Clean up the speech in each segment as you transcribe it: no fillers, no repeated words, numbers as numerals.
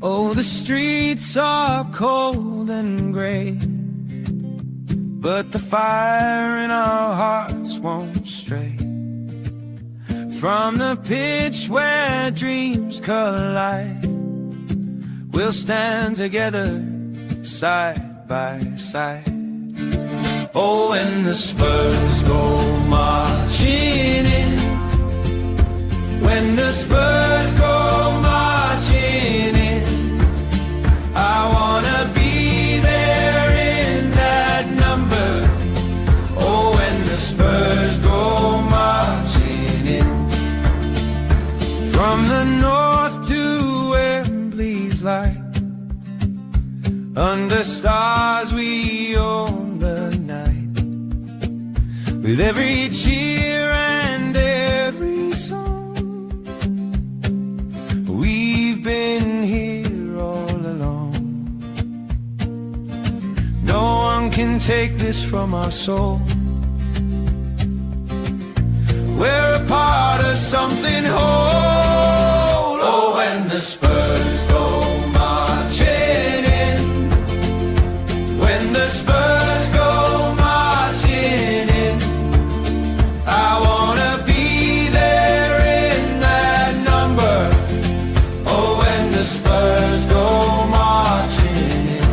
Oh, the streets are cold and gray, but the fire in our hearts won't stray from the pitch where dreams collide. We'll stand together side by side. Oh, when the Spurs go marching in, when the Spurs go marching in, I wanna be there in that number. Oh, when the Spurs go marching in, from the north to Wembley's light, under stars we own the night, with every cheer and every song. We've been here all along. No one can take this from our soul. We're a part of something whole. Oh, when the Spurs go marching in, when the Spurs go marching in, I wanna be there in that number. Oh, when the Spurs go marching in,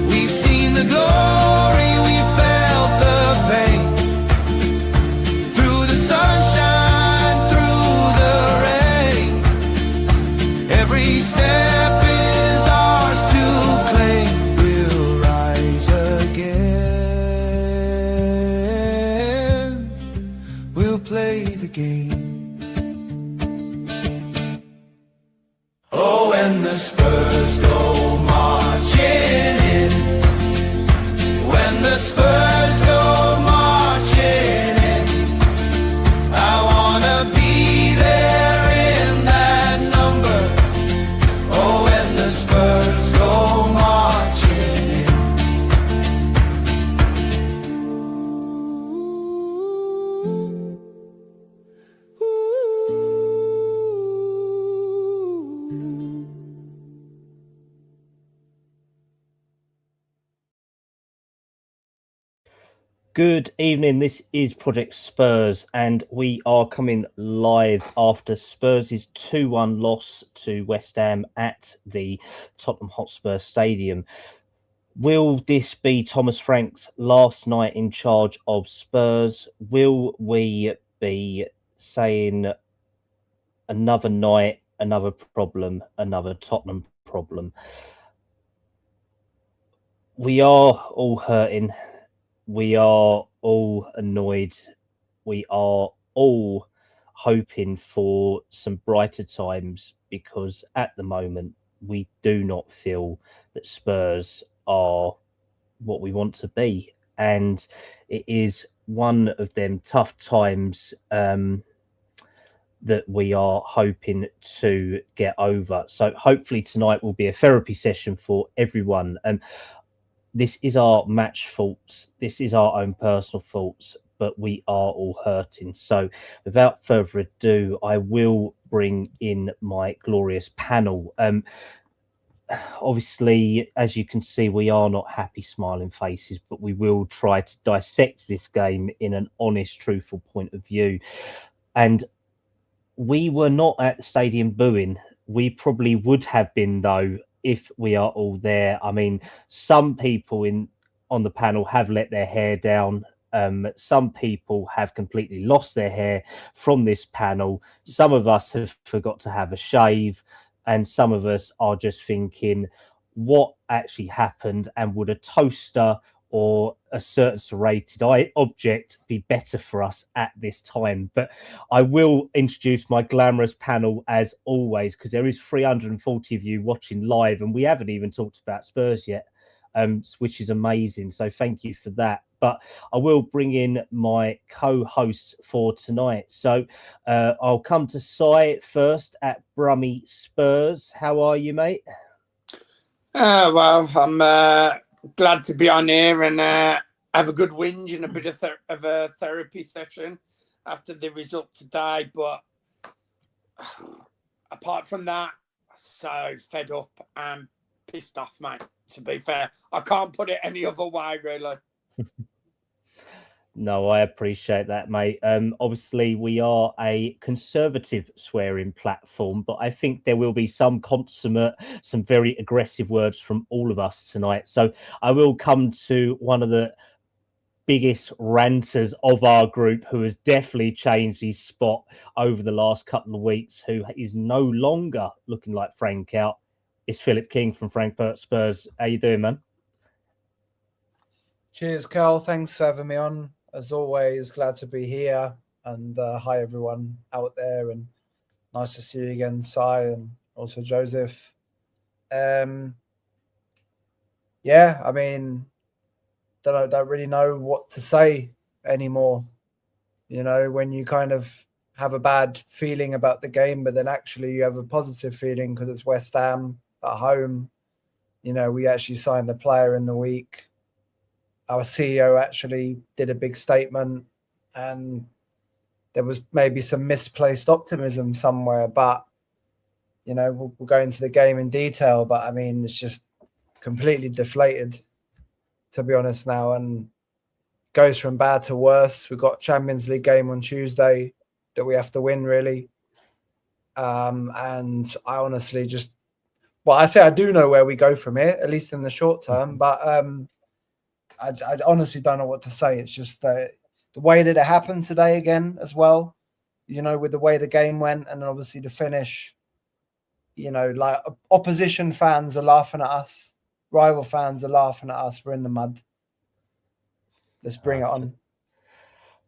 we've seen the glory, we felt the pain, through the sunshine, through the rain. Every step is ours to claim. We'll rise again. We'll play the game. Oh, when the Spurs go marching in, when the Spurs go marching in, I wanna be there in that number. Oh, when the Spurs go marching in. Good evening, this is Project Spurs and we are coming live after Spurs' 2-1 loss to West Ham at the Tottenham Hotspur Stadium. Will this be Thomas Frank's last night in charge of Spurs? Will we be saying another night, another problem, another Tottenham problem? We are all hurting. We are all annoyed. We are all hoping for some brighter times, because at the moment we do not feel that Spurs are what we want to be. And it is one of them tough times that we are hoping to get over. So hopefully tonight will be a therapy session for everyone. This is our match faults. This is our own personal faults, but we are all hurting. So without further ado, I will bring in my glorious panel. Obviously, as you can see, we are not happy, smiling faces, but we will try to dissect this game in an honest, truthful point of view. And we were not at the stadium booing. We probably would have been, though, if we are all there. I mean, some people on the panel have let their hair down. Some people have completely lost their hair from this panel. Some of us have forgot to have a shave, and some of us are just thinking, what actually happened, and would a toaster or a certain serrated object be better for us at this time? But I will introduce my glamorous panel as always, because there is 340 of you watching live, and we haven't even talked about Spurs yet, which is amazing. So thank you for that. But I will bring in my co-hosts for tonight. So I'll come to Si first at Brummy Spurs. How are you, mate? Well, I'm glad to be on here and have a good whinge and a bit of a therapy session after the result today. But apart from that, so fed up and pissed off, mate. To be fair, I can't put it any other way, really. No, I appreciate that, mate. Obviously, we are a conservative swearing platform, but I think there will be some consummate, some very aggressive words from all of us tonight. So I will come to one of the biggest ranters of our group, who has definitely changed his spot over the last couple of weeks, who is no longer looking like Frank out. It's Philip King from Frankfurt Spurs. How you doing, man? Cheers, Carl. Thanks for having me on. As always, glad to be here. And hi, everyone out there. And nice to see you again, Sai, and also Joseph. Yeah, I mean, don't really know what to say anymore. You know, when you kind of have a bad feeling about the game, but then actually you have a positive feeling because it's West Ham at home. You know, we actually signed a player in the week. Our CEO actually did a big statement, and there was maybe some misplaced optimism somewhere, but you know, we'll go into the game in detail, but I mean, it's just completely deflated, to be honest now, and goes from bad to worse. We've got Champions League game on Tuesday that we have to win, really. And I honestly just, well, I say I do know where we go from here, at least in the short term, but I honestly don't know what to say. It's just the way that it happened today again as well, you know, with the way the game went, and obviously the finish, you know, like opposition fans are laughing at us, rival fans are laughing at us. We're in the mud. Let's bring it on.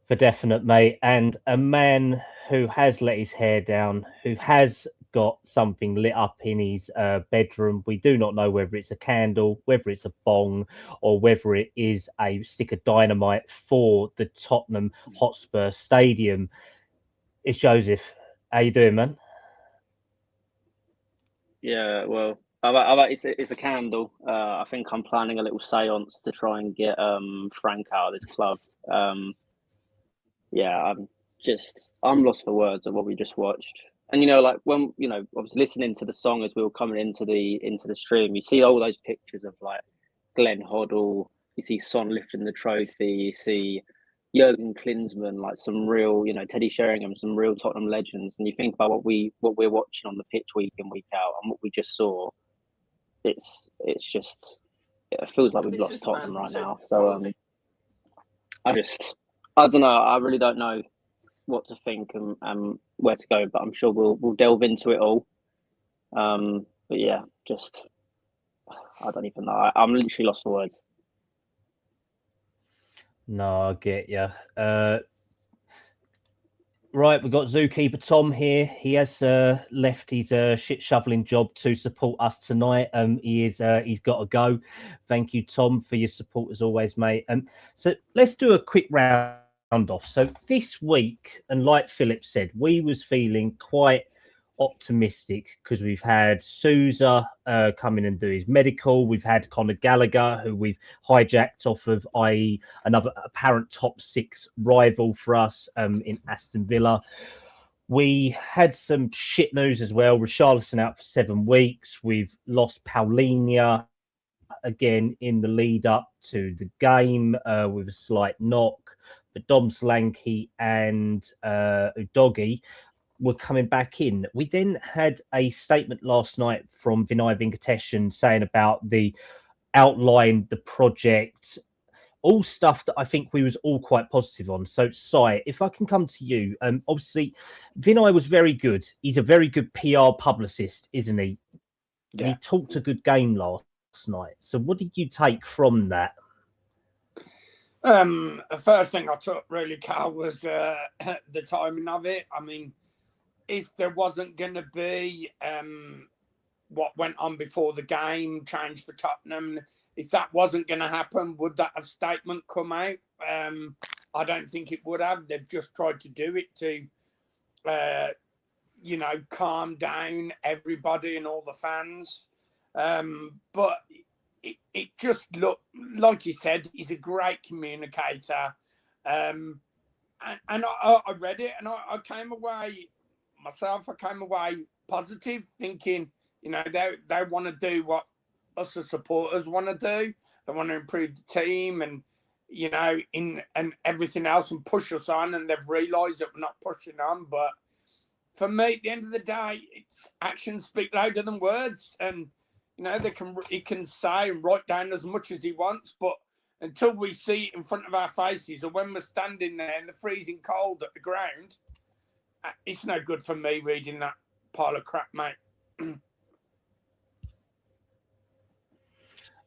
For definite, mate. And a man who has let his hair down, who has got something lit up in his bedroom. We do not know whether it's a candle, whether it's a bong, or whether it is a stick of dynamite for the Tottenham Hotspur Stadium. It's Joseph. How you doing, man? Yeah, well, it's a candle. I think I'm planning a little seance to try and get Frank out of this club. Yeah, I'm lost for words of what we just watched. And you know, like when I was listening to the song as we were coming into the stream, you see all those pictures of like Glenn Hoddle, you see Son lifting the trophy, you see Jurgen Klinsmann, like some real, Teddy Sheringham, some real Tottenham legends, and you think about what we're watching on the pitch week in, week out, and what we just saw. It feels like we've lost Tottenham right now. So I don't know. I really don't know what to think and where to go, but I'm sure we'll delve into it all. But yeah, I don't even know. I'm literally lost for words. No, I get you. Right, we've got Zookeeper Tom here. He has left his shit shoveling job to support us tonight. He's got to go. Thank you, Tom, for your support as always, mate. So let's do a quick round off. So this week, and like Philip said, we was feeling quite optimistic because we've had Sousa come in and do his medical. We've had Conor Gallagher, who we've hijacked off of, i.e. another apparent top six rival for us in Aston Villa. We had some shit news as well. Richarlison out for 7 weeks. We've lost Paulinho again in the lead up to the game with a slight knock. But Dom Solanke and Udogie were coming back in. We then had a statement last night from Vinay Venkatesan saying about the outline, the project, all stuff that I think we was all quite positive on. So, Sai, if I can come to you, obviously Vinay was very good. He's a very good PR publicist, isn't he? Yeah. He talked a good game last night. So what did you take from that? The first thing I took really, Carl, was the timing of it. I mean, if there wasn't going to be what went on before the game change for Tottenham, if that wasn't going to happen, would that have statement come out? I don't think it would have. They've just tried to do it to, calm down everybody and all the fans. But it just looked, like you said, he's a great communicator. And I read it and I came away myself. I came away positive, thinking You know, they want to do what us as supporters want to do. They want to improve the team and, you know, and everything else and push us on. And they've realised that we're not pushing on. But for me, at the end of the day, it's actions speak louder than words. And, you know, he can say and write down as much as he wants, but until we see it in front of our faces or when we're standing there in the freezing cold at the ground, it's no good for me reading that pile of crap, mate.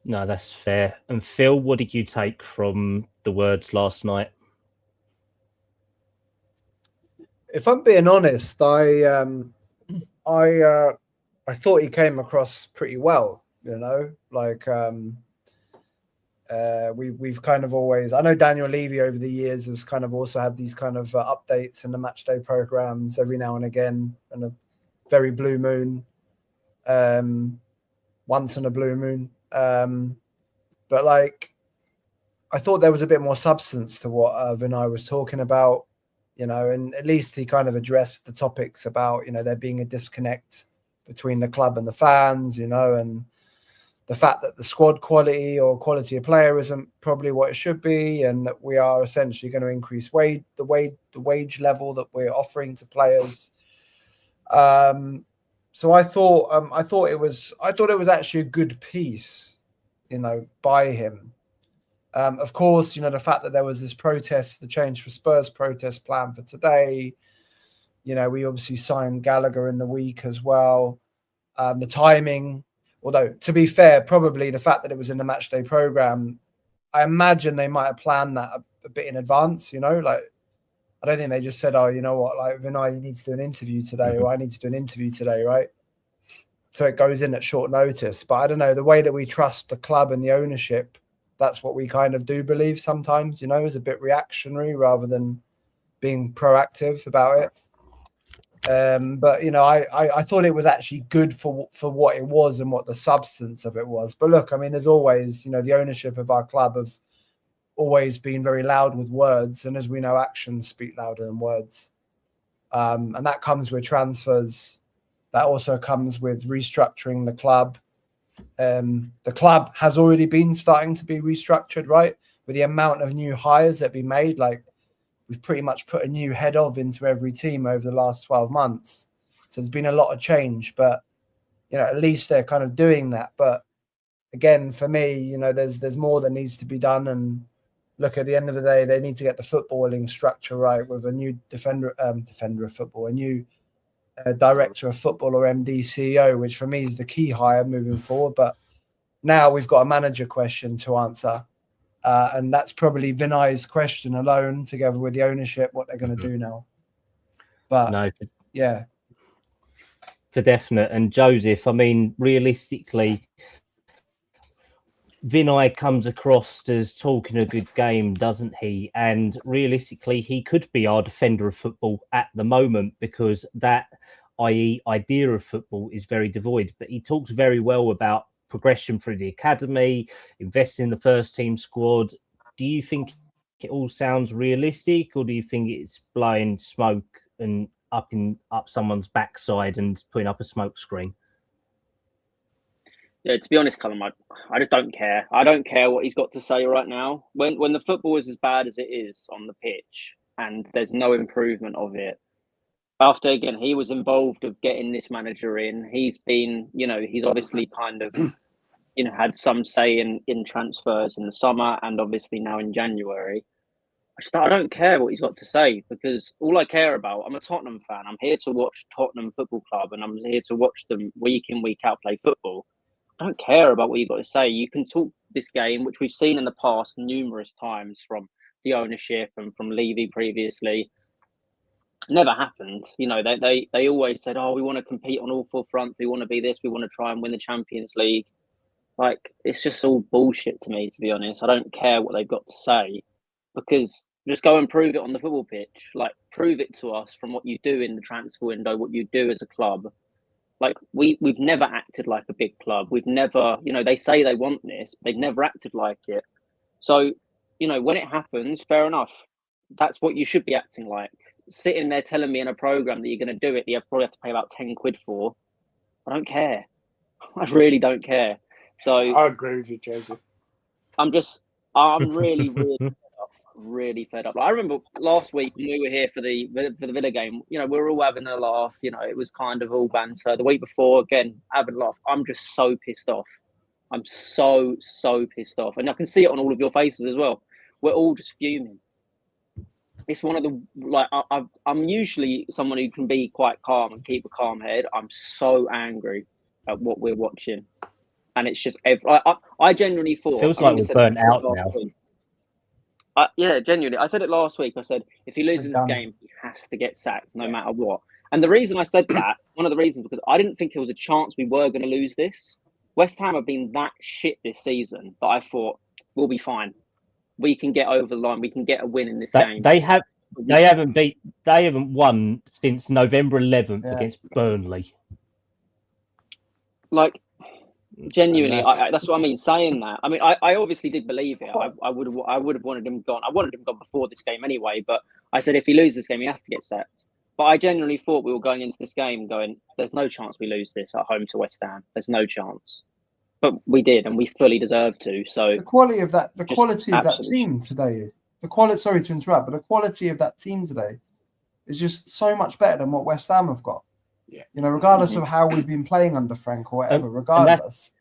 No, that's fair. And Phil, what did you take from the words last night? If I'm being honest, I thought he came across pretty well. You know, like we've kind of always. I know Daniel Levy over the years has kind of also had these kind of updates in the match day programs every now and again, and a very blue moon, once in a blue moon. But like, I thought there was a bit more substance to what Vinay was talking about, you know, and at least he kind of addressed the topics about, you know, there being a disconnect between the club and the fans, you know, and the fact that the squad quality or quality of player isn't probably what it should be, and that we are essentially going to increase the wage level that we're offering to players. So I thought it was actually a good piece, you know, by him. Of course, you know, the fact that there was this protest, the Change for Spurs protest plan for today. You know, we obviously signed Gallagher in the week as well. The timing, although to be fair, probably the fact that it was in the match day program, I imagine they might have planned that a bit in advance. You know, like I don't think they just said, "Oh, you know what, like Vinay, you need to do an interview today," or "I need to do an interview today," right? So it goes in at short notice. But I don't know, the way that we trust the club and the ownership, that's what we kind of do believe sometimes, you know, is a bit reactionary rather than being proactive about it. But, you know, I thought it was actually good for what it was and what the substance of it was. But look, I mean, there's always, you know, the ownership of our club have always been very loud with words. And as we know, actions speak louder than words. And that comes with transfers. That also comes with restructuring the club. The club has already been starting to be restructured, right? With the amount of new hires that we made, like we've pretty much put a new head of into every team over the last 12 months. So there's been a lot of change, but, you know, at least they're kind of doing that. But again, for me, you know, there's more that needs to be done. And look, at the end of the day, they need to get the footballing structure right with a new defender of football, a new director of football or MD CEO, which for me is the key hire moving forward. But now we've got a manager question to answer. And that's probably Vinay's question alone, together with the ownership, what they're going to do now. But no, yeah. For definite. And Joseph, I mean, realistically, Vinay comes across as talking a good game, doesn't he? And realistically, he could be our defender of football at the moment, because that, i.e. idea of football, is very devoid. But he talks very well about progression through the academy, investing in the first team squad. Do you think it all sounds realistic, or do you think it's blowing smoke and up someone's backside and putting up a smoke screen? Yeah, to be honest, Callum, I just don't care. I don't care what he's got to say right now. When the football is as bad as it is on the pitch and there's no improvement of it, after, again, he was involved of getting this manager in, he's been, you know, he's obviously kind of, you know, had some say in transfers in the summer and obviously now in January. I don't care what he's got to say, because all I care about, I'm a Tottenham fan. I'm here to watch Tottenham Football Club, and I'm here to watch them week in, week out play football. I don't care about what you've got to say. You can talk this game, which we've seen in the past numerous times from the ownership and from Levy previously. Never happened. You know, they always said, "Oh, we want to compete on all four fronts. We want to be this. We want to try and win the Champions League." Like, it's just all bullshit to me, to be honest. I don't care what they've got to say, because just go and prove it on the football pitch. Like, prove it to us from what you do in the transfer window, what you do as a club. Like, we've never acted like a big club. We've never, you know, they say they want this, but they've never acted like it. So, you know, when it happens, fair enough. That's what you should be acting like. Sitting there telling me in a program that you're going to do it, that you probably have to pay about 10 quid for. I don't care. I really don't care. So I agree with you, Joseph. I'm really fed up. Like, I remember last week when we were here for the Villa game, you know, we were all having a laugh, you know, it was kind of all banter. The week before, again, having a laugh. I'm just so pissed off. I'm so pissed off. And I can see it on all of your faces as well. We're all just fuming. It's one of the, like, I'm usually someone who can be quite calm and keep a calm head. I'm so angry at what we're watching. And it's just, I genuinely thought. Feels like we're burnt out now. Yeah, genuinely. I said it last week. I said, if he loses this game, he has to get sacked no matter what. And the reason I said that, one of the reasons, because I didn't think it was a chance we were going to lose this. West Ham have been that shit this season that I thought, we'll be fine. We can get over the line. We can get a win in this game. They haven't won since November 11th against Burnley. Like, genuinely, that's what I mean. Saying that, I mean, I obviously did believe it. I would have wanted him gone. I wanted him gone before this game anyway. But I said if he loses this game, he has to get sacked. But I genuinely thought we were going into this game going, there's no chance we lose this at home to West Ham. There's no chance. But we did, and we fully deserved to. So the quality of that team today. Sorry to interrupt, but the quality of that team today is just so much better than what West Ham have got. Yeah. You know, regardless of how we've been playing under Frank or whatever, regardless.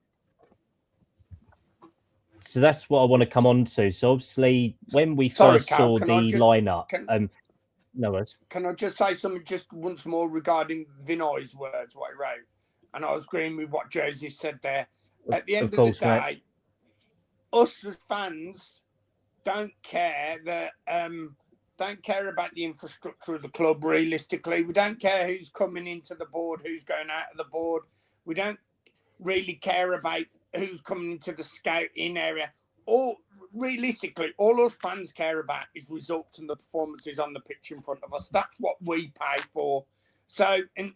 So that's what I want to come on to. So obviously, when we first saw the lineup, no worries. Can I just say something just once more regarding Vinay's words, what he wrote? And I was agreeing with what Josie said there. At the end of the day, us as fans don't care that don't care about the infrastructure of the club. Realistically, we don't care who's coming into the board, who's going out of the board. We don't really care about who's coming into the scouting area. Or realistically, all us fans care about is results and the performances on the pitch in front of us. That's what we pay for. So, and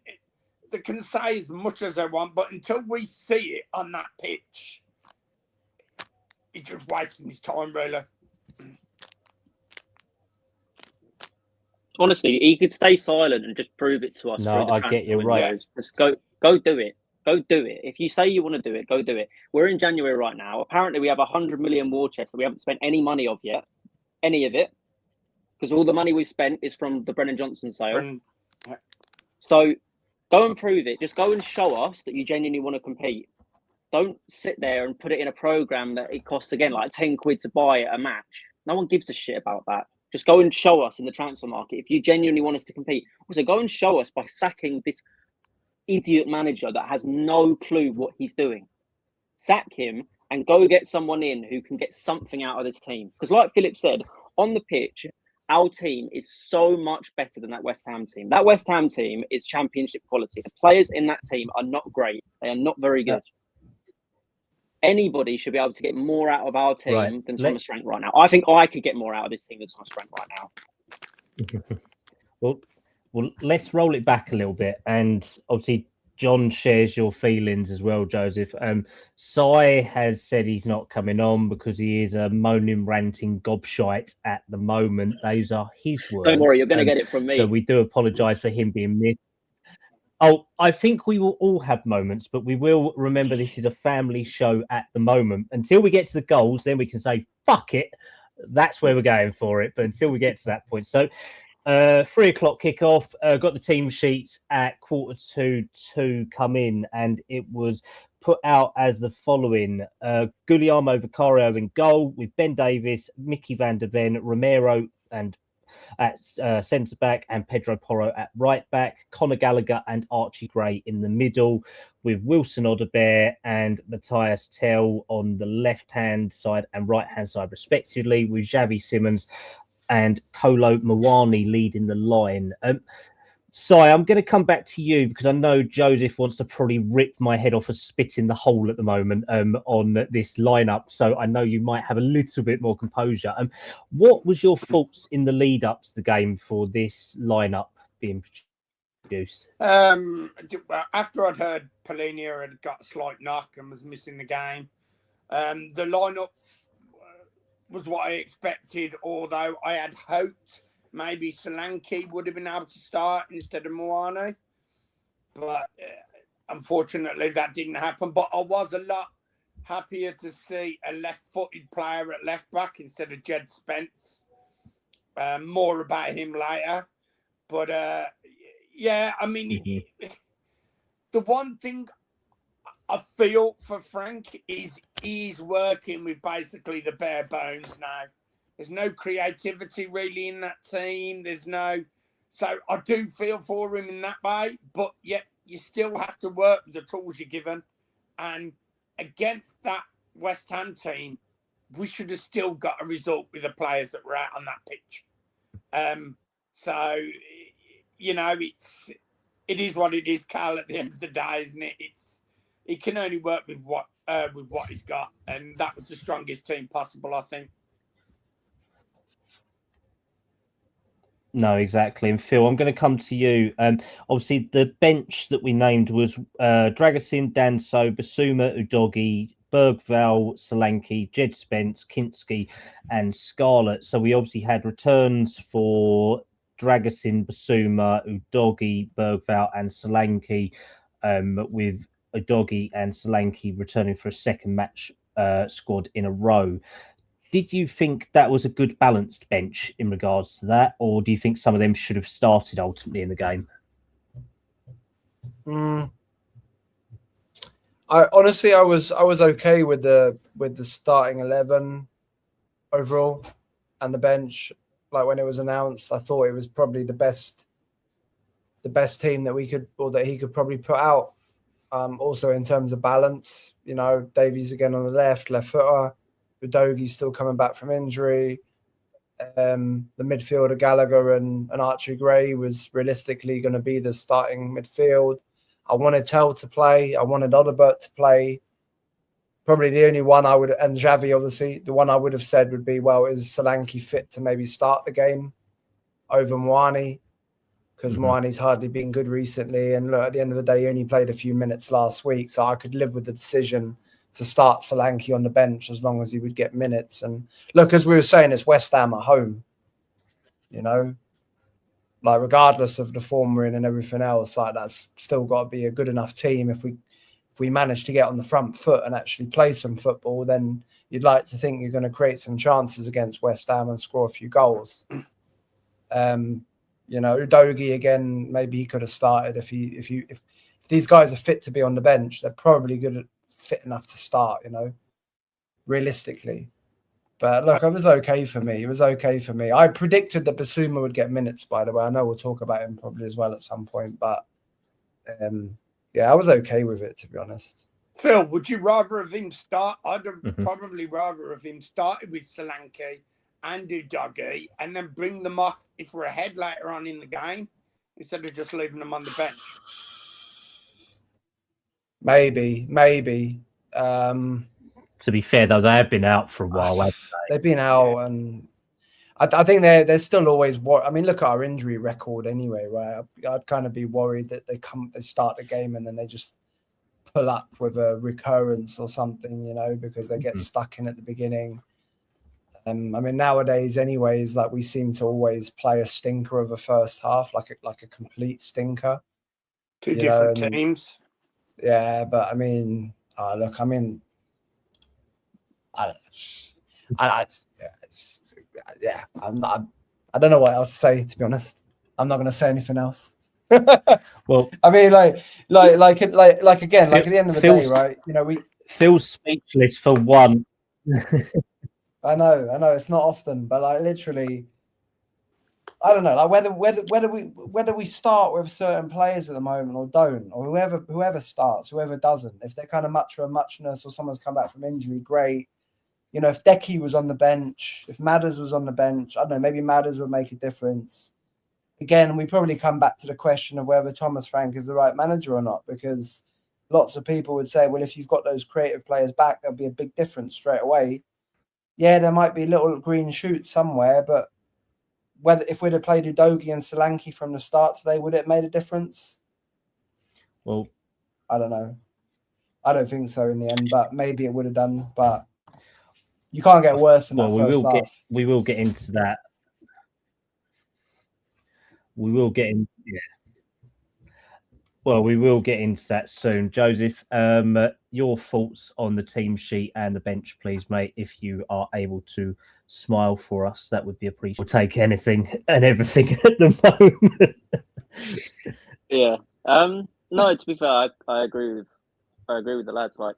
they can say as much as they want, but until we see it on that pitch, he's just wasting his time, really. Honestly, he could stay silent and just prove it to us. No, I get you right. Just go do it. Go do it. If you say you want to do it, go do it. We're in January right now. Apparently, we have 100 million war chest that we haven't spent any money of yet. Any of it. Because all the money we've spent is from the Brennan Johnson sale. So go and prove it. Just go and show us that you genuinely want to compete. Don't sit there and put it in a program that it costs, again, like 10 quid to buy a match. No one gives a shit about that. Just go and show us in the transfer market if you genuinely want us to compete. Also, go and show us by sacking this idiot manager that has no clue what he's doing. Sack him and go get someone in who can get something out of this team. Because like Philip said, on the pitch, our team is so much better than that West Ham team. That West Ham team is championship quality. The players in that team are not great. They are not very good. Anybody should be able to get more out of our team than Thomas Frank right now. I think I could get more out of this team than Thomas Frank right now. Well, let's roll it back a little bit. And obviously, John shares your feelings as well, Joseph. Sai has said he's not coming on because he is a moaning, ranting gobshite at the moment. Those are his words. Don't worry, you're going to get it from me. So we do apologise for him being missed. Oh, I think we will all have moments, but we will remember this is a family show at the moment. Until we get to the goals, then we can say, fuck it. That's where we're going for it. But until we get to that point. So 3:00 kickoff, got the team sheets at 1:45 come in, and it was put out as the following. Guglielmo Vicario in goal with Ben Davies, Mickey van der Ven, Romero and at centre back, and Pedro Porro at right back, Conor Gallagher and Archie Gray in the middle, with Wilson Odobert and Matthias Tell on the left hand side and right hand side respectively, with Xavi Simons and Kolo Muani leading the line. Sai, I'm going to come back to you because I know Joseph wants to probably rip my head off a spit in the hole at the moment on this lineup. So I know you might have a little bit more composure. What was your thoughts in the lead up to the game for this lineup being produced? After I'd heard Polina had got a slight knock and was missing the game, the lineup was what I expected, although I had hoped maybe Solanke would have been able to start instead of Moane. But unfortunately, that didn't happen. But I was a lot happier to see a left-footed player at left back instead of Jed Spence. More about him later. But yeah, I mean, the one thing I feel for Frank is he's working with basically the bare bones now. There's no creativity really in that team. So I do feel for him in that way, but yet you still have to work with the tools you're given. And against that West Ham team, we should have still got a result with the players that were out on that pitch. So, you know, it is what it is, Carl, at the end of the day, isn't it? He can only work with what he's got, and that was the strongest team possible, I think. No, exactly. And Phil, I'm going to come to you. Obviously, the bench that we named was Dragusin, Danso, Basuma, Udogi, Bergvall, Solanke, Jed Spence, Kinski, and Scarlett. So we obviously had returns for Dragusin, Basuma, Udogi, Bergvall, and Solanke, with Udogi and Solanke returning for a second match squad in a row. Did you think that was a good balanced bench in regards to that, or do you think some of them should have started ultimately in the game? I honestly, I was okay with the starting 11 overall and the bench. Like when it was announced, I thought it was probably the best team that we could, or that he could probably put out. Also in terms of balance, you know, Davies again on the left footer. Udogi's still coming back from injury. The midfielder Gallagher and Archie Gray was realistically going to be the starting midfield. I wanted Tell to play. I wanted Odobert to play. Probably the only one I would, and Xavi obviously, the one I would have said would be, well, is Solanke fit to maybe start the game over Moani? Because Moani's hardly been good recently. And look, at the end of the day, he only played a few minutes last week. So I could live with the decision to start Solanke on the bench as long as he would get minutes. And look, as we were saying, it's West Ham at home, you know, like regardless of the form we're in and everything else, like that's still got to be a good enough team. If we manage to get on the front foot and actually play some football, then you'd like to think you're going to create some chances against West Ham and score a few goals. You know, Udogi again, maybe he could have started if these guys are fit to be on the bench. They're probably fit enough to start, you know, realistically. But look, it was okay for me. It was okay for me. I predicted that Basuma would get minutes, by the way. I know we'll talk about him probably as well at some point, but yeah, I was okay with it, to be honest. Phil, would you rather have him start? I'd have probably rather have him started with Solanke and Udogi and then bring them off if we're ahead later on in the game instead of just leaving them on the bench. Maybe. To be fair, though, they have been out for a while. They've been out, and I think they're still always. I mean, look at our injury record anyway. Right, I'd kind of be worried that they start the game and then they just pull up with a recurrence or something, you know, because they get stuck in at the beginning. I mean, nowadays, anyways, like we seem to always play a stinker of a first half, like a complete stinker. Two different teams. Yeah, but I mean, look, I mean, I don't know what else to say, to be honest. I'm not going to say anything else. Well, I mean, like again, like at the end of the day, right? You know, Phil's speechless for one. I know, it's not often, but like literally, I don't know, like whether we start with certain players at the moment or don't, or whoever starts, whoever doesn't, if they're kind of muchness or someone's come back from injury, great. You know, if Decky was on the bench, if Madders was on the bench, I don't know, maybe Madders would make a difference. Again, we probably come back to the question of whether Thomas Frank is the right manager or not, because lots of people would say, well, if you've got those creative players back, there'll be a big difference straight away. Yeah, there might be little green shoots somewhere, but if we'd have played Udogi and Solanke from the start today, would it have made a difference? Well, I don't know. I don't think so in the end, but maybe it would have done. But you can't get worse than that first half. We will get into that. We will get in. Yeah. Well, we will get into that soon. Joseph, your thoughts on the team sheet and the bench, please, mate. If you are able to smile for us, that would be appreciated. We'll take anything and everything at the moment. Yeah. No, to be fair, I agree with the lads. Like,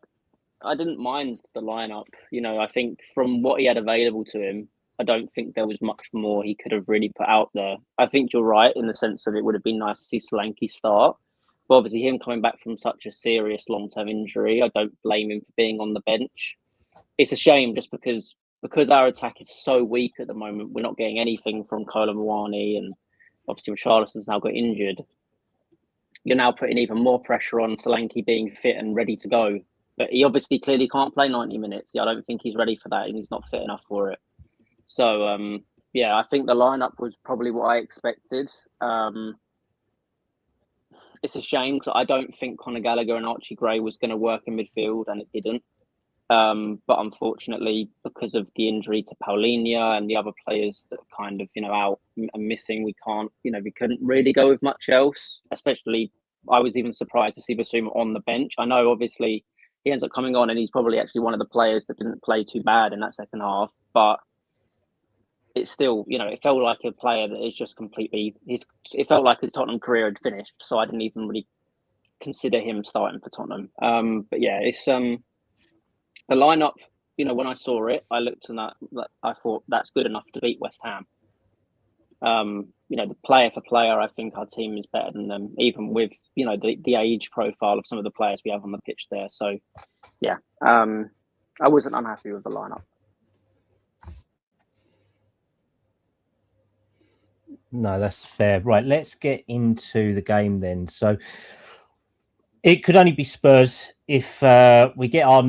I didn't mind the lineup. You know, I think from what he had available to him, I don't think there was much more he could have really put out there. I think you're right in the sense that it would have been nice to see Solanke start. But obviously, him coming back from such a serious long-term injury, I don't blame him for being on the bench. It's a shame just because our attack is so weak at the moment. We're not getting anything from Kolo Muani, and obviously Richarlison's now got injured. You're now putting even more pressure on Solanke being fit and ready to go. But he obviously clearly can't play 90 minutes. I don't think he's ready for that, and he's not fit enough for it. So, yeah, I think the lineup was probably what I expected. It's a shame because I don't think Conor Gallagher and Archie Gray was going to work in midfield, and it didn't. But unfortunately, because of the injury to Paulinho and the other players that are kind of, out and missing, we couldn't really go with much else. Especially, I was even surprised to see Basuma on the bench. I know, obviously, he ends up coming on and he's probably actually one of the players that didn't play too bad in that second half. But it's still, it felt like a player that is just completely, it felt like his Tottenham career had finished. So I didn't even really consider him starting for Tottenham. But yeah, it's the lineup. When I saw it, I looked and I thought that's good enough to beat West Ham. The player for player, I think our team is better than them, even with the age profile of some of the players we have on the pitch there. So yeah, I wasn't unhappy with the lineup. No, that's fair. Right, let's get into the game then. So it could only be Spurs if we get our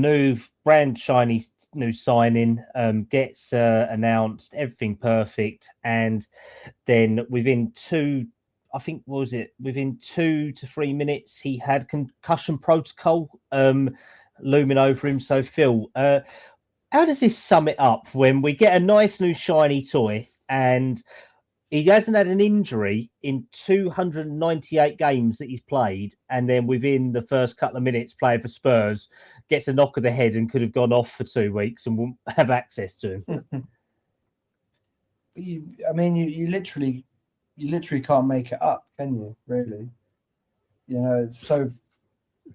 brand shiny new signing, gets announced, everything perfect, and then within 2 to 3 minutes, he had concussion protocol looming over him. So, Phil, how does this sum it up when we get a nice new shiny toy and he hasn't had an injury in 298 games that he's played, and then within the first couple of minutes playing for Spurs, gets a knock of the head and could have gone off for 2 weeks and won't have access to him? You literally can't make it up, can you? Really, it's so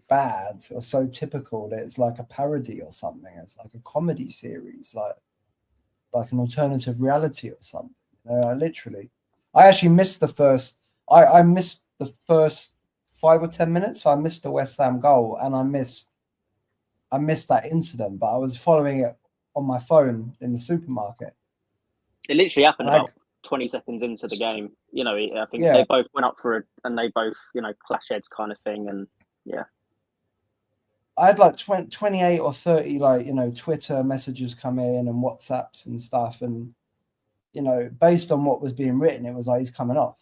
bad or so typical that it's like a parody or something. It's like a comedy series, like an alternative reality or something. I actually missed the first. I missed the first 5 or 10 minutes. So I missed the West Ham goal, and I missed that incident. But I was following it on my phone in the supermarket. It literally happened about 20 seconds into the game. I think they both went up for it, and they both, clash heads kind of thing. And yeah, I had like 28 or 30 Twitter messages come in and WhatsApps and stuff, and based on what was being written, it was like he's coming off.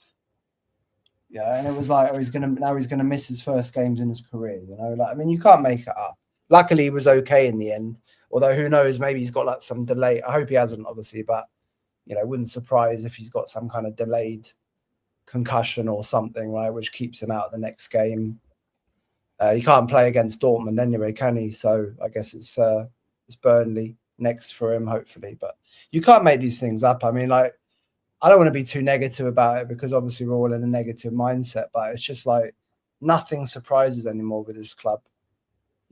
Yeah, and it was like, he's gonna miss his first games in his career. You can't make it up. Luckily, he was okay in the end. Although who knows, maybe he's got like some delay. I hope he hasn't, obviously, but it wouldn't surprise if he's got some kind of delayed concussion or something, right, which keeps him out of the next game. He can't play against Dortmund anyway, can he? So I guess it's Burnley next for him, hopefully. But you can't make these things up. I don't want to be too negative about it because obviously we're all in a negative mindset, but it's just like nothing surprises anymore with this club.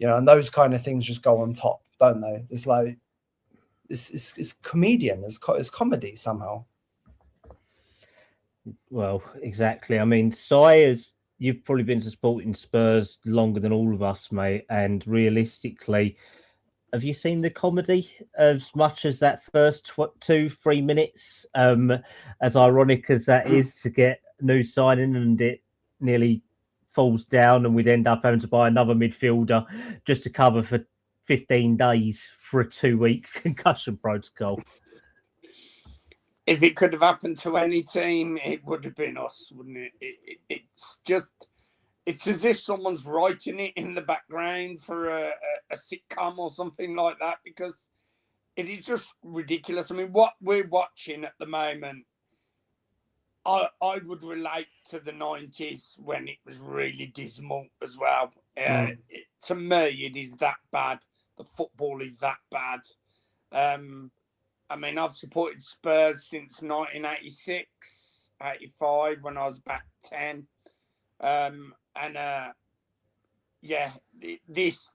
And those kind of things just go on top, don't they? It's like it's comedian, it's comedy somehow. Well, exactly. Si, you've probably been supporting Spurs longer than all of us, mate, and realistically, have you seen the comedy as much as that first 2-3 minutes? As ironic as that is to get new signing and it nearly falls down and we'd end up having to buy another midfielder just to cover for 15 days for a 2-week concussion protocol. If it could have happened to any team, it would have been us, wouldn't it? It's as if someone's writing it in the background for a sitcom or something like that, because it is just ridiculous. What we're watching at the moment I would relate to the 90s when it was really dismal as well. To me, it is that bad. The football is that bad. I mean, I've supported Spurs since 1986, 85, when I was about 10. Yeah, this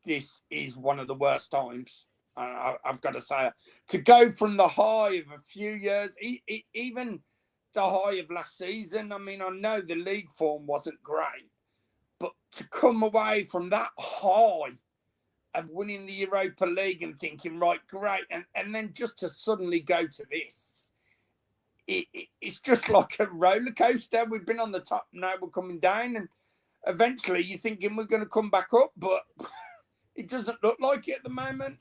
is one of the worst times. I've got to say, to go from the high of a few years, even the high of last season. I mean, I know the league form wasn't great, but to come away from that high of winning the Europa League and thinking, right, great, and then just to suddenly go to this, it's just like a roller coaster. We've been on the top, now we're coming down, and eventually you're thinking we're going to come back up, but it doesn't look like it at the moment.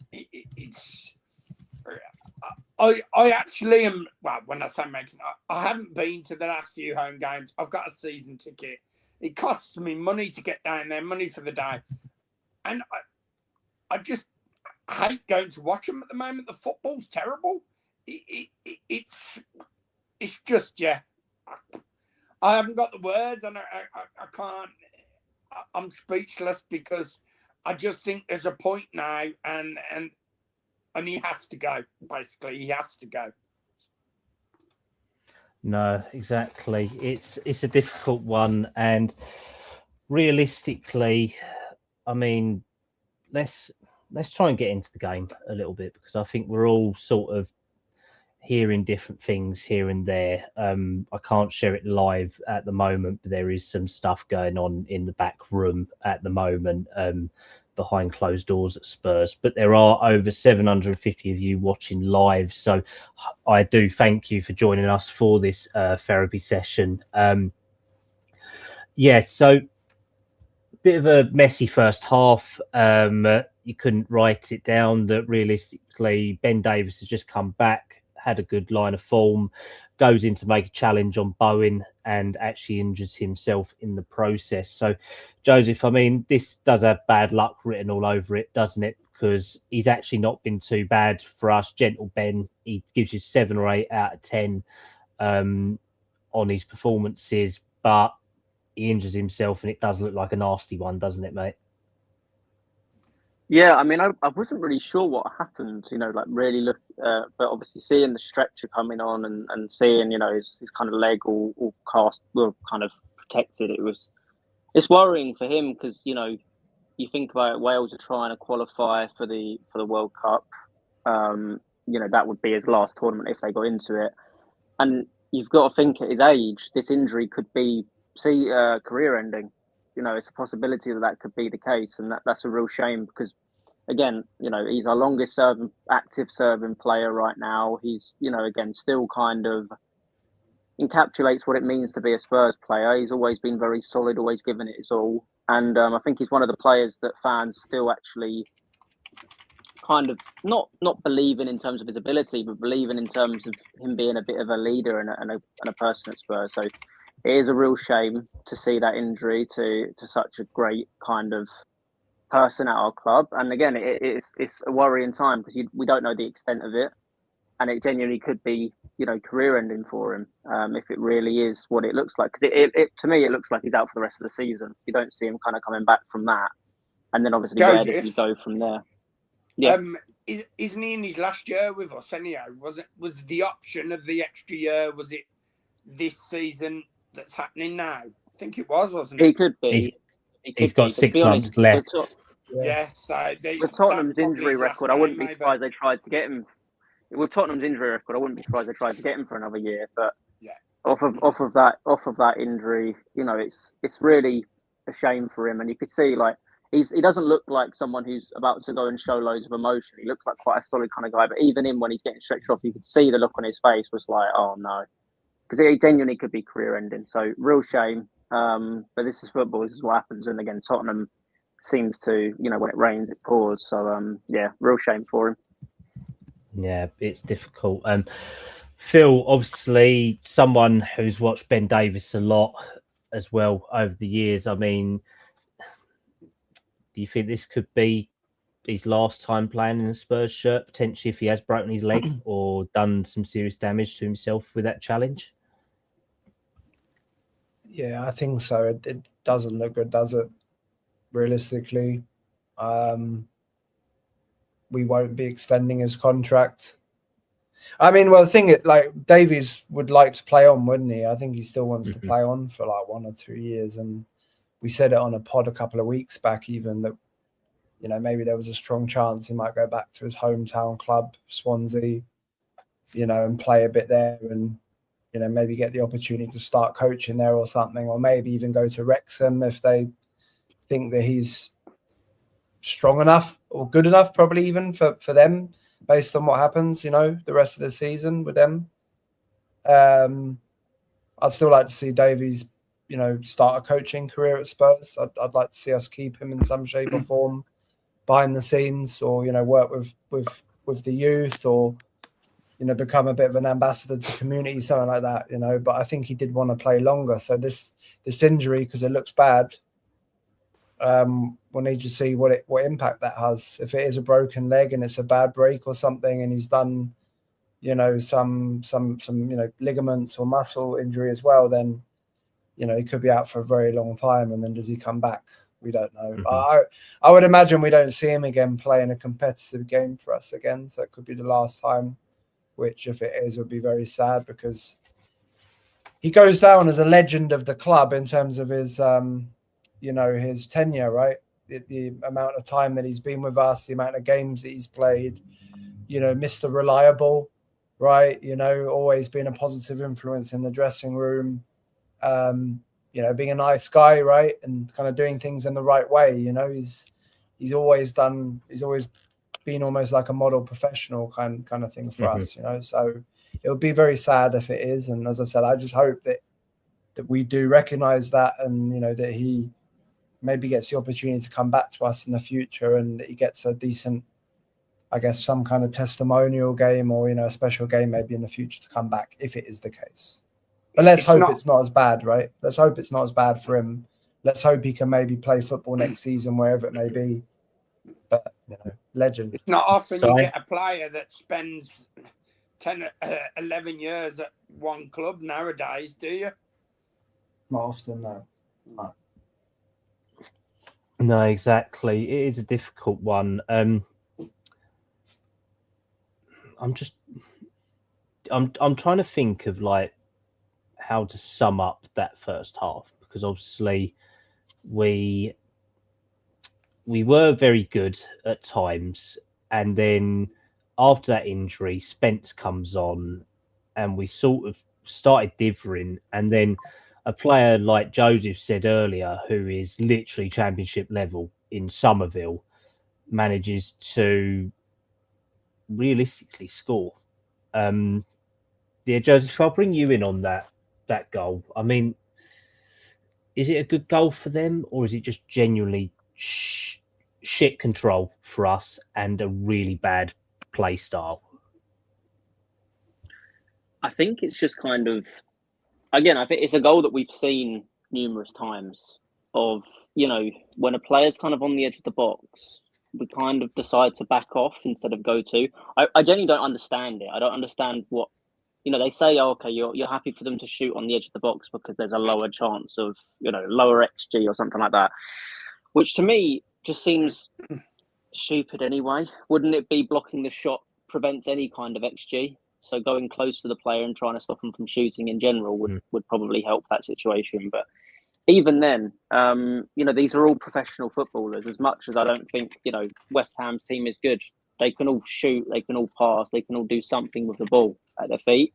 I actually am, well, when I say making, I haven't been to the last few home games. I've got a season ticket. It costs me money to get down there, money for the day. And I just hate going to watch them at the moment. The football's terrible. It's just, yeah. I haven't got the words, and I can't. I'm speechless because I just think there's a point now, and he has to go. Basically, he has to go. No, exactly. It's a difficult one, and realistically, I mean, let's try and get into the game a little bit, because I think we're all sort of hearing different things here and there. I can't share it live at the moment, but there is some stuff going on in the back room at the moment, behind closed doors at Spurs. But there are over 750 of you watching live, so I do thank you for joining us for this therapy session. Yeah, so bit of a messy first half. You couldn't write it down that realistically Ben Davies has just come back, had a good line of form, goes in to make a challenge on Bowen, and actually injures himself in the process. So, Joseph, I mean, this does have bad luck written all over it, doesn't it? Because he's actually not been too bad for us. Gentle Ben, he gives you 7 or 8 out of 10 on his performances, but he injures himself, and it does look like a nasty one, doesn't it, mate? Yeah, I mean, I wasn't really sure what happened, like really look, but obviously seeing the stretcher coming on and seeing, his kind of leg all cast, well, kind of protected, it's worrying for him because, you think about it, Wales are trying to qualify for the World Cup. That would be his last tournament if they got into it. And you've got to think at his age, this injury could be, career ending. It's a possibility that could be the case, and that's a real shame because, again, he's our longest active serving player right now. He's, again, still kind of encapsulates what it means to be a Spurs player. He's always been very solid, always given it his all, and I think he's one of the players that fans still actually kind of not believing in terms of his ability, but believing in terms of him being a bit of a leader and a person at Spurs. So it is a real shame to see that injury to such a great kind of person at our club. And again, it's a worrying time because we don't know the extent of it, and it genuinely could be career ending for him if it really is what it looks like. Because it to me, it looks like he's out for the rest of the season. You don't see him kind of coming back from that, and then obviously where does he go from there? Yeah. Isn't he in his last year with us anyhow? Was the option of the extra year? Was it this season that's happening now? I think it was, wasn't it? He could be. He's got 6 months left. Yeah. So with Tottenham's injury record, I wouldn't be surprised they tried to get him. With Tottenham's injury record, I wouldn't be surprised they tried to get him for another year. But yeah, off of that injury, it's really a shame for him, and you could see he doesn't look like someone who's about to go and show loads of emotion. He looks like quite a solid kind of guy. But even him, when he's getting stretched off, you could see the look on his face was like, oh no, because it genuinely could be career ending. So real shame. But this is football. This is what happens. And again, Tottenham seems to, when it rains, it pours. So yeah, real shame for him. Yeah, it's difficult. Phil, obviously, someone who's watched Ben Davies a lot as well over the years. I mean, do you think this could be his last time playing in a Spurs shirt, potentially, if he has broken his leg or done some serious damage to himself with that challenge? Yeah, I think so. It doesn't look good, does it? Realistically, we won't be extending his contract. I mean, well, the thing is, like, Davies would like to play on, wouldn't he? I think he still wants to play on for like 1 or 2 years. And we said it on a pod a couple of weeks back, even that, you know, maybe there was a strong chance he might go back to his hometown club, Swansea, you know, and play a bit there and, you know, maybe get the opportunity to start coaching there or something, or maybe even go to Wrexham if they think that he's strong enough or good enough, probably even for them, based on what happens, you know, the rest of the season with them. I'd still like to see Davies, you know, start a coaching career at Spurs. I'd like to see us keep him in some shape or form behind the scenes, or, you know, work with the youth, or, you know, become a bit of an ambassador to community, something like that, you know. But I think he did want to play longer. So this injury, because it looks bad, we'll need to see what impact that has. If it is a broken leg and it's a bad break or something, and he's done, you know, some you know, ligaments or muscle injury as well, then, you know, he could be out for a very long time. And then does he come back? We don't know. I would imagine we don't see him again playing a competitive game for us again. So it could be the last time, which, if it is, would be very sad, because he goes down as a legend of the club in terms of his, you know, his tenure, right? The amount of time that he's been with us, the amount of games that he's played, you know, Mr. Reliable, right? You know, always been a positive influence in the dressing room, you know, being a nice guy, right? And kind of doing things in the right way. You know, he's always been almost like a model professional kind of thing for us, you know. So it would be very sad if it is. And as I said, I just hope that we do recognize that, and, you know, that he maybe gets the opportunity to come back to us in the future, and that he gets a decent, I guess, some kind of testimonial game, or, you know, a special game maybe in the future to come back, if it is the case. But let's hope it's not as bad, right? Let's hope it's not as bad for him. Let's hope he can maybe play football next season, wherever it may be. But, you know, legend. It's not often you get a player that spends 10, 11 years at one club nowadays, do you? Not often, no. No, exactly. It is a difficult one. I'm trying to think of, like, how to sum up that first half, because obviously we were very good at times, and then after that injury, Spence comes on, and we sort of started differing, and then a player like Joseph said earlier, who is literally championship level in Somerville, manages to realistically score. Yeah, Joseph, I'll bring you in on that goal. I mean, is it a good goal for them, or is it just genuinely shit control for us and a really bad play style? I think it's just kind of, again, I think it's a goal that we've seen numerous times of, you know, when a player's kind of on the edge of the box, we kind of decide to back off instead of go to. I genuinely don't understand it. I don't understand what, you know, they say, oh, okay, you're happy for them to shoot on the edge of the box because there's a lower chance of, you know, lower XG or something like that, which to me just seems stupid anyway. Wouldn't it be blocking the shot prevents any kind of XG? So going close to the player and trying to stop them from shooting in general would probably help that situation. But even then, you know, these are all professional footballers. As much as I don't think, you know, West Ham's team is good, they can all shoot, they can all pass, they can all do something with the ball at their feet.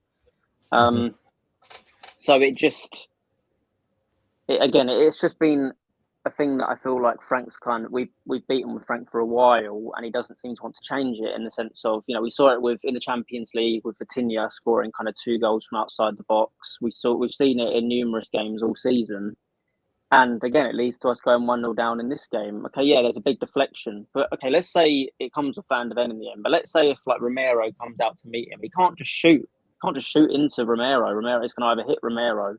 So it just, again, it's just been a thing that I feel like Frank's kind of, we've beaten with Frank for a while, and he doesn't seem to want to change it, in the sense of, you know, we saw it in the Champions League with Vitinha scoring kind of 2 goals from outside the box. We've seen it in numerous games all season. And again, it leads to us going 1-0 down in this game. Okay, yeah, there's a big deflection. But okay, let's say it comes with Van de Ven in the end. But let's say if, like, Romero comes out to meet him, he can't just shoot. He can't just shoot into Romero. Romero's going to either hit Romero.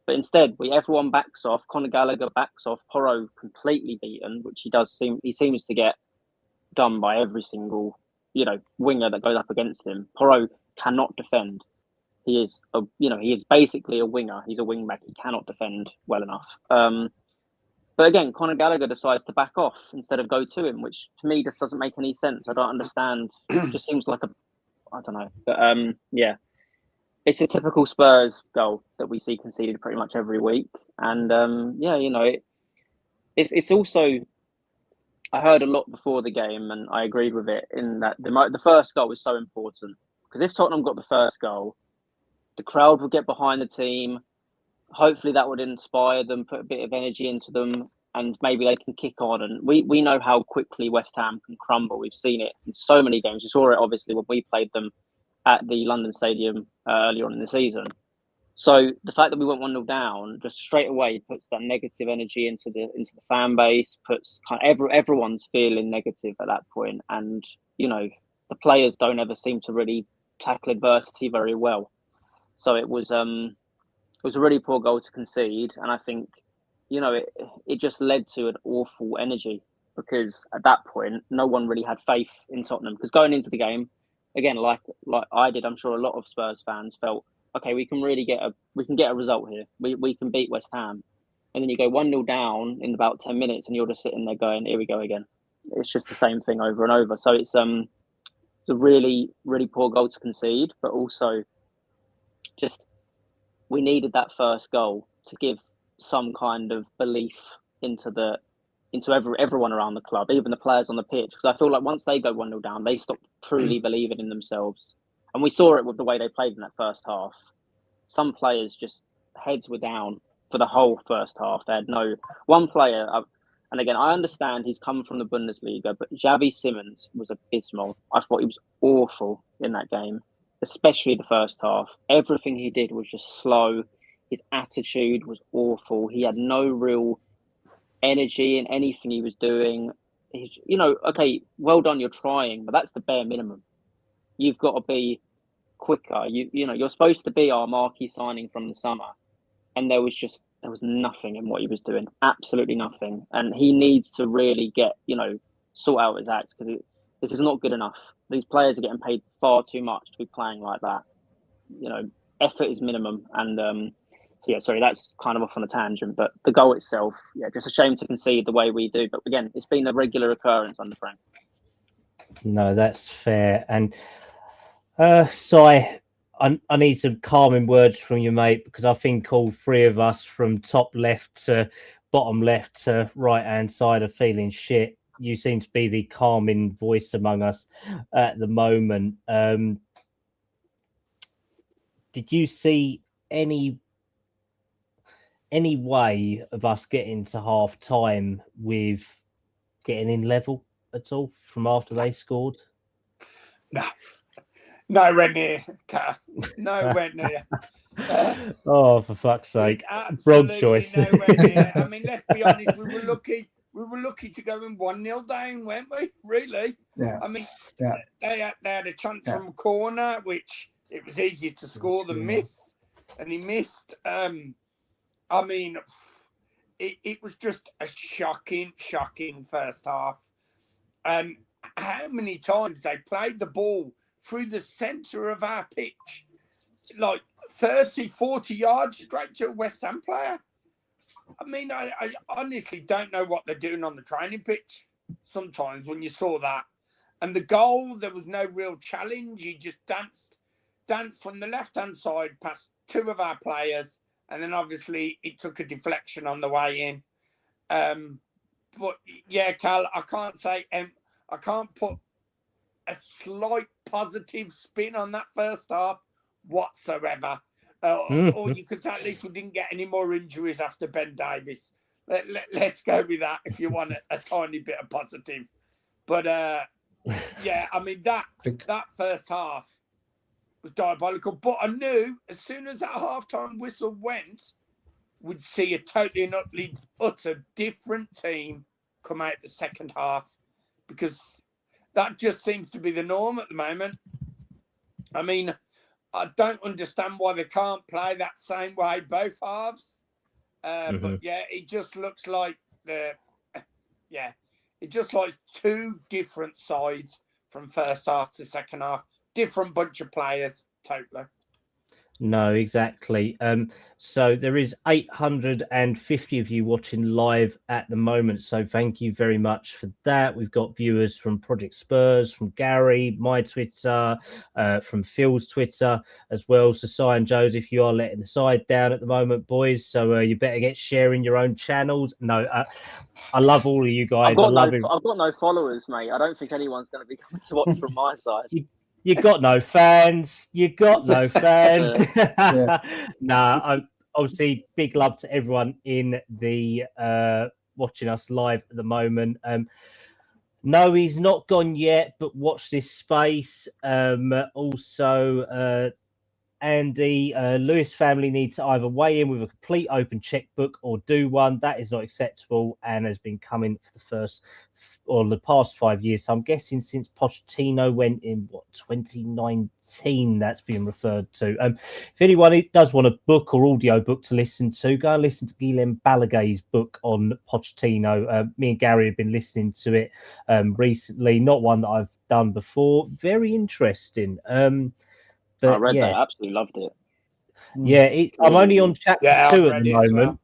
But instead, everyone backs off. Conor Gallagher backs off. Porro completely beaten, which he seems to get done by every single, you know, winger that goes up against him. Porro cannot defend. he is he is basically a winger. He's a wing back. He cannot defend well enough. But again, Conor Gallagher decides to back off instead of go to him, which to me just doesn't make any sense. I don't understand. It just seems like I don't know. But yeah, it's a typical Spurs goal that we see conceded pretty much every week. And yeah, it's also, I heard a lot before the game, and I agreed with it in that the first goal is so important, because if Tottenham got the first goal, the crowd would get behind the team. Hopefully that would inspire them, put a bit of energy into them, and maybe they can kick on. And we know how quickly West Ham can crumble. We've seen it in so many games. We saw it obviously when we played them at the London Stadium earlier on in the season. So the fact that we went 1-0 down just straight away puts that negative energy into the fan base, puts kind of everyone's feeling negative at that point. And, the players don't ever seem to really tackle adversity very well. So it was a really poor goal to concede. And I think, it just led to an awful energy, because at that point, no one really had faith in Tottenham. Because going into the game, again, like I did, I'm sure a lot of Spurs fans felt, okay, we can really get a result here. We can beat West Ham. And then you go 1-0 down in about 10 minutes and you're just sitting there going, here we go again. It's just the same thing over and over. So it's a really, really poor goal to concede, but also just we needed that first goal to give some kind of belief into everyone around the club, even the players on the pitch. Because I feel like once they go 1-0 down, they stop truly believing in themselves. And we saw it with the way they played in that first half. Some players just heads were down for the whole first half. They had one player, and again, I understand he's come from the Bundesliga, but Xavi Simons was abysmal. I thought he was awful in that game, especially the first half. Everything he did was just slow. His attitude was awful. He had no real energy in anything he was doing. Okay, well done, you're trying, but that's the bare minimum. You've got to be quicker. You're supposed to be our marquee signing from the summer, and there was nothing in what he was doing. Absolutely nothing. And he needs to really sort out his act, because this is not good enough. These players are getting paid far too much to be playing like that. Effort is minimum. And so yeah, sorry, that's kind of off on a tangent. But the goal itself, yeah, just a shame to concede the way we do. But again, it's been a regular occurrence under Frank. No, that's fair. And so I need some calming words from you, mate, because I think all three of us, from top left to bottom left to right hand side, are feeling shit. You seem to be the calming voice among us at the moment. Did you see any way of us getting to half time with getting in level at all from after they scored? No. Nowhere near, Kat. Nowhere near. Oh, for fuck's sake. Wrong choice. Nowhere near. I mean, let's be honest, we were lucky. We were lucky to go in 1-0 down, weren't we? Really? Yeah. I mean, yeah. They had a chance from a corner, which it was easier to score than miss. And he missed. I mean, it was just a shocking first half. And how many times they played the ball through the centre of our pitch, like 30, 40 yards straight to a West Ham player. I mean, I honestly don't know what they're doing on the training pitch sometimes when you saw that. And the goal, there was no real challenge. He just danced from the left-hand side past two of our players. And then obviously it took a deflection on the way in. But yeah, Cal, I can't put a slight positive spin on that first half whatsoever. Or you could say at least we didn't get any more injuries after Ben Davies. Let's go with that if you want a tiny bit of positive. But yeah, I mean, that first half was diabolical. But I knew as soon as that halftime whistle went, we'd see a totally and utter different team come out the second half, because that just seems to be the norm at the moment. I mean, I don't understand why they can't play that same way both halves. But yeah, it just looks like two different sides from first half to second half. Different bunch of players, totally. No, exactly. So there is 850 of you watching live at the moment. So thank you very much for that. We've got viewers from Project Spurs, from Gary, my Twitter, from Phil's Twitter as well. So Si and Joseph, you are letting the side down at the moment, boys. So you better get sharing your own channels. No, I love all of you guys. I've got no followers, mate. I don't think anyone's going to be coming to watch from my side. You got no fans. You got no fans. Nah, I'm obviously big love to everyone in the watching us live at the moment. No, he's not gone yet, but watch this space. Also, Andy, Lewis family needs to either weigh in with a complete open checkbook or do one. That is not acceptable and has been coming for the past 5 years. So I'm guessing since Pochettino went in 2019, that's been referred to. If anyone does want a book or audio book to listen to, go and listen to Guillem Balagay's book on Pochettino. Me and Gary have been listening to it recently. Not one that I've done before. Very interesting. I read that. I absolutely loved it. Yeah, I'm only on chapter 2 at the moment,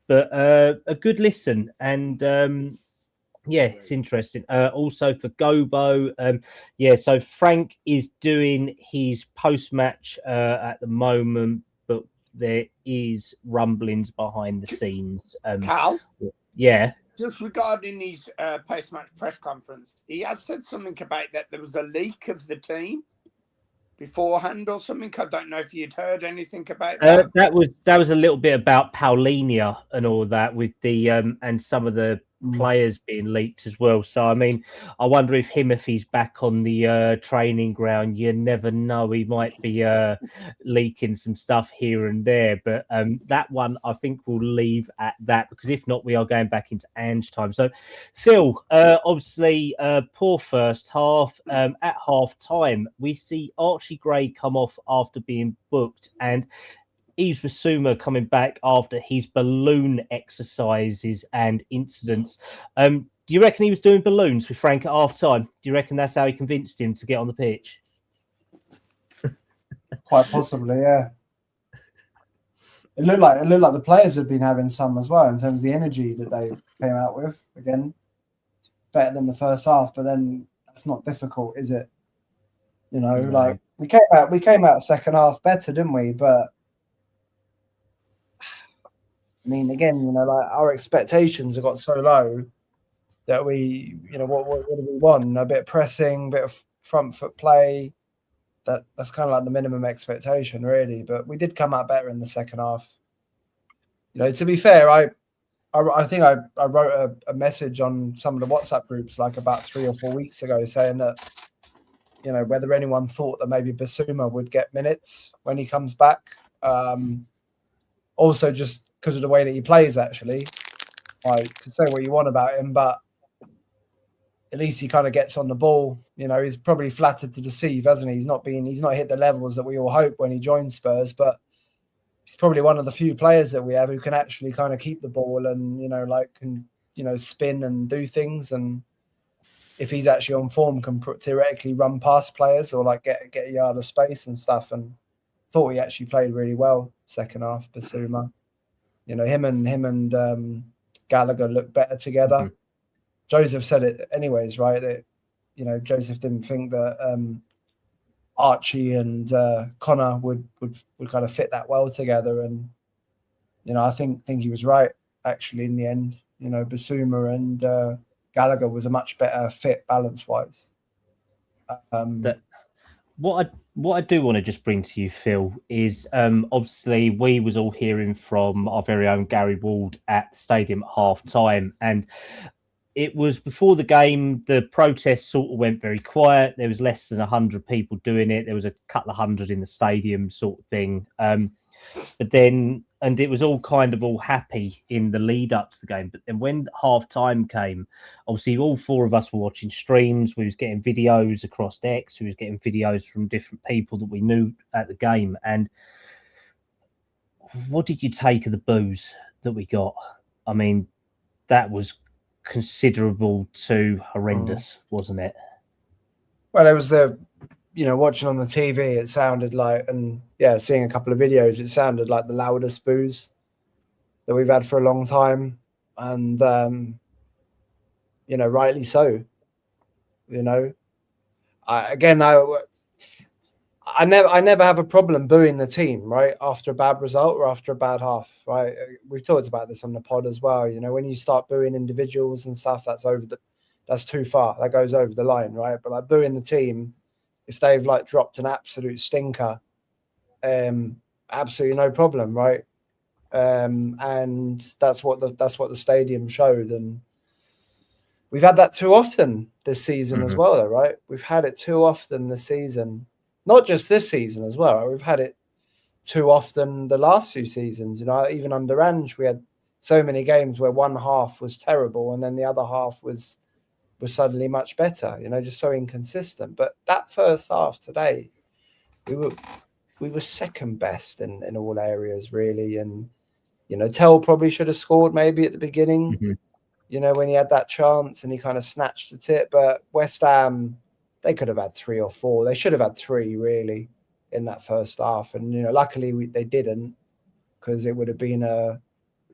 but a good listen. And yeah, it's interesting. Also for Gobo, so Frank is doing his post-match at the moment, but there is rumblings behind the scenes. Cal? Yeah. Just regarding his post-match press conference, he has said something about that there was a leak of the team beforehand or something. I don't know if you'd heard anything about that. That was a little bit about Paulinia and all that with the and some of the players being leaked as well. So I mean, I wonder if he's back on the training ground, you never know. He might be leaking some stuff here and there. But that one I think we'll leave at that, because if not, we are going back into Ange time. So Phil, obviously poor first half. At half time, we see Archie Gray come off after being booked, and Yves Bissouma coming back after his balloon exercises and incidents. Do you reckon he was doing balloons with Frank at half time? Do you reckon that's how he convinced him to get on the pitch? Quite possibly, yeah. It looked like the players had been having some as well in terms of the energy that they came out with. Again, better than the first half, but then that's not difficult, is it? You know, like we came out second half better, didn't we? But I mean, again, you know, like our expectations have got so low that we, you know, what do we want? A bit of pressing, bit of front foot play. That's kind of like the minimum expectation, really. But we did come out better in the second half. You know, to be fair, I think I wrote a message on some of the WhatsApp groups like about 3 or 4 weeks ago saying that, you know, whether anyone thought that maybe Bissouma would get minutes when he comes back. Also, just because of the way that he plays, actually. I could say what you want about him, but at least he kind of gets on the ball. You know, he's probably flattered to deceive, hasn't he? He's not hit the levels that we all hope when he joined Spurs, but he's probably one of the few players that we have who can actually kind of keep the ball and, you know, like can, you know, spin and do things. And if he's actually on form, can theoretically run past players or like get a yard of space and stuff. And thought he actually played really well second half, Bissouma. You know, him and Gallagher looked better together. Mm-hmm. Joseph said it anyways, right? That, you know, Joseph didn't think that Archie and Connor would kind of fit that well together. And, you know, I think he was right, actually, in the end. You know, Bissouma and Gallagher was a much better fit balance-wise. What I do want to just bring to you, Phil, is obviously we was all hearing from our very own Gary Ward at the stadium at half time, and it was before the game. The protest sort of went very quiet. There was less than 100 people doing it. There was a couple of hundred in the stadium, sort of thing. But then, and it was all kind of all happy in the lead up to the game. But then when half time came, obviously all four of us were watching streams. We was getting videos across X. We was getting videos from different people that we knew at the game. And what did you take of the boos that we got? I mean, that was considerable to horrendous, wasn't it? Well, it was the watching on the TV, it sounded like, and seeing a couple of videos, it sounded like the loudest boos that we've had for a long time. And, rightly so. I never have a problem booing the team, right? After a bad result or after a bad half, right? We've talked about this on the pod as well. When you start booing individuals and stuff, that's too far. That goes over the line, right? But like booing the team, if they've like dropped an absolute stinker, absolutely no problem, right? And that's what the stadium showed, and we've had that too often this season as well, though, right? We've had it too often this season, not just this season as well. Right? We've had it too often the last few seasons. Even under Ange, we had so many games where one half was terrible and then the other half was suddenly much better. Just so inconsistent. But that first half today, we were second best in all areas, really. And Tell probably should have scored maybe at the beginning. When he had that chance and he kind of snatched the tip. But West Ham, they could have had 3 or 4. They should have had 3, really, in that first half. And, luckily they didn't, because it would have been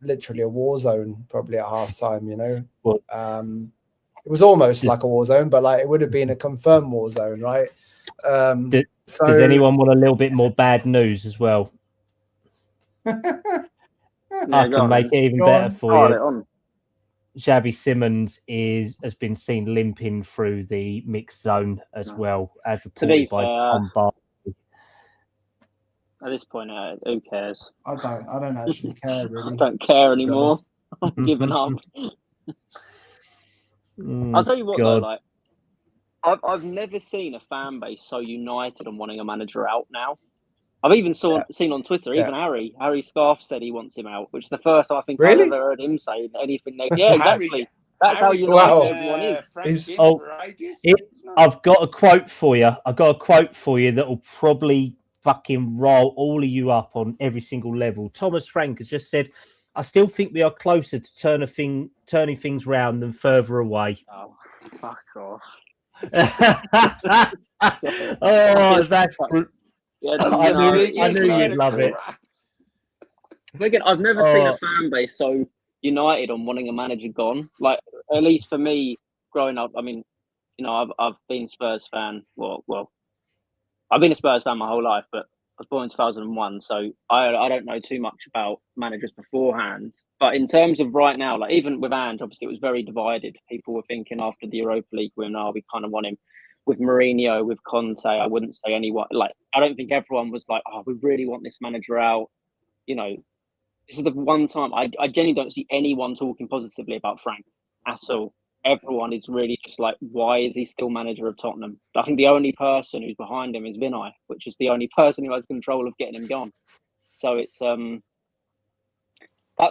literally a war zone probably at halftime, Well, it was almost like a war zone, but like it would have been a confirmed war zone, right? Does anyone want a little bit more bad news as well? I can make it even better for you. Xavi Simons has been seen limping through the mixed zone as well, as reported by Tom Barkley. At this point, who cares? I don't actually care, really. I don't care anymore. I'm giving up. I'll tell you what, though, like I've never seen a fan base so united on wanting a manager out now. I've even seen on Twitter, even Harry Scarf said he wants him out, which is the first I think I've ever heard him say anything negative. Yeah, exactly. That's how united everyone is. I've got a quote for you. That will probably fucking roll all of you up on every single level. Thomas Frank has just said, "I still think we are closer to turning things round than further away." Oh, fuck off! That's. Yeah, I knew you'd love it. But again, I've never seen a fan base so united on wanting a manager gone. Like, at least for me, growing up, I mean, I've been a Spurs fan. Well, I've been a Spurs fan my whole life, but I was born in 2001, so I don't know too much about managers beforehand. But in terms of right now, like even with Ange, obviously it was very divided. People were thinking after the Europa League win, we kind of want him. With Mourinho, with Conte, I wouldn't say anyone. Like, I don't think everyone was like, we really want this manager out. This is the one time I genuinely don't see anyone talking positively about Frank at all. Everyone is really just like, why is he still manager of Tottenham? I think the only person who's behind him is Vinay, which is the only person who has control of getting him gone. So it's that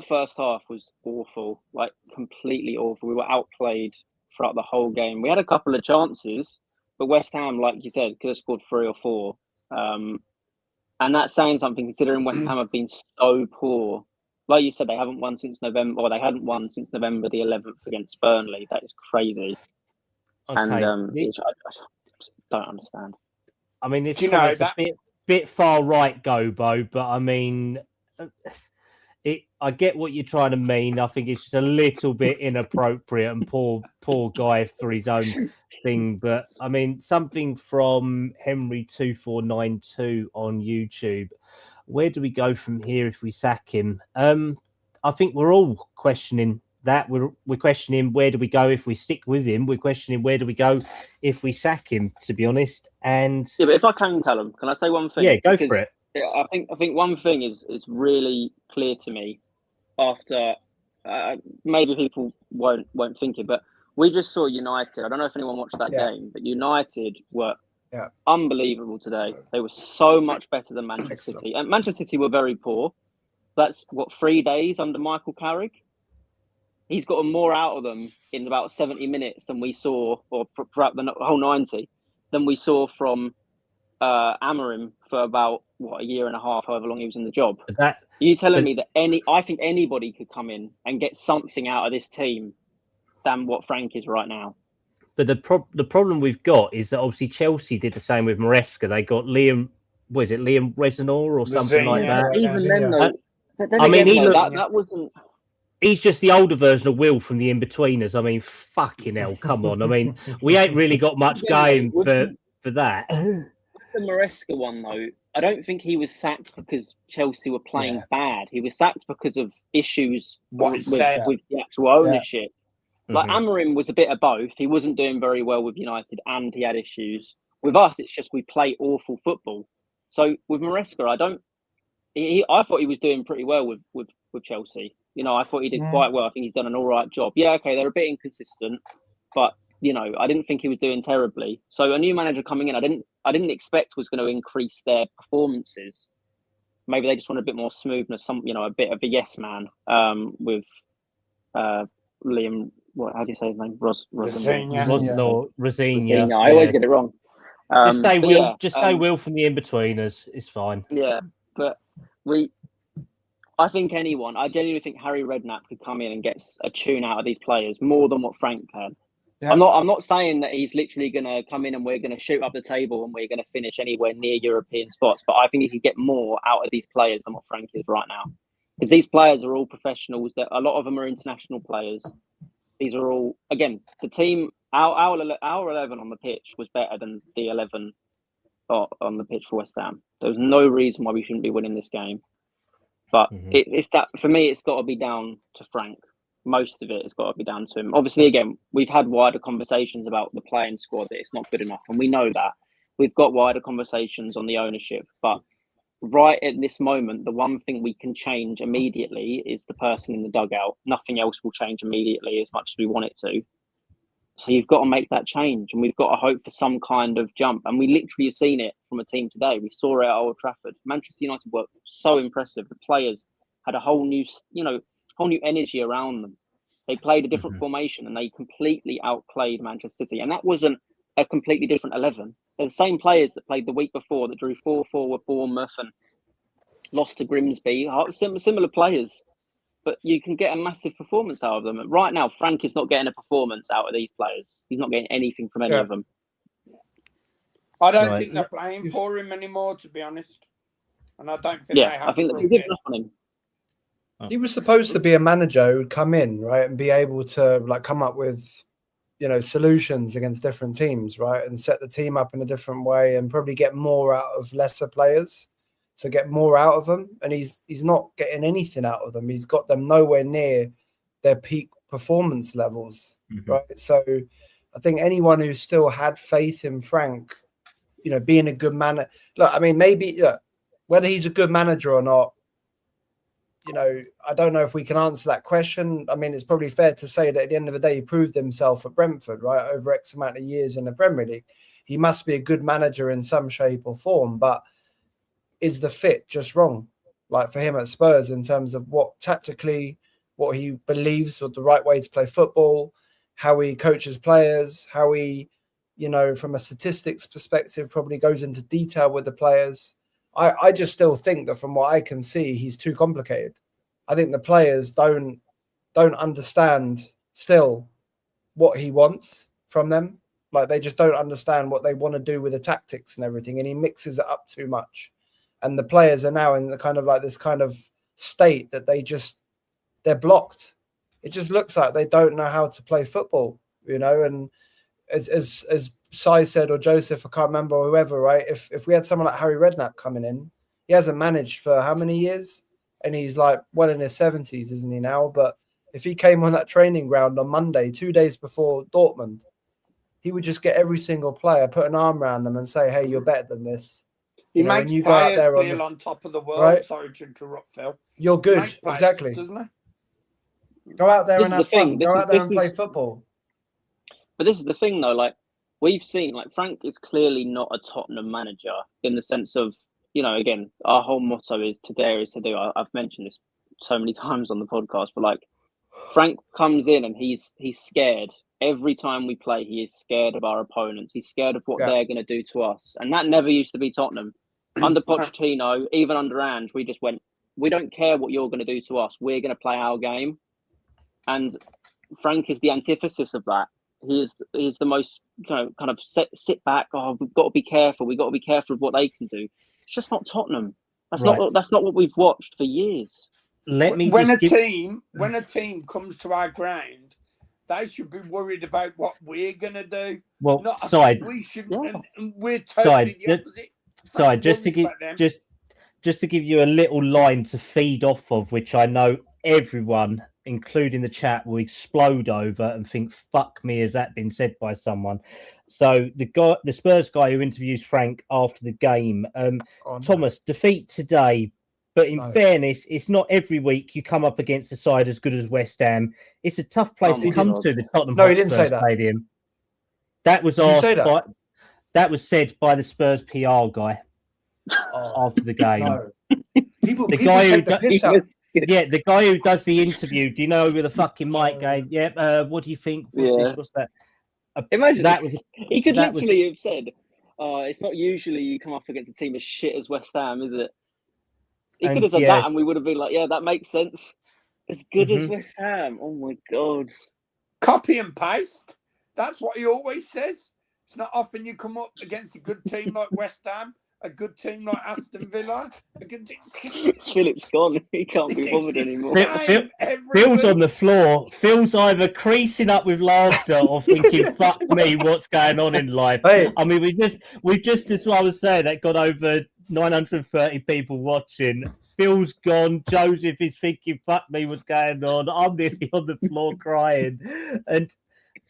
first half was awful, like completely awful. We were outplayed throughout the whole game. We had a couple of chances. But West Ham, like you said, could have scored 3 or 4. And that's saying something considering West Ham have been so poor. Like you said, they haven't won since November, or they hadn't won since November the 11th against Burnley. That is crazy. Okay. And I don't understand. I mean, it's a bit far right, Gobo, but I mean, I get what you're trying to mean. I think it's just a little bit inappropriate and poor guy for his own thing. But I mean, something from Henry2492 on YouTube. Where do we go from here if we sack him? I think we're all questioning that. We're questioning where do we go if we stick with him. We're questioning where do we go if we sack him, to be honest. And yeah, but if I can, Callum, can I say one thing? Yeah, go for it. I think one thing is really clear to me after maybe people won't think it, but we just saw United. I don't know if anyone watched that game, but United were unbelievable today. They were so much better than Manchester City, and Manchester City were very poor. That's 3 days under Michael Carrick. He's gotten more out of them in about 70 minutes than we saw, or throughout the whole 90, than we saw from Amorim for about a year and a half, however long he was in the job. You telling me that I think anybody could come in and get something out of this team than what Frank is right now? But the problem we've got is that obviously Chelsea did the same with Maresca. They got Liam, was it Liam Reznor or something like that? Even then, though, but then I mean, again, he's though, that wasn't. He's just the older version of Will from the In-Betweeners. I mean, fucking hell, come on. I mean, we ain't really got much going for that. The Maresca one, though, I don't think he was sacked because Chelsea were playing bad. He was sacked because of issues with the actual ownership. Like Amorim was a bit of both. He wasn't doing very well with United and he had issues. With us, it's just we play awful football. So with Maresca, I thought he was doing pretty well with Chelsea. You know, I thought he did quite well. I think he's done an all right job. Yeah, okay, they're a bit inconsistent, but you know, I didn't think he was doing terribly. So a new manager coming in, I didn't expect was going to increase their performances. Maybe they just want a bit more smoothness, a bit of a yes man with Liam. How do you say his name? Rosenior. I always get it wrong. Just say Will from the In-Betweeners. It's fine. Yeah, but I think I genuinely think Harry Redknapp could come in and get a tune out of these players more than what Frank can. Yeah. I'm not saying that he's literally going to come in and we're going to shoot up the table and we're going to finish anywhere near European spots, but I think he could get more out of these players than what Frank is right now. Because these players are all professionals. That a lot of them are international players. These are all, again, the team. Our 11 on the pitch was better than the 11 on the pitch for West Ham. There's no reason why we shouldn't be winning this game. But it's that, for me, it's got to be down to Frank. Most of it has got to be down to him. Obviously, again, we've had wider conversations about the playing squad, that it's not good enough. And we know that. We've got wider conversations on the ownership. But right at this moment, the one thing we can change immediately is the person in the dugout. Nothing else will change immediately as much as we want it to. So you've got to make that change, and we've got to hope for some kind of jump. And we literally have seen it from a team today. We saw it at Old Trafford. Manchester United were so impressive. The players had a whole new energy around them. They played a different formation, and they completely outplayed Manchester City. And that wasn't a completely different 11. They're the same players that played the week before, that drew 4-4 with Bournemouth and lost to Grimsby. Similar players. But you can get a massive performance out of them. And right now, Frank is not getting a performance out of these players. He's not getting anything from any of them. I don't think they're playing for him anymore, to be honest. And I don't think they have. I think they've given up on him. He was supposed to be a manager who'd come in, right, and be able to come up with, solutions against different teams, right, and set the team up in a different way and probably get more out of lesser players. So get more out of them, and he's not getting anything out of them. He's got them nowhere near their peak performance levels, right? So I think anyone who still had faith in Frank, being a good manager. Look, I mean, maybe whether he's a good manager or not, I don't know if we can answer that question. I mean, it's probably fair to say that at the end of the day, he proved himself at Brentford, right, over X amount of years in the Premier League. He must be a good manager in some shape or form, but is the fit just wrong, like for him at Spurs, in terms of what tactically, what he believes was the right way to play football, how he coaches players, how he, from a statistics perspective, probably goes into detail with the players. I just still think that from what I can see, he's too complicated. I think the players don't understand still what he wants from them. Like, they just don't understand what they want to do with the tactics and everything, and he mixes it up too much. And the players are now in the kind of this kind of state that they're blocked. It just looks like they don't know how to play football, and as Sai said, or Joseph, I can't remember, or whoever, right? If we had someone like Harry Redknapp coming in, he hasn't managed for how many years? And he's well in his 70s, isn't he now? But if he came on that training ground on Monday, 2 days before Dortmund, he would just get every single player, put an arm around them and say, hey, you're better than this. He makes players feel on top of the world. Right? Sorry to interrupt, Phil. You're good, exactly. Doesn't he? Go out there and have fun. Go out there and play football. But this is the thing, though. We've seen, Frank is clearly not a Tottenham manager in the sense of, again, our whole motto is to dare is to do. I've mentioned this so many times on the podcast, but Frank comes in and he's scared. Every time we play, he is scared of our opponents. He's scared of what they're going to do to us. And that never used to be Tottenham. Under Pochettino, even under Ange, we just went, we don't care what you're going to do to us. We're going to play our game. And Frank is the antithesis of that. He is the most kind of sit back. Oh, we've got to be careful. We've got to be careful of what they can do. It's just not Tottenham. That's not what we've watched for years. When a team comes to our ground, they should be worried about what we're gonna do. Well, we should. Yeah. And we're totally the opposite. Just to give you a little line to feed off of, which I know everyone, including the chat, will explode over and think, "Fuck me," has that been said by someone? So the Spurs guy who interviews Frank after the game, Thomas, defeat today. But in fairness, it's not every week you come up against a side as good as West Ham. It's a tough place to come to, the Tottenham Hotspur Stadium. That was that was said by the Spurs PR guy after the game. No. The guy who does the interview. Do you know with the fucking mic going? Yeah. What do you think? What's that? Imagine that. He could literally have said, "It's not usually you come up against a team as shit as West Ham, is it?" He could have said that, and we would have been like, "Yeah, that makes sense." As good as West Ham. Oh my god! Copy and paste. That's what he always says. It's not often you come up against a good team like West Ham, a good team like Aston Villa, a good team. Philip's gone. He can't be bothered anymore. Phil's on the floor. Phil's either creasing up with laughter or thinking, "Fuck me, what's going on in life?" Hey. I mean, we just as I was saying, that got over 930 people watching. Phil's gone. Joseph is thinking, "Fuck me, what's going on?" I'm nearly on the floor crying. And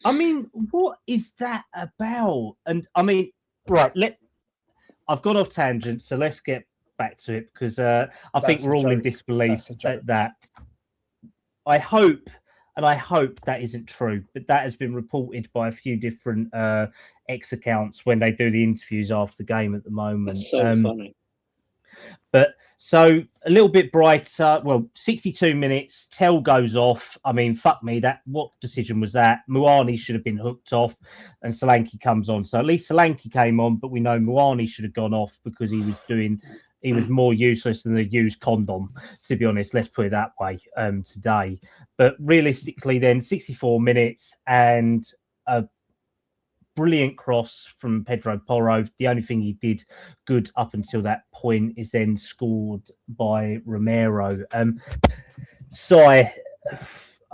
I mean, what is that about? And I mean, right, I've gone off tangent, so let's get back to it, because I think we're all in disbelief at that. I hope that isn't true, but that has been reported by a few different X accounts when they do the interviews after the game at the moment. That's so funny. But so a little bit brighter. Well, 62 minutes. Tell goes off. I mean, fuck me. What decision was that? Muani should have been hooked off, and Solanke comes on. So at least Solanke came on, but we know Muani should have gone off because he was more useless than a used condom, to be honest. Let's put it that way today. But realistically, then 64 minutes and a brilliant cross from Pedro Porro. The only thing he did good up until that point is then scored by Romero. I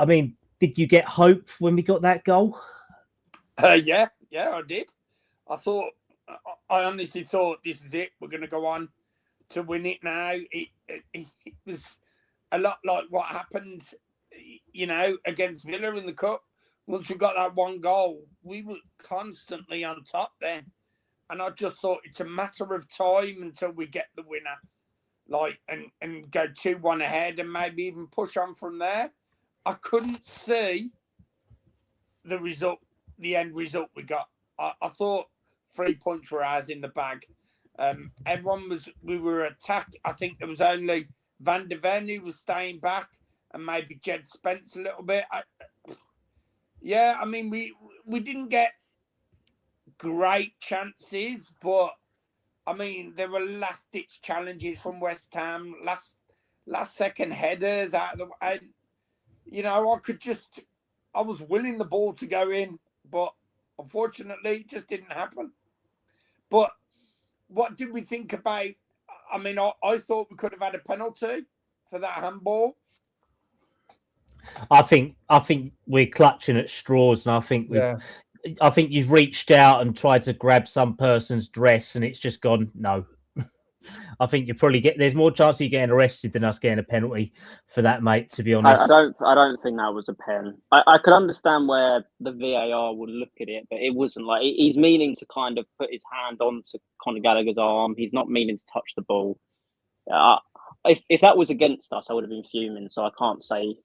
mean, did you get hope when we got that goal? Yeah, I did. I honestly thought, this is it. We're going to go on to win it now. It was a lot like what happened, against Villa in the Cup. Once we got that one goal, we were constantly on top then. And I just thought it's a matter of time until we get the winner, and go 2-1 ahead and maybe even push on from there. I couldn't see the end result we got. I thought 3 points were ours in the bag. We were attacked. I think there was only Van de Ven who was staying back, and maybe Jed Spence a little bit. I mean, we didn't get great chances, but I mean, there were last-ditch challenges from West Ham, last-second headers out of the way. I was willing the ball to go in, but unfortunately, it just didn't happen. But what did we think about? I mean, I thought we could have had a penalty for that handball. I think we're clutching at straws, and I think you've reached out and tried to grab some person's dress, and it's just gone no. I think you probably there's more chance of you getting arrested than us getting a penalty for that, mate. To be honest, I don't think that was a pen. I could understand where the VAR would look at it, but it wasn't like he's meaning to kind of put his hand onto Conor Gallagher's arm. He's not meaning to touch the ball. If that was against us, I would have been fuming. So I can't say,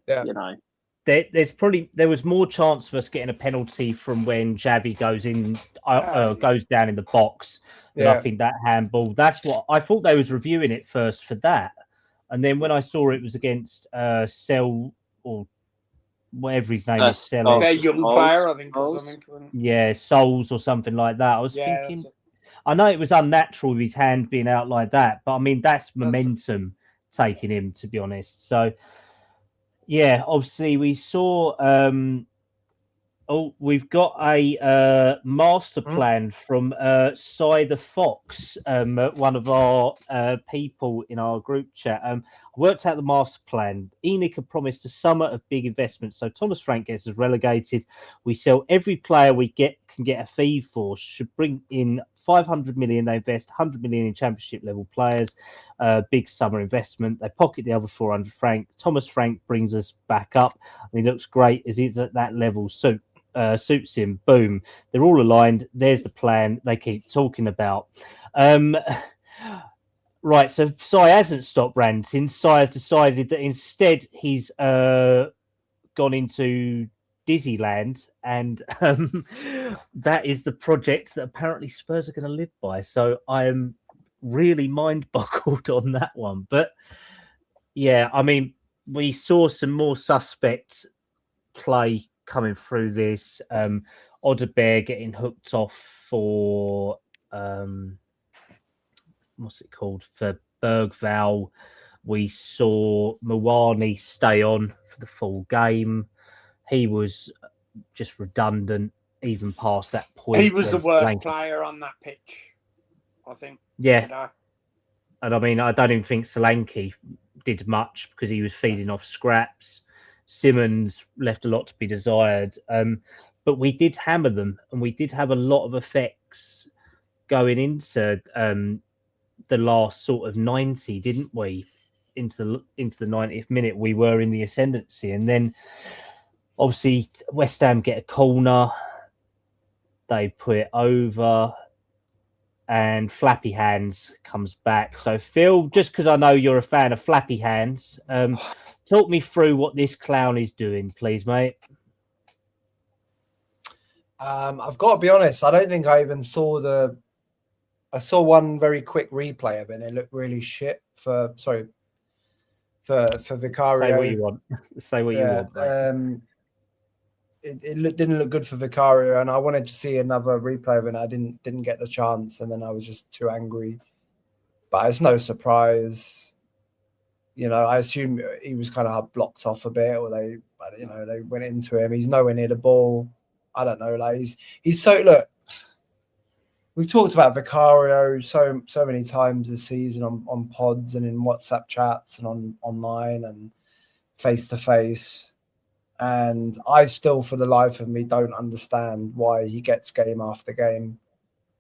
There was more chance of us getting a penalty from when Xavi goes down in the box. And I think that handball. That's what I thought they was reviewing it first for that, and then when I saw it was against Sel or whatever his name is, Sel. Their young player, I think, or something. Yeah, Souls or something like that. I was thinking. I know it was unnatural with his hand being out like that, but I mean that's momentum taking him, to be honest. So, yeah, obviously we saw Oh, we've got a master plan from Cy the Fox, one of our people in our group chat. Worked out the master plan. ENIC had promised a summer of big investments. So Thomas Frank gets us relegated. We sell every player we can get a fee for. Should bring in 500 million. They invest 100 million in championship level players. Big summer investment. They pocket the other 400 Frank. Thomas Frank brings us back up. And he looks great as he's at that level. So suits him. Boom. They're all aligned. There's the plan they keep talking about. Right. So Cy hasn't stopped ranting. Cy has decided that instead he's gone into Disneyland, and that is the project that apparently Spurs are going to live by. So I am really mind-boggled on that one. But yeah, I mean, we saw some more suspect play coming through this. Odebear getting hooked off for what's it called, for Bergval. We saw Mawani stay on for the full game. He was just redundant even past that point. He was the worst player on that pitch, I think. Yeah. You know? And I mean, I don't even think Solanke did much because he was feeding off scraps. Simmons left a lot to be desired. But we did hammer them, and we did have a lot of effects going into the last sort of 90, didn't we? Into the 90th minute, we were in the ascendancy, and then obviously West Ham get a corner, they put it over, and Flappy Hands comes back. So Phil, just because I know you're a fan of Flappy Hands, talk me through what this clown is doing, please, mate. I've got to be honest, I don't think I even saw I saw one very quick replay of it, and it looked really shit for Vicario. Say what you want. Say what you want, mate. It didn't look good for Vicario, and I wanted to see another replay of it, and I didn't get the chance, and then I was just too angry. But it's no surprise. You know, I assume he was kind of blocked off a bit, or they went into him. He's nowhere near the ball. I don't know. Like he's so look. We've talked about Vicario so many times this season on pods and in WhatsApp chats and online and face to face. And I still, for the life of me, don't understand why he gets game after game.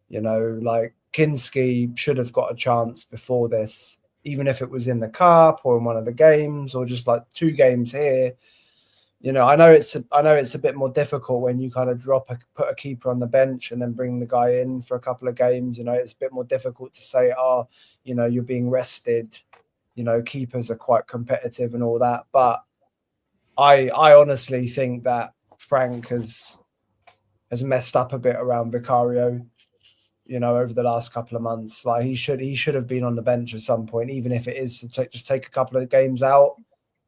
You know, like Kinski should have got a chance before this, even if it was in the cup or in one of the games or just like 2 games here. You know, I know it's a bit more difficult when you kind of put a keeper on the bench and then bring the guy in for a couple of games. You know, it's a bit more difficult to say, you know, you're being rested. You know, keepers are quite competitive and all that. But I honestly think that Frank has messed up a bit around Vicario, you know, over the last couple of months. Like he should have been on the bench at some point, even if it is to just take a couple of games out.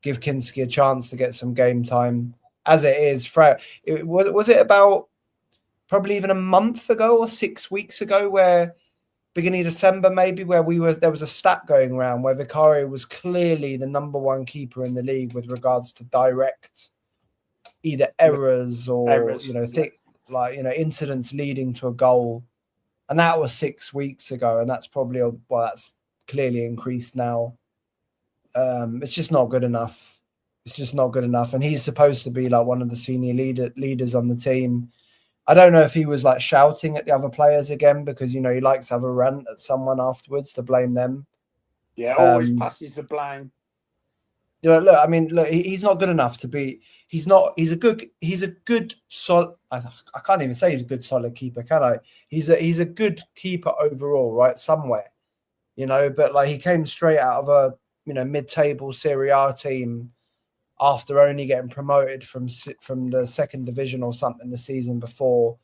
Give Kinski a chance to get some game time. As it is, was it about probably even a month ago or 6 weeks ago, where beginning of December maybe, where there was a stat going around where Vicario was clearly the number 1 keeper in the league with regards to direct either errors or incidents leading to a goal, and that was 6 weeks ago, and that's probably that's clearly increased now. It's just not good enough. It's just not good enough. And he's supposed to be like one of the senior leaders on the team. I don't know if he was like shouting at the other players again because, you know, he likes to have a rant at someone afterwards to blame them. Yeah, always passes the blame. You know, he's not good enough to be. He's a good solid. I can't even say he's a good solid keeper, can I? He's a good keeper overall, right? Somewhere, you know. But like he came straight out of a mid-table Serie A team after only getting promoted from the second division or something the season before.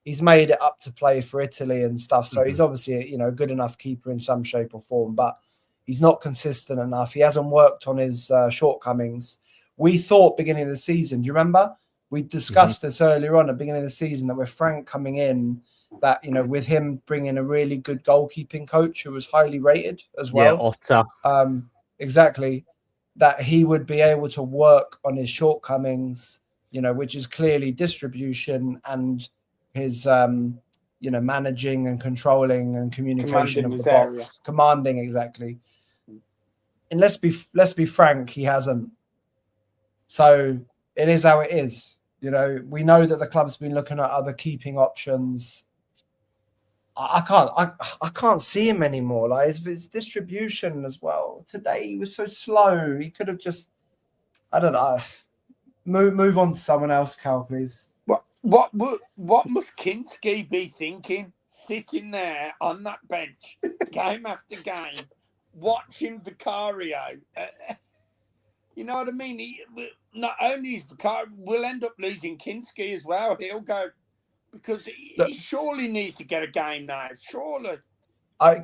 He's made it up to play for Italy and stuff, so he's obviously a good enough keeper in some shape or form, but he's not consistent enough. He hasn't worked on his shortcomings. We thought beginning of the season, do you remember? We discussed this earlier on at the beginning of the season that with Frank coming in, that, with him bringing a really good goalkeeping coach who was highly rated as well. Yeah, Otter. Exactly. That he would be able to work on his shortcomings which is clearly distribution and his, managing and controlling and communication Commanding of the his box, area. commanding exactly. And let's be frank, he hasn't. So it is how it is. We know that the club's been looking at other keeping options. I can't see him anymore. Like his distribution as well. Today he was so slow. He could have just, I don't know. Move on to someone else, Cal, please. What must Kinski be thinking, sitting there on that bench, game after game, watching Vicario? You know what I mean? Not only is Vicario, we'll end up losing Kinski as well. He'll go because he surely needs to get a game now. Surely.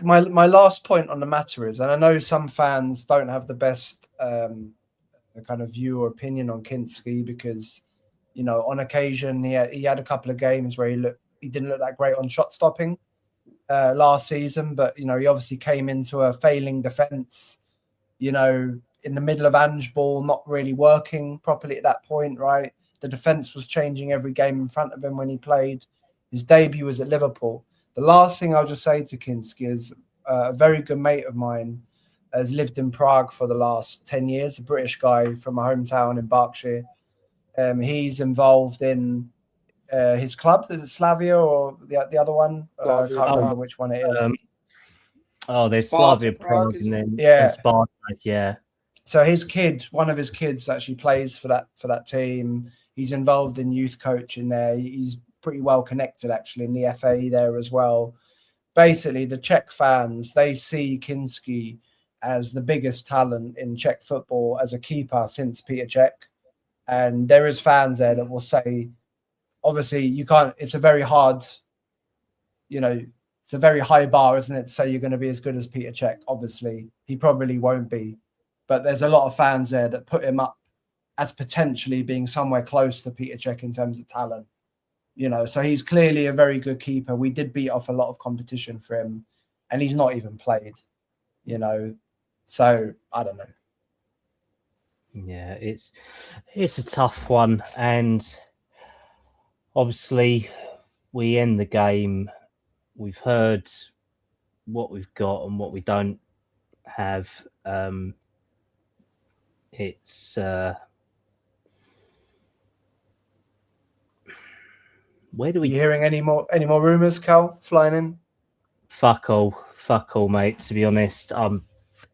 My last point on the matter is, and I know some fans don't have the best kind of view or opinion on Kinski because, on occasion he had a couple of games where he didn't look that great on shot stopping last season, but he obviously came into a failing defense, in the middle of Ange ball, not really working properly at that point, right? The defense was changing every game in front of him when he played. His debut was at Liverpool. The last thing I'll just say to Kinski is a very good mate of mine has lived in Prague for the last 10 years, a British guy from my hometown in Berkshire. He's involved in his club. Is it Slavia or the other one? I can't remember which one it is. There's Slavia Prague and then Sparta, yeah. So one of his kids actually plays for that team. He's involved in youth coaching there. He's pretty well connected actually in the FA there as well. Basically, the Czech fans, they see Kinski as the biggest talent in Czech football as a keeper since Peter Cech. And there is fans there that will say, obviously, you can't, it's a very hard, it's a very high bar, isn't it, to say you're going to be as good as Peter Cech? Obviously, he probably won't be. But there's a lot of fans there that put him up as potentially being somewhere close to Peter Cech in terms of talent. So he's clearly a very good keeper. We did beat off a lot of competition for him, and he's not even played, So I don't know. Yeah, it's a tough one, and obviously we end the game. We've heard what we've got and what we don't have. It's where do we? Are you hearing any more rumors, Cal, flying in? Fuck all, mate. To be honest, I'm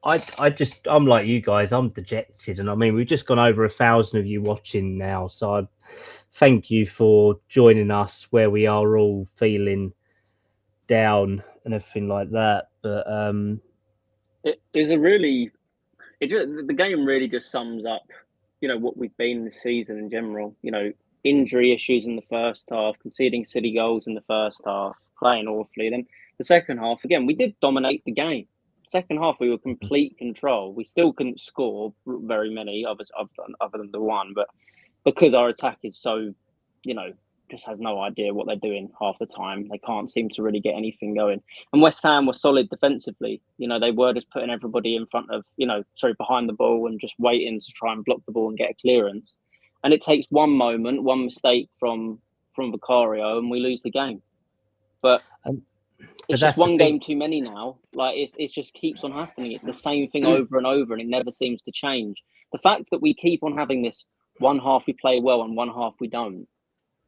like you guys. I'm dejected, and I mean we've just gone over 1,000 of you watching now, so I thank you for joining us where we are all feeling down and everything like that. But it is the game really just sums up, what we've been this season in general. Injury issues in the first half, conceding silly goals in the first half, playing awfully. Then the second half, again, we did dominate the game. Second half, we were complete control. We still couldn't score very many other than the one, but because our attack is so, just has no idea what they're doing half the time. They can't seem to really get anything going. And West Ham were solid defensively. They were just putting everybody in front of, behind the ball and just waiting to try and block the ball and get a clearance. And it takes one moment, one mistake from Vicario, and we lose the game. But it's just one game too many now. Like it just keeps on happening. It's the same thing over and over, and it never seems to change. The fact that we keep on having this one half we play well and one half we don't.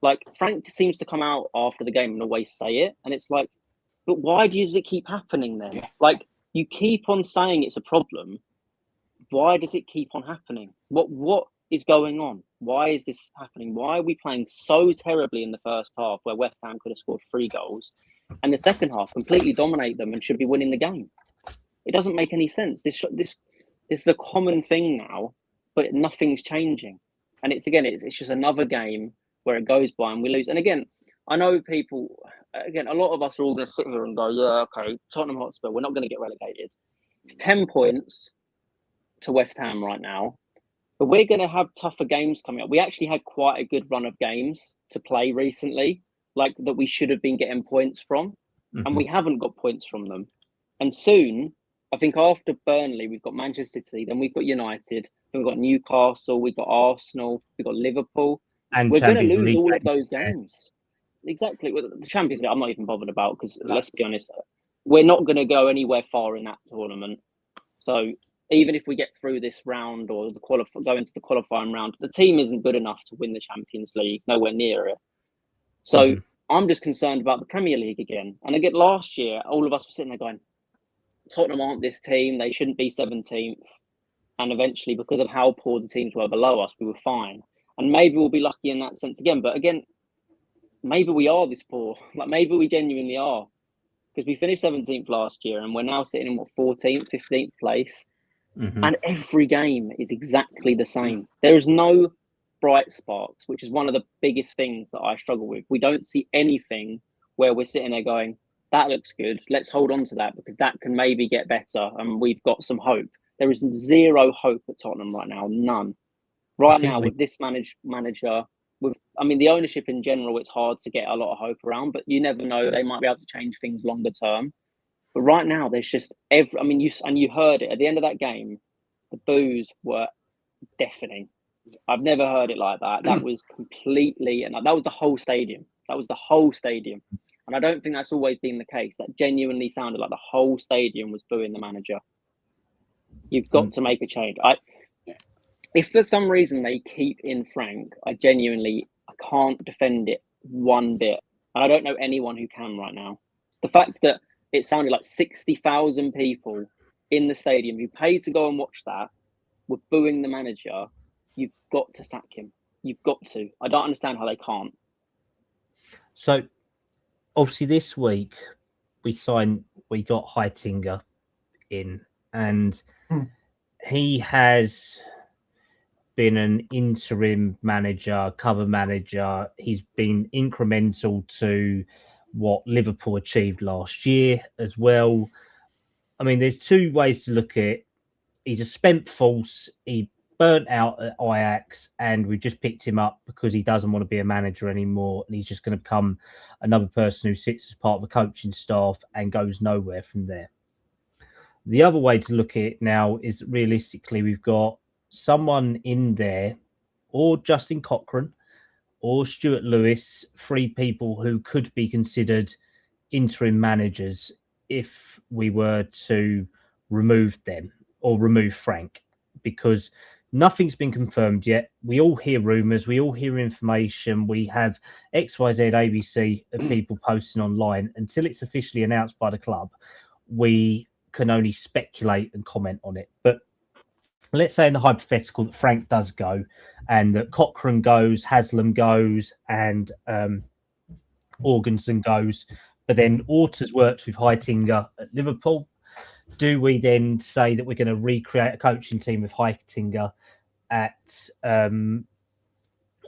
Like Frank seems to come out after the game and always say it, and it's like, but why does it keep happening then? Yeah. Like you keep on saying it's a problem. Why does it keep on happening? What is going on? Why is this happening? Why are we playing so terribly in the first half where West Ham could have scored 3 goals, and the second half completely dominate them and should be winning the game? It doesn't make any sense. This is a common thing now, but nothing's changing. And it's just another game where it goes by and we lose. And again, I know people, a lot of us are all going to sit here and go, yeah, okay, Tottenham Hotspur, we're not going to get relegated. It's 10 points to West Ham right now. But we're going to have tougher games coming up. We actually had quite a good run of games to play recently, like that we should have been getting points from. Mm-hmm. And we haven't got points from them. And soon, I think after Burnley, we've got Manchester City, then we've got United, then we've got Newcastle, we've got Arsenal, we've got Liverpool. And we're going to Champions lose League all of games, those games. Exactly. Well, the Champions League, I'm not even bothered about because let's be honest, we're not going to go anywhere far in that tournament. So even if we get through this round or go into the qualifying round, the team isn't good enough to win the Champions League, nowhere near it. So I'm just concerned about the Premier League again. And again, last year, all of us were sitting there going, Tottenham aren't this team. They shouldn't be 17th. And eventually, because of how poor the teams were below us, we were fine. And maybe we'll be lucky in that sense again. But again, maybe we are this poor. Like maybe we genuinely are. Because we finished 17th last year and we're now sitting in 14th, 15th place. And every game is exactly the same. There is no bright sparks, which is one of the biggest things that I struggle with. We don't see anything where we're sitting there going, that looks good. Let's hold on to that because that can maybe get better and we've got some hope. There is zero hope at Tottenham right now. None. Right now with this manager, the ownership in general, it's hard to get a lot of hope around, but you never know. They might be able to change things longer term. But right now, there's just you heard it at the end of that game. The boos were deafening. I've never heard it like that. That was completely, and that was the whole stadium. And I don't think that's always been the case. That genuinely sounded like the whole stadium was booing the manager. You've got to make a change. If for some reason they keep in Frank, I can't defend it one bit. And I don't know anyone who can right now. The fact that it sounded like 60,000 people in the stadium who paid to go and watch that were booing the manager, you've got to sack him. You've got to. I don't understand how they can't. So, obviously, this week we got Heitinger in, and he has been an interim manager, cover manager. He's been incremental to what Liverpool achieved last year as well. I mean, there's two ways to look at it. He's a spent force. He burnt out at Ajax, and we just picked him up because he doesn't want to be a manager anymore, and he's just going to become another person who sits as part of the coaching staff and goes nowhere from there. The other way to look at it now is realistically, we've got someone in there, or Justin Cochrane, or Stuart Lewis, three people who could be considered interim managers if we were to remove them or remove Frank, because nothing's been confirmed yet. We all hear rumours, we all hear information, we have XYZ ABC of people posting online. Until it's officially announced by the club, we can only speculate and comment on it. But let's say in the hypothetical that Frank does go and that Cochrane goes, Haslam goes, and Jorgensen goes, but then Orta's worked with Heitinger at Liverpool. Do we then say that we're going to recreate a coaching team with Heitinger at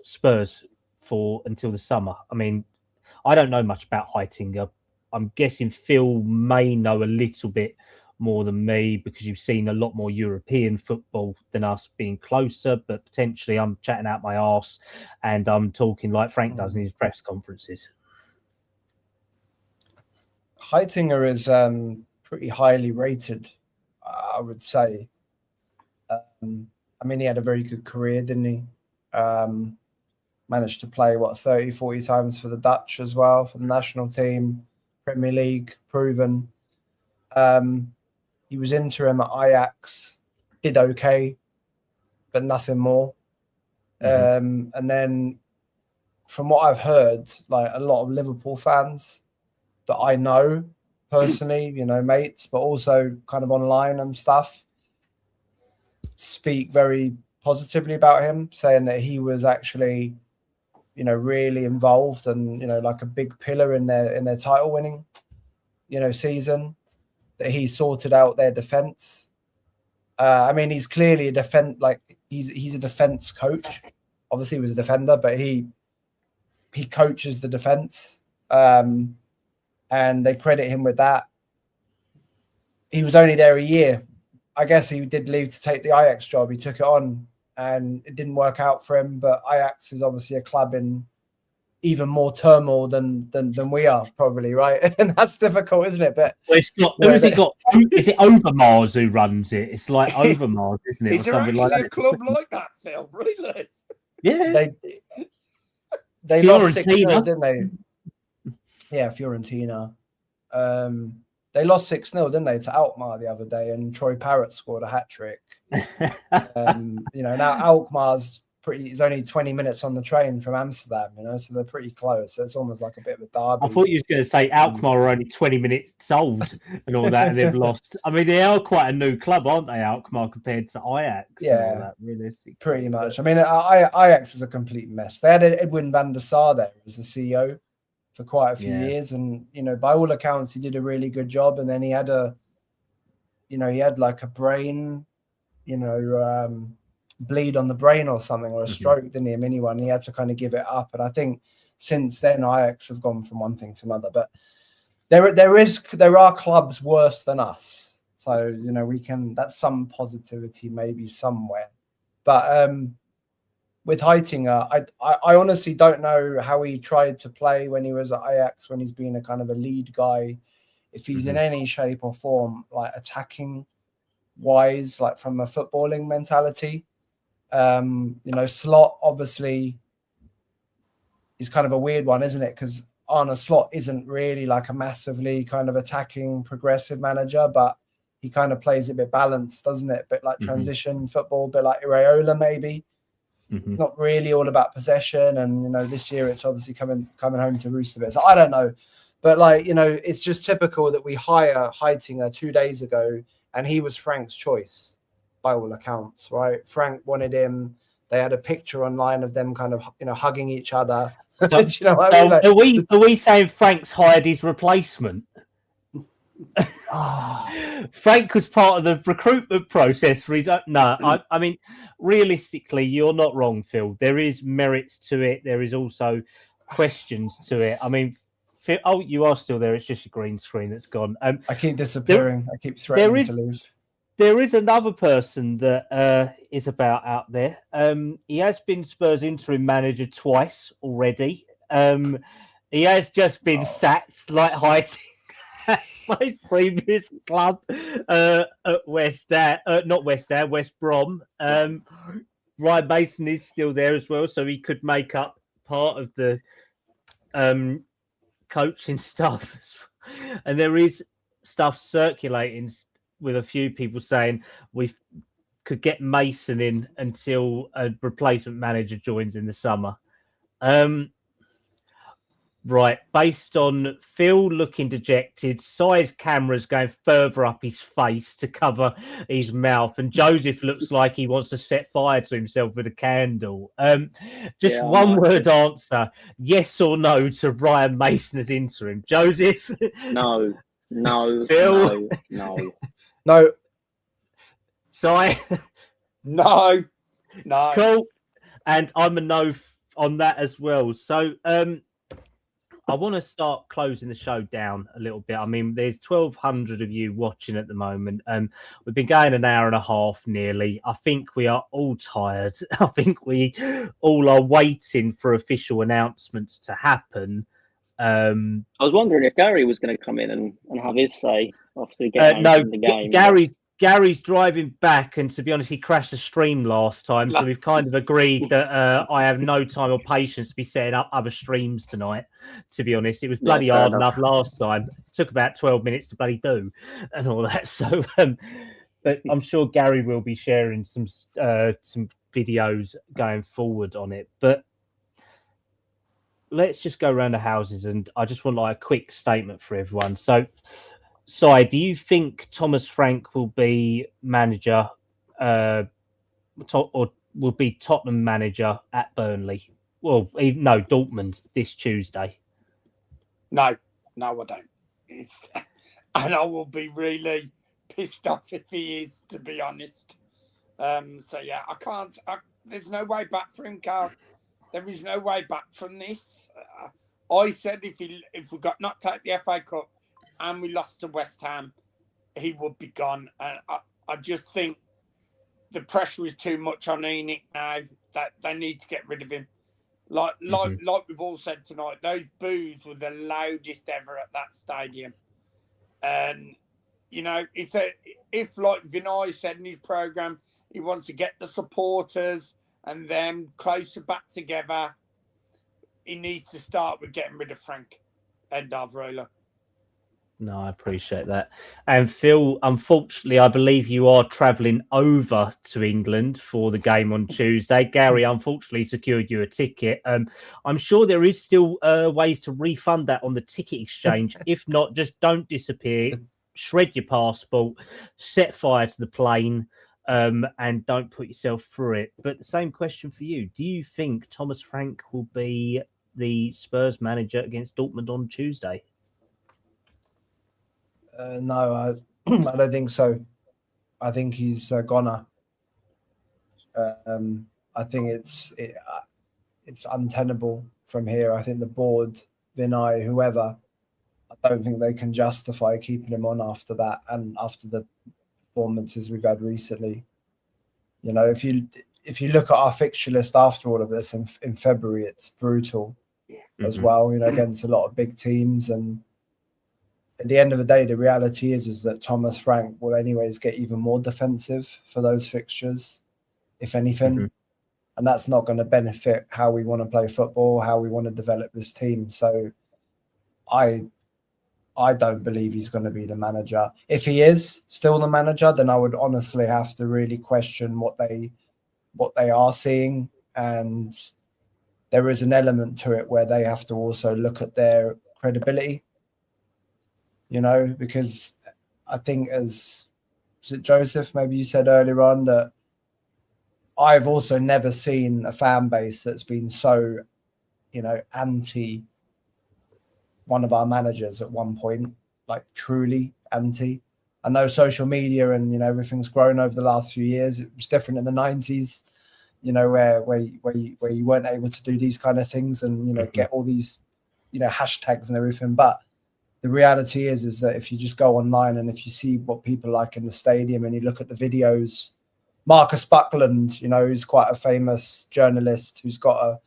Spurs until the summer? I mean, I don't know much about Heitinger. I'm guessing Phil may know a little bit more than me because you've seen a lot more European football than us being closer, but potentially I'm chatting out my arse and I'm talking like Frank does in his press conferences. Heitinger is pretty highly rated, I would say. He had a very good career, didn't he? Managed to play, 30, 40 times for the Dutch as well, for the national team, Premier League, proven. He was interim at Ajax, did okay, but nothing more. And then from what I've heard, like a lot of Liverpool fans that I know personally, mates, but also kind of online and stuff, speak very positively about him, saying that he was actually, really involved and, like a big pillar in their title winning, season, that he sorted out their defense. He's clearly he's a defense coach. Obviously he was a defender, but he coaches the defense. And they credit him with that. He was only there a year. I guess he did leave to take the Ajax job. He took it on and it didn't work out for him. But Ajax is obviously a club in even more turmoil than we are, probably, right? And that's difficult, isn't it? But it's not. Who has he got? Is it Overmars who runs it? It's like Overmars, isn't it? Is there actually a club like that, Phil? Really? Yeah. They lost 6-0, Fiorentina. didn't they? Yeah, Fiorentina. They lost 6-0, didn't they, to Alkmaar the other day, and Troy Parrott scored a hat-trick. Now Alkmaar's it's only 20 minutes on the train from Amsterdam, so they're pretty close. So it's almost like a bit of a derby. I thought you were going to say Alkmaar are only 20 minutes old and all that, and they've lost. I mean, they are quite a new club, aren't they, Alkmaar, compared to Ajax? Yeah, and all that, realistically. Pretty much. I mean, Ajax is a complete mess. They had Edwin van der Sar there as the CEO for quite a few years, and by all accounts, he did a really good job. And then he had like a brain, bleed on the brain or something, or a stroke, didn't he? A mini one. He had to kind of give it up. And I think since then, Ajax have gone from one thing to another. But there are clubs worse than us, so that's some positivity maybe somewhere. But with Heitinger, I honestly don't know how he tried to play when he was at Ajax, when he's been a kind of a lead guy, if he's in any shape or form, like attacking wise, like from a footballing mentality. Slot obviously is kind of a weird one, isn't it? Because Arne Slot isn't really like a massively kind of attacking progressive manager, but he kind of plays it a bit balanced, doesn't it? A bit like transition football, a bit like Iraola maybe. Not really all about possession, and this year it's obviously coming home to roost a bit. So I don't know, but it's just typical that we hire Heitinger 2 days ago, and he was Frank's choice by all accounts, right? Frank wanted him. They had a picture online of them kind of hugging each other. So, are we saying Frank's hired his replacement? Frank was part of the recruitment process for his own. No, I mean, realistically, you're not wrong, Phil. There is merits to it. There is also questions to it. I mean, Phil, you are still there. It's just your green screen that's gone. I keep disappearing. I keep threatening to lose. There is another person that is about out there. He has been Spurs interim manager twice already. He has just been sacked like Heitinger by his previous club at West Brom. Ryan Mason is still there as well, so he could make up part of the coaching stuff. And there is stuff circulating with a few people saying we could get Mason in until a replacement manager joins in the summer. Right, based on Phil looking dejected, Si's camera's going further up his face to cover his mouth, and Joseph looks like he wants to set fire to himself with a candle. One word answer, yes or no to Ryan Mason as interim. Joseph? No. Phil? No. Si? No. Cool. And I'm a no on that as well. So, I want to start closing the show down a little bit. I mean, there's 1,200 of you watching at the moment. We've been going an hour and a half nearly. I think we are all tired. I think we all are waiting for official announcements to happen. I was wondering if Gary was going to come in and have his say after the game. Gary's driving back, and to be honest, he crashed the stream last time, so we've kind of agreed that I have no time or patience to be setting up other streams tonight. To be honest, it was bloody hard enough last time. It took about 12 minutes to bloody do and all that. So, but I'm sure Gary will be sharing some videos going forward on it. But let's just go around the houses, and I just want like a quick statement for everyone. So, Si, do you think Thomas Frank will be manager or will be Tottenham manager at Burnley? Well, no, Dortmund this Tuesday. No, I don't. And I will be really pissed off if he is, to be honest. So, yeah, I can't. There's no way back for him, Carl. There is no way back from this. I said if we got knocked out the FA Cup and we lost to West Ham, he would be gone. And I just think the pressure is too much on Enoch now. That they need to get rid of him. Like we've all said tonight, those boos were the loudest ever at that stadium. And if like Vinay said in his programme, he wants to get the supporters and them closer back together. he needs to start with getting rid of Frank. End of, Roller. No, I appreciate that. And Phil, unfortunately, I believe you are travelling over to England for the game on Tuesday. Gary, unfortunately, secured you a ticket. I'm sure there is still ways to refund that on the ticket exchange. If not, just don't disappear, shred your passport, set fire to the plane, and don't put yourself through it. But the same question for you. Do you think Thomas Frank will be the Spurs manager against Dortmund on Tuesday? No, I don't think so. I think he's a goner. I think it's untenable from here. I think the board, Vinay, whoever, I don't think they can justify keeping him on after that and after the performances we've had recently. You know, if you look at our fixture list after all of this in February, it's brutal as well. You know, against a lot of big teams. And at the end of the day, the reality is that Thomas Frank will anyways get even more defensive for those fixtures, if anything. And that's not going to benefit how we want to play football, how we want to develop this team. So I don't believe he's going to be the manager. If he is still the manager, then I would honestly have to really question what they are seeing. And there is an element to it where they have to also look at their credibility. You know, because I think was it Joseph, maybe you said earlier on that I've also never seen a fan base that's been so, you know, anti one of our managers at one point, like truly anti. I know social media and, you know, everything's grown over the last few years. It was different in the 90s, you know, where you weren't able to do these kind of things and, you know, get all these, you know, hashtags and everything. But the reality is that if you just go online and if you see what people like in the stadium and you look at the videos, Marcus Buckland, you know, who's quite a famous journalist who's got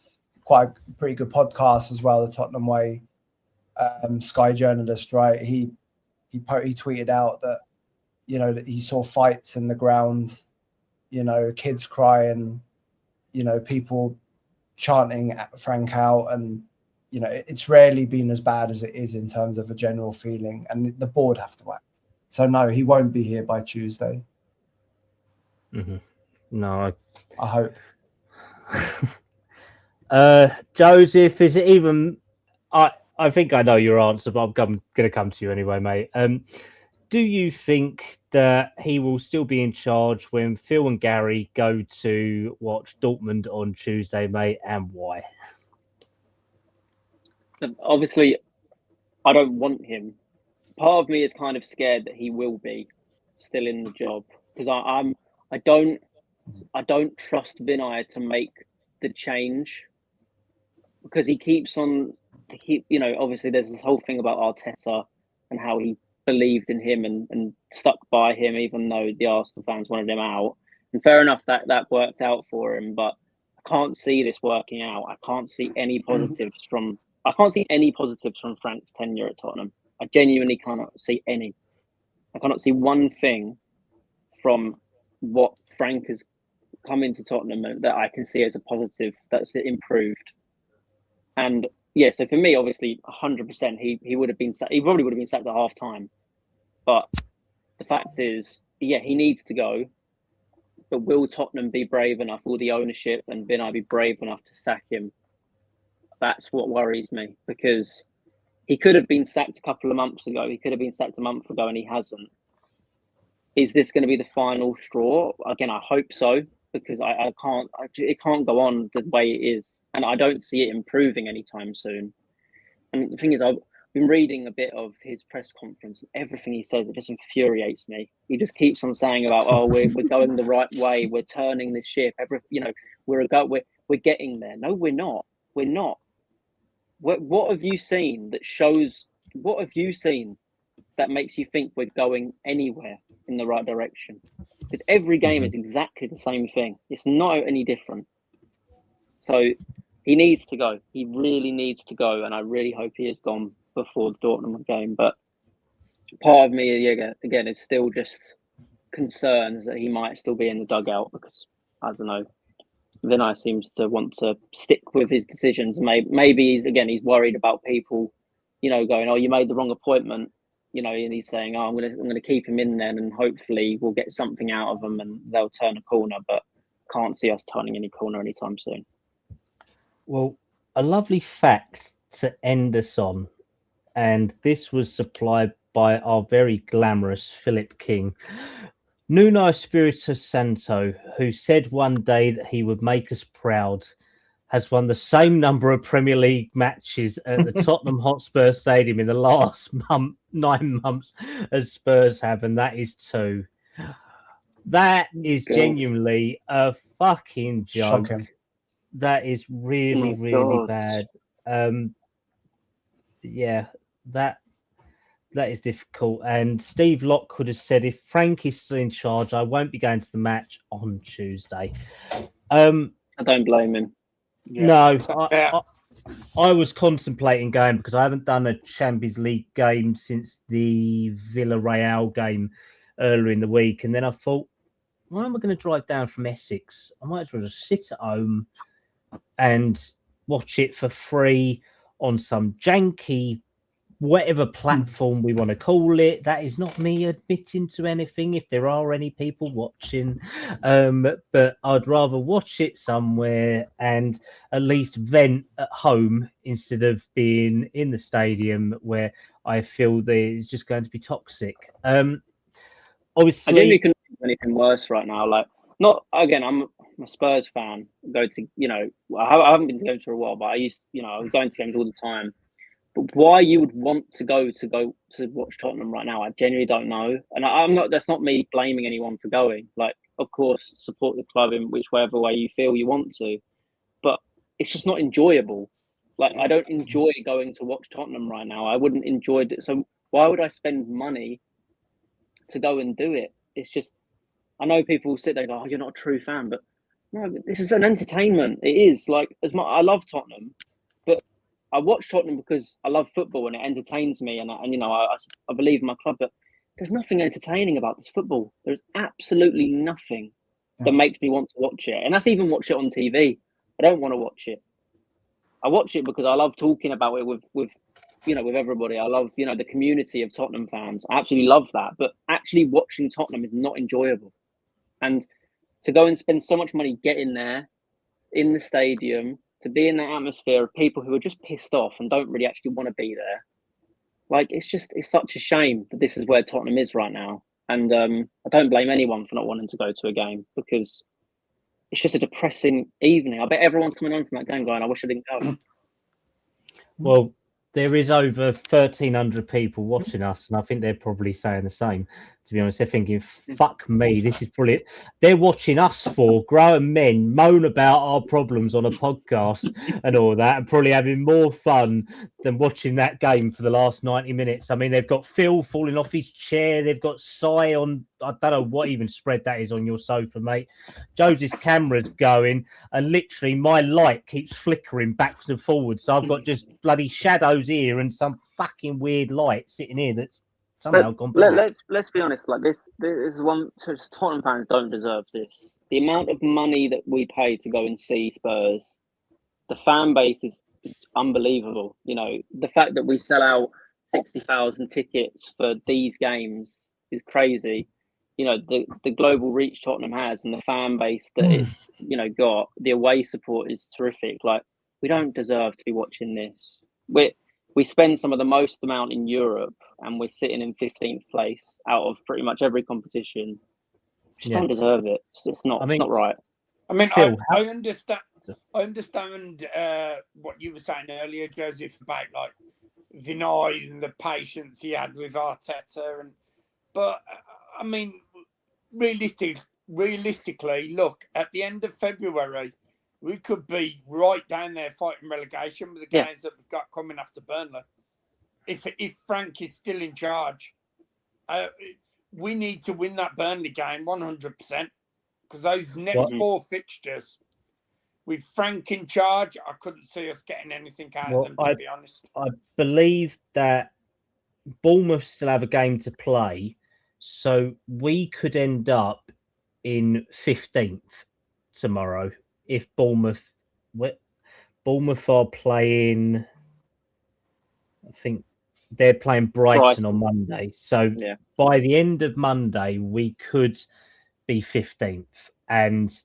a pretty good podcast as well, the Tottenham Way, Sky journalist, right? He tweeted out that, you know, that he saw fights in the ground, you know, kids crying, you know, people chanting Frank out, and you know, it's rarely been as bad as it is in terms of a general feeling, and the board have to act. So no, he won't be here by Tuesday. No, I hope. Joseph, is it even? I think I know your answer, but I'm going to come to you anyway, mate. Do you think that he will still be in charge when Phil and Gary go to watch Dortmund on Tuesday, mate, and why? Obviously, I don't want him. Part of me is kind of scared that he will be still in the job because I don't trust Vinay to make the change because he keeps on. You know, obviously there's this whole thing about Arteta and how he believed in him and stuck by him even though the Arsenal fans wanted him out. And fair enough that worked out for him, but I can't see this working out. I can't see any positives from Frank's tenure at Tottenham. I genuinely cannot see any. I cannot see one thing from what Frank has come into Tottenham that I can see as a positive that's improved. And yeah, so for me, obviously, 100%, he would have been. He probably would have been sacked at half time. But the fact is, yeah, he needs to go. But will Tottenham be brave enough? Will the ownership and Vinay be brave enough to sack him? That's what worries me because he could have been sacked a couple of months ago. He could have been sacked a month ago, and he hasn't. Is this going to be the final straw? Again, I hope so because it can't go on the way it is, and I don't see it improving anytime soon. And the thing is, I've been reading a bit of his press conference, and everything he says, it just infuriates me. He just keeps on saying about, oh, we're going the right way, we're turning the ship, we're getting there. No, we're not. We're not. What have you seen that shows? What have you seen that makes you think we're going anywhere in the right direction? Because every game is exactly the same thing. It's not any different. So he needs to go. He really needs to go, and I really hope he is gone before the Dortmund game. But part of me, again, is still just concerns that he might still be in the dugout because I don't know. Vinay seems to want to stick with his decisions. Maybe he's worried about people, going, "Oh, you made the wrong appointment," and he's saying, "Oh, I'm gonna keep him in then, and hopefully we'll get something out of them and they'll turn a corner." But can't see us turning any corner anytime soon. Well, a lovely fact to end us on, and this was supplied by our very glamorous Philip King. Nuno Espirito Santo, who said one day that he would make us proud, has won the same number of Premier League matches at the Tottenham Hotspur Stadium in the last 9 months as Spurs have, and that is 2. That is genuinely a fucking joke. Shocking. That is really, really bad. Yeah, that is difficult. And Steve Lockwood has said, if Frank is still in charge, I won't be going to the match on Tuesday. I don't blame him. Yeah. No, I was contemplating going because I haven't done a Champions League game since the Villarreal game earlier in the week. And then I thought, why am I going to drive down from Essex? I might as well just sit at home and watch it for free on some janky whatever platform we want to call it. That is not me admitting to anything if there are any people watching, but I'd rather watch it somewhere and at least vent at home instead of being in the stadium where I feel that it's just going to be toxic. Obviously, I genuinely couldn't think of anything worse right now. Like, not again. I'm a Spurs fan. I haven't been to games for a while, but I was going to games all the time. But why you would want to go to watch Tottenham right now, I genuinely don't know. And I'm not. That's not me blaming anyone for going. Like, of course, support the club in whichever way you feel you want to, but it's just not enjoyable. Like, I don't enjoy going to watch Tottenham right now. I wouldn't enjoy it. So why would I spend money to go and do it? It's just, I know people sit there and go, "Oh, you're not a true fan," but no, this is an entertainment. It is. Like, I love Tottenham, but I watch Tottenham because I love football and it entertains me, and I believe in my club. But there's nothing entertaining about this football. There's absolutely nothing that makes me want to watch it, and that's even watch it on TV. I don't want to watch it. I watch it because I love talking about it with everybody. I love the community of Tottenham fans. I absolutely love that. But actually watching Tottenham is not enjoyable, and to go and spend so much money getting there in the stadium, to be in that atmosphere of people who are just pissed off and don't really actually want to be there. Like, it's such a shame that this is where Tottenham is right now. And I don't blame anyone for not wanting to go to a game because it's just a depressing evening. I bet everyone's coming home from that game going, I wish I didn't go. well, there is over 1,300 people watching us, and I think they're probably saying the same. To be honest, they're thinking, fuck me, this is brilliant. They're watching us for grown men moan about our problems on a podcast and all that, and probably having more fun than watching that game for the last 90 minutes. I mean, they've got Phil falling off his chair. They've got Sai on, I don't know what even spread that is on your sofa, mate. Jose's camera's going, and literally my light keeps flickering backwards and forwards. So I've got just bloody shadows here and some fucking weird light sitting here that's somehow gone black. Let's be honest. Like, this is one. Tottenham fans don't deserve this. The amount of money that we pay to go and see Spurs, the fan base is unbelievable. The fact that we sell out 60,000 tickets for these games is crazy. The global reach Tottenham has and the fan base that it's got, the away support is terrific. Like, we don't deserve to be watching this. We spend some of the most amount in Europe and we're sitting in 15th place out of pretty much every competition. Just don't deserve it. It's not right. I mean, Phil, I understand. I understand what you were saying earlier, Joseph, about like Vinay and the patience he had with Arteta, but I mean, realistically, look, at the end of February, we could be right down there fighting relegation with the games that we've got coming after Burnley. If Frank is still in charge, we need to win that Burnley game 100%, because those next 4 fixtures, with Frank in charge, I couldn't see us getting anything out of them, to be honest. I believe that Bournemouth still have a game to play, so we could end up in 15th tomorrow if Bournemouth are playing, I think they're playing Brighton on Monday. So by the end of Monday, we could be 15th, and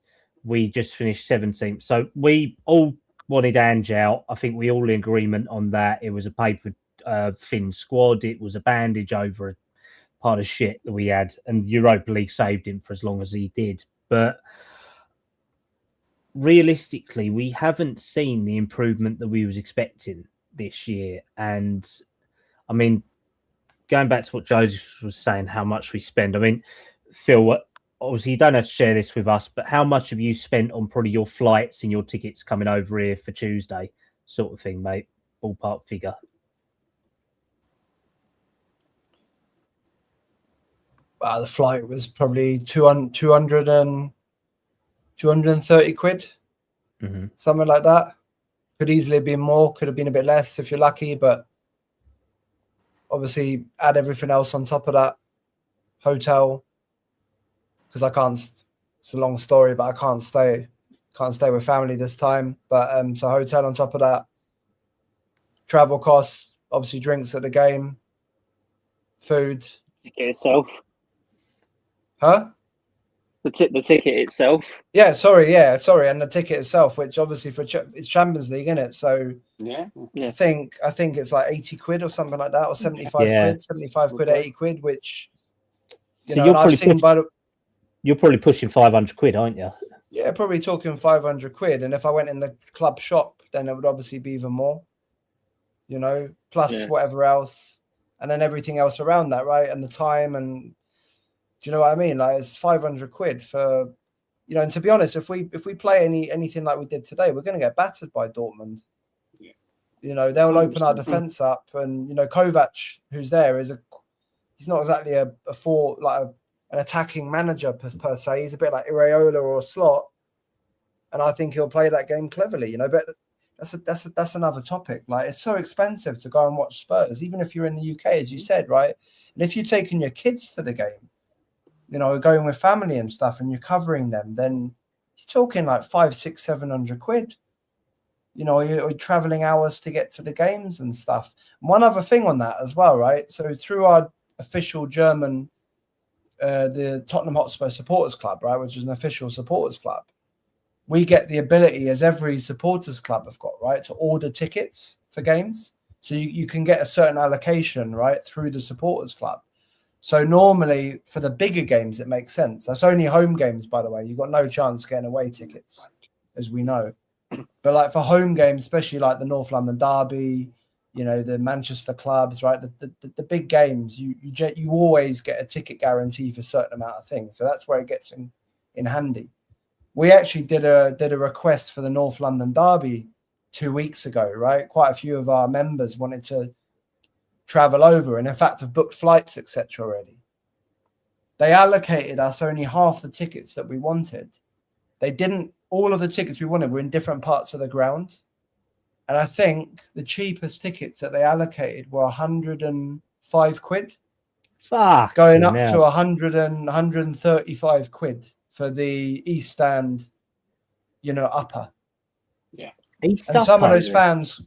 we just finished 17th. So we all wanted Ange out. I think we all in agreement on that. It was a paper thin squad. It was a bandage over a part of shit that we had, and Europa League saved him for as long as he did. But realistically, we haven't seen the improvement that we was expecting this year. And I mean, going back to what Joseph was saying, how much we spend. I mean, Phil, obviously you don't have to share this with us, but how much have you spent on probably your flights and your tickets coming over here for Tuesday, sort of thing, mate? Ballpark figure. The flight was probably 230 quid, something like that. Could easily have been more, could have been a bit less if you're lucky, but obviously add everything else on top of that. Hotel, because I can't, it's a long story, but I can't stay with family this time. But so hotel on top of that, travel costs, obviously drinks at the game, food. Ticket itself. Huh? The ticket itself. Yeah, sorry, and the ticket itself, which obviously it's Champions League, isn't it? So yeah. I think it's like 80 quid or something like that, or 75 quid, 75 quid, 80 quid, which so you're probably pushing 500 quid, aren't you? Yeah, probably talking 500 quid. And if I went in the club shop, then it would obviously be even more, plus whatever else, and then everything else around that, right? And the time, and do you know what I mean? Like, it's 500 quid for, and to be honest, if we play anything like we did today, we're going to get battered by Dortmund. Yeah. They'll open our defense up, and Kovac, who's there, he's not exactly an attacking manager per se. He's a bit like Iraola or Slot, and I think he'll play that game cleverly. But that's another topic. Like, it's so expensive to go and watch Spurs, even if you're in the UK, as you said, right? And if you're taking your kids to the game, going with family and stuff, and you're covering them, then you're talking like 500, 600, 700 quid. You're traveling hours to get to the games and stuff. And one other thing on that as well, right? So through our official German, the Tottenham Hotspur Supporters Club, right, which is an official supporters club, we get the ability, as every supporters club have got, right, to order tickets for games. So you can get a certain allocation, right, through the supporters club. So normally for the bigger games, it makes sense. That's only home games, by the way. You've got no chance of getting away tickets, as we know. But like for home games, especially like the North London Derby, the Manchester clubs, right? The big games, you always get a ticket guarantee for a certain amount of things. So that's where it gets in handy. We actually did a request for the North London Derby 2 weeks ago, right? Quite a few of our members wanted to travel over, and in fact have booked flights, etc. already. They allocated us only half the tickets that we wanted. They didn't. All of the tickets we wanted were in different parts of the ground. And I think the cheapest tickets that they allocated were 105 quid. Fuck. Going up to 135 quid for the East Stand, upper. Yeah. And some of those fans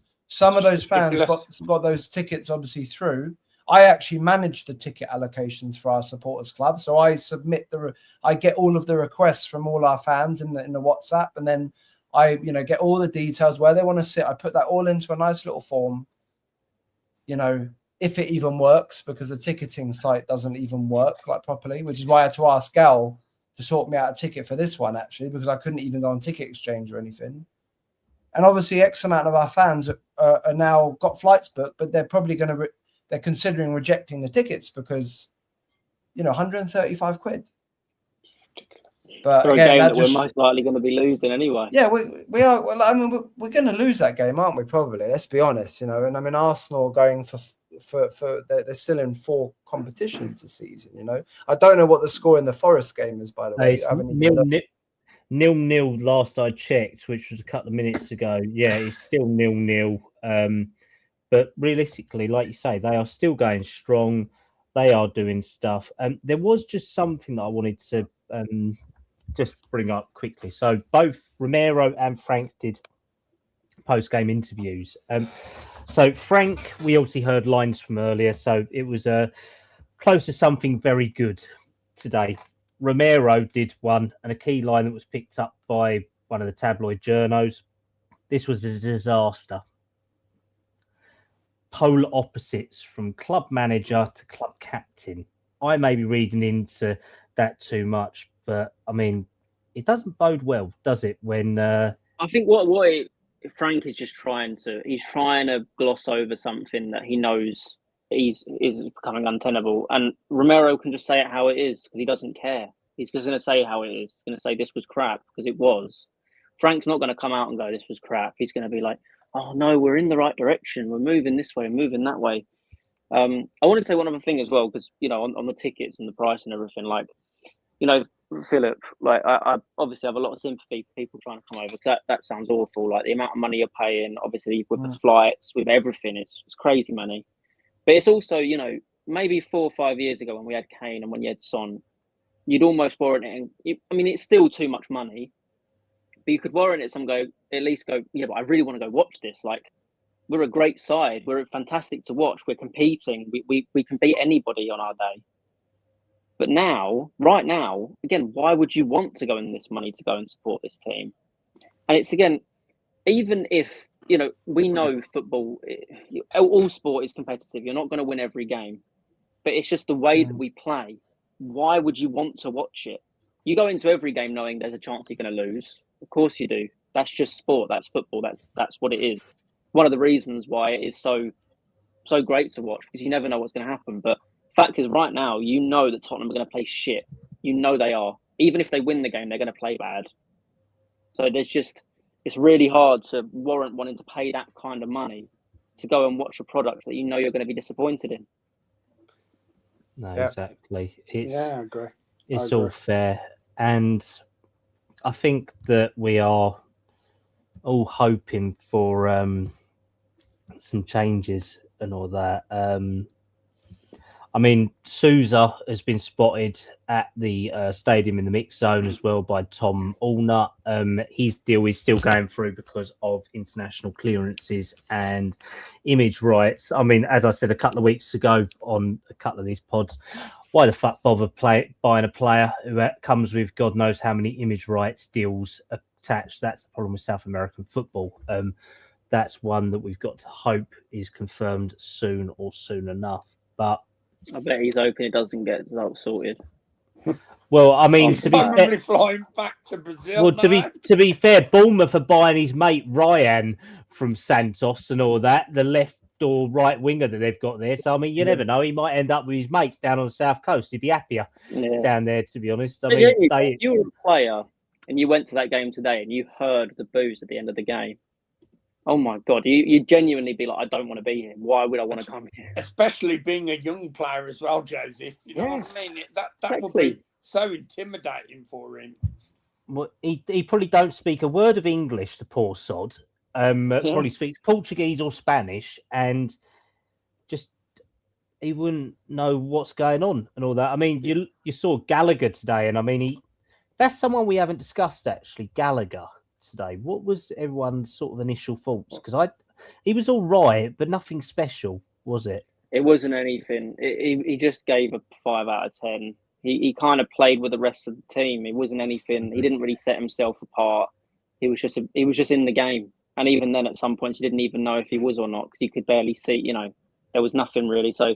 got those tickets obviously through. I actually manage the ticket allocations for our supporters club. So I I get all of the requests from all our fans in the WhatsApp, and then I, get all the details where they want to sit. I put that all into a nice little form, if it even works, because the ticketing site doesn't even work like properly, which is why I had to ask Gal to sort me out a ticket for this one, actually, because I couldn't even go on Ticket Exchange or anything. And obviously X amount of our fans are now got flights booked, but they're probably they're considering rejecting the tickets because, 135 quid. But for again, a game that we're most likely going to be losing anyway. Yeah, we are. Well, I mean, we're going to lose that game, aren't we? Probably. Let's be honest. And I mean, Arsenal are going for they're still in 4 competitions this season. I don't know what the score in the Forest game is, by the way. It's 0-0 last I checked, which was a couple of minutes ago. Yeah, it's still 0-0. But realistically, like you say, they are still going strong. They are doing stuff. There was just something that I wanted to just bring up quickly. So both Romero and Frank did post-game interviews. So Frank, we obviously heard lines from earlier, so it was close to something very good today. Romero did one, and a key line that was picked up by one of the tabloid journos. This was a disaster. Polar opposites from club manager to club captain. I may be reading into that too much, but I mean, it doesn't bode well, does it? When I think Frank is just trying to gloss over something that he knows is becoming untenable, and Romero can just say it how it is because he doesn't care. He's just going to say how it is. He's going to say this was crap because it was. Frank's not going to come out and go, this was crap. He's going to be like, oh no, we're in the right direction. We're moving this way, moving that way. I wanted to say one other thing as well, because, you know, on the tickets and the price and everything, like, you know, Philip, like, I obviously have a lot of sympathy for people trying to come over, because that sounds awful. Like, the amount of money you're paying, obviously, with the flights, with everything, it's crazy money. But it's also, you know, maybe 4 or 5 years ago when we had Kane and when you had Son, you'd almost warrant it. And I mean, it's still too much money, but you could warrant it. At least go, yeah, but I really want to go watch this. Like, we're a great side. We're fantastic to watch. We're competing. We can beat anybody on our day. But now, right now, again, why would you want to go in this money to go and support this team? And it's, again, even if, you know, we know football, all sport is competitive. You're not going to win every game. But it's just the way that we play. Why would you want to watch it? You go into every game knowing there's a chance you're going to lose. Of course you do. That's just sport. That's football. That's what it is. One of the reasons why it is so great to watch, because you never know what's going to happen. But fact is, right now, you know that Tottenham are going to play shit. You know they are. Even if they win the game, they're going to play bad. So it's really hard to warrant wanting to pay that kind of money to go and watch a product that you know you're going to be disappointed in. No, Yeah. exactly. I agree. It's all fair. And I think that we are all hoping for some changes and all that. I mean, Sousa has been spotted at the stadium in the mixed zone as well by Tom Allnut. His deal is still going through because of international clearances and image rights. I mean, as I said a couple of weeks ago on a couple of these pods, why the fuck bother buying a player who comes with God knows how many image rights deals attached? That's the problem with South American football. That's one that we've got to hope is confirmed soon or soon enough. But I bet he's hoping it doesn't get sorted. well, I mean, He's probably flying back to Brazil. Well, to be fair, Bournemouth are buying his mate Ryan from Santos and all that, the left or right winger that they've got there. So I mean, you never know. He might end up with his mate down on the south coast. He'd be happier down there, to be honest. I mean, if you were a player and you went to that game today and you heard the boos at the end of the game, oh my God, you genuinely be like, I don't want to be here. Why would I want to come here? Especially being a young player as well, Joseph. You know what I mean? That would be so intimidating for him. Well, he probably don't speak a word of English, the poor sod. Probably speaks Portuguese or Spanish, and just he wouldn't know what's going on and all that. I mean, you saw Gallagher today, and I mean, that's someone we haven't discussed actually. Gallagher today. What was everyone's sort of initial thoughts? Because he was all right, but nothing special, was it? It wasn't anything. He just gave a 5 out of 10. He kind of played with the rest of the team. It wasn't anything. He didn't really set himself apart. He was just in the game. And even then, at some points, you didn't even know if he was or not because you could barely see. You know, there was nothing really. So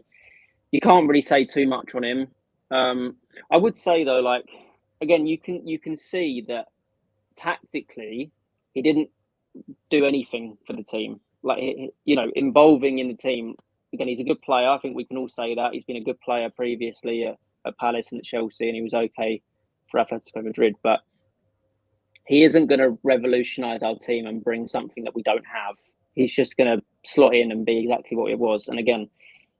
you can't really say too much on him. I would say though, like again, you can see that tactically he didn't do anything for the team. Like you know, involving in the team. Again, he's a good player. I think we can all say that he's been a good player previously at Palace and at Chelsea, and he was okay for Atletico Madrid, but he isn't going to revolutionise our team and bring something that we don't have. He's just going to slot in and be exactly what it was. And again,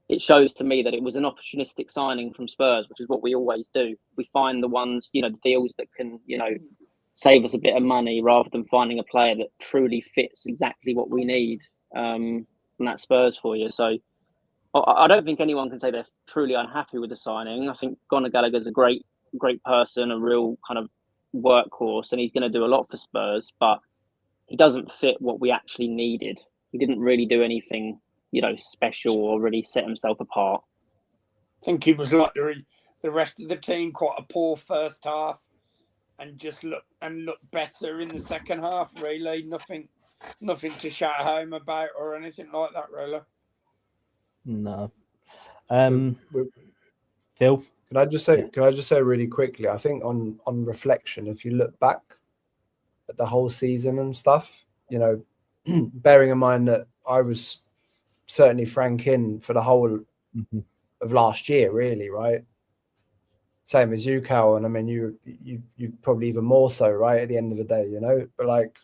it shows to me that it was an opportunistic signing from Spurs, which is what we always do. We find the ones, you know, the deals that can, you know, save us a bit of money rather than finding a player that truly fits exactly what we need. And that's Spurs for you. So I don't think anyone can say they're truly unhappy with the signing. I think Conor Gallagher's a great person, a real kind of workhorse and he's going to do a lot for Spurs, but he doesn't fit what we actually needed. He didn't really do anything, special or really set himself apart. I think he was like the rest of the team, quite a poor first half, and just look better in the second half. Really, nothing to shout home about or anything like that. Really, No. Phil, can I just say really quickly? I think on reflection, if you look back at the whole season and stuff, bearing in mind that I was certainly Frank in for the whole of last year, really, right? Same as you, Cal, and I mean you probably even more so, right? At the end of the day, But like,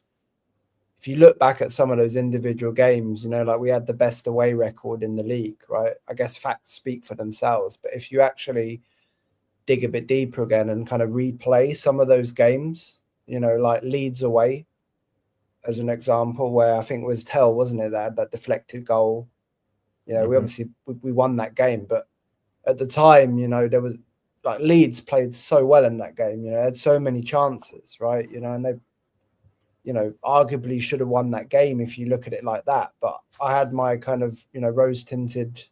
if you look back at some of those individual games, like we had the best away record in the league, right? I guess facts speak for themselves, but if you actually dig a bit deeper again and kind of replay some of those games, like Leeds away, as an example, where I think it was Tell, wasn't it, that deflected goal? We obviously we won that game, but at the time, there was like Leeds played so well in that game. They had so many chances, right? And they, arguably should have won that game if you look at it like that. But I had my kind of rose tinted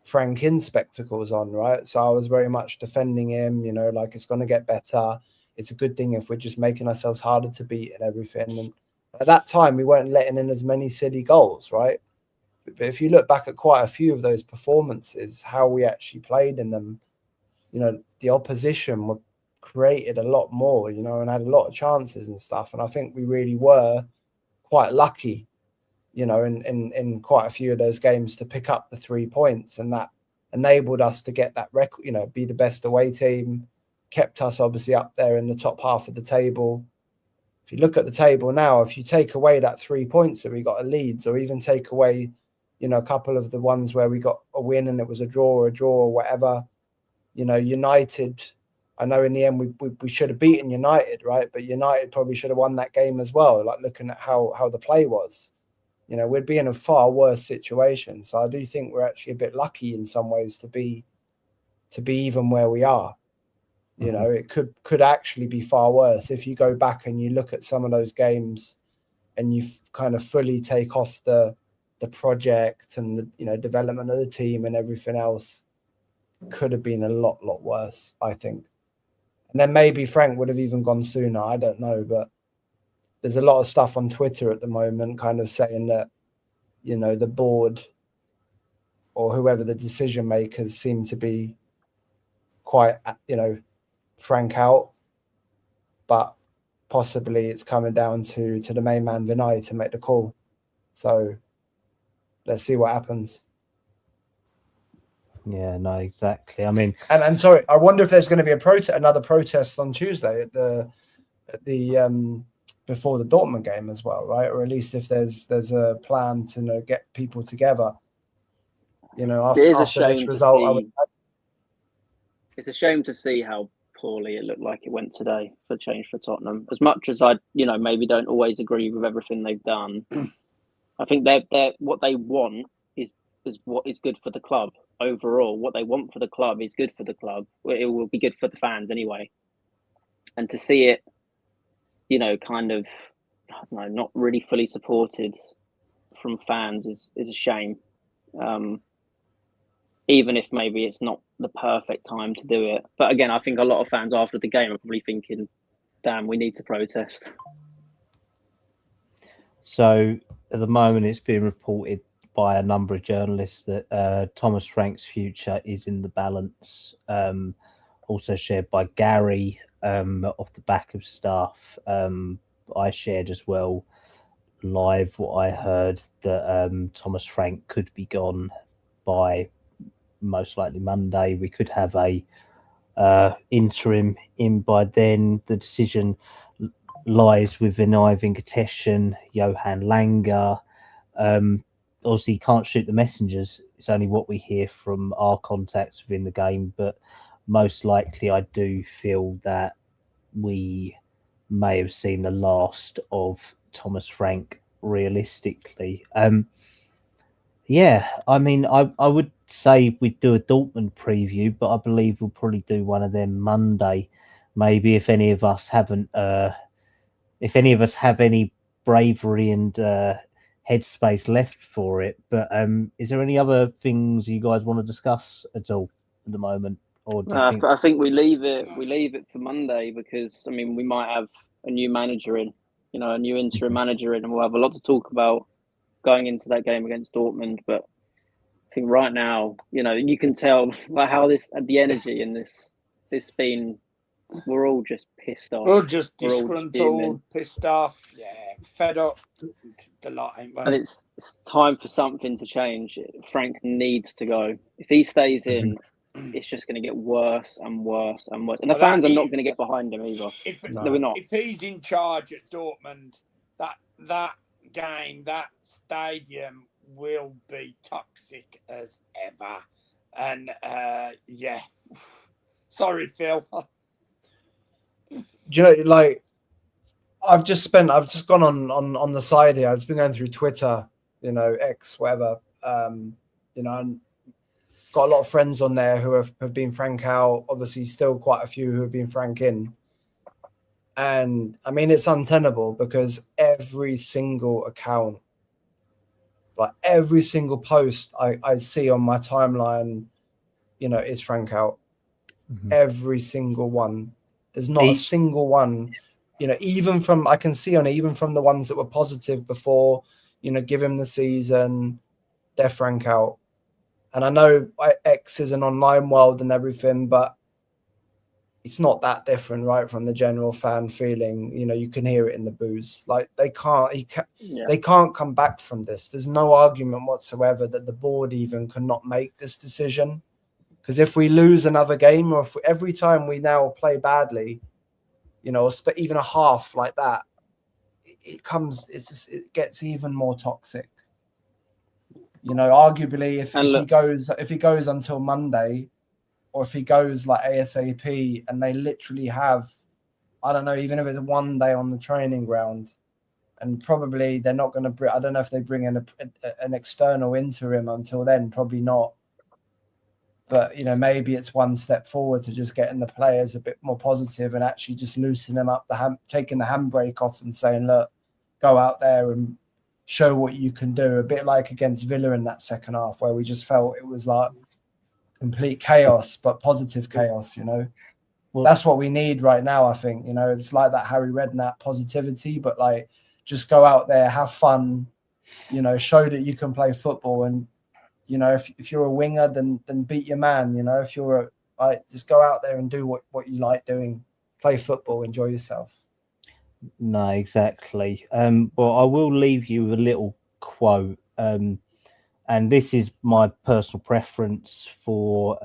Frank in spectacles on, right? So I was very much defending him. Like it's going to get better. It's a good thing if we're just making ourselves harder to beat and everything. And at that time, we weren't letting in as many silly goals, right? But if you look back at quite a few of those performances, how we actually played in them, the opposition were created a lot more, and had a lot of chances and stuff. And I think we really were quite lucky, in quite a few of those games to pick up the 3 points, and that enabled us to get that record, be the best away team, kept us obviously up there in the top half of the table. If you look at the table now, if you take away that 3 points that we got at Leeds, or even take away, a couple of the ones where we got a win and it was a draw or whatever, United, I know in the end we should have beaten United, right? But United probably should have won that game as well, like looking at how the play was. We'd be in a far worse situation. So I do think we're actually a bit lucky in some ways to be even where we are. It could actually be far worse if you go back and you look at some of those games and you kind of fully take off the project and the development of the team and everything else. Could have been a lot worse, I think. And then maybe Frank would have even gone sooner. I don't know, but there's a lot of stuff on Twitter at the moment kind of saying that, the board or whoever the decision makers seem to be quite, Frank out, but possibly it's coming down to the main man Vinay to make the call. So let's see what happens. Yeah, no, exactly. I mean, and sorry, I wonder if there's going to be another protest on Tuesday at the before the Dortmund game as well, right? Or at least if there's a plan to get people together. After this result, it's a shame to see how poorly it looked like it went today for change for Tottenham. As much as I, maybe don't always agree with everything they've done, I think they're what they want is what is good for the club overall. What they want for the club is good for the club. It will be good for the fans anyway. And to see it, kind of, I don't know, not really fully supported from fans is a shame. Even if maybe it's not the perfect time to do it. But again, I think a lot of fans after the game are probably thinking, damn, we need to protest. So at the moment, it's being reported by a number of journalists that Thomas Frank's future is in the balance. Also shared by Gary off the back of stuff. I shared as well live what I heard that Thomas Frank could be gone by most likely Monday. We could have a interim in by then. The decision lies with Vinay Venkateshan, Johan Langer. Obviously, you can't shoot the messengers. It's only what we hear from our contacts within the game. But most likely, I do feel that we may have seen the last of Thomas Frank realistically. Yeah, I mean, I would say we'd do a Dortmund preview, but I believe we'll probably do one of them Monday maybe if any of us have any bravery and headspace left for it. But is there any other things you guys want to discuss at all at the moment? Or do you think... I think we leave it for Monday, because I mean we might have a new manager in, a new interim manager in, and we'll have a lot to talk about going into that game against Dortmund. But I think right now, you can tell by how the energy in this been. We're all just pissed off. We're just We're all disgruntled, pissed off, fed up. The lot, ain't we? And it's time for something to change. Frank needs to go. If he stays in, it's just going to get worse and worse and worse. And the fans are not going to get behind him either. They're not. If he's in charge at Dortmund, that game, that stadium will be toxic as ever. And sorry, Phil. Do you know, like, I've just gone on the side here. I've just been going through Twitter, X, whatever. And got a lot of friends on there who have been Frank out. Obviously, still quite a few who have been Frank in. And I mean, it's untenable, because every single account, like every single post I see on my timeline, is Frank out. Every single one. There's not a single one, even from, I can see on it, even from the ones that were positive before, give him the season, they're Frank out. And I know X is an online world and everything, but it's not that different, right, from the general fan feeling. You can hear it in the boos. Like, they can't come back from this. There's no argument whatsoever that the board even cannot make this decision. Because if we lose another game, or if every time we now play badly, even a half like that, it gets even more toxic. Arguably, if he goes until Monday, or if he goes like ASAP, and they literally have, I don't know, even if it's one day on the training ground, and probably they're not going to. I don't know if they bring in an external interim until then. Probably not. But, maybe it's one step forward to just getting the players a bit more positive and actually just loosening them up, taking the handbrake off and saying, look, go out there and show what you can do. A bit like against Villa in that second half, where we just felt it was like complete chaos, but positive chaos, Well, that's what we need right now, I think. It's like that Harry Redknapp positivity, but like, just go out there, have fun, show that you can play football. And if you're a winger, then beat your man. If you're just go out there and do what you like doing, play football, enjoy yourself. No, exactly. Well, I will leave you with a little quote, and this is my personal preference for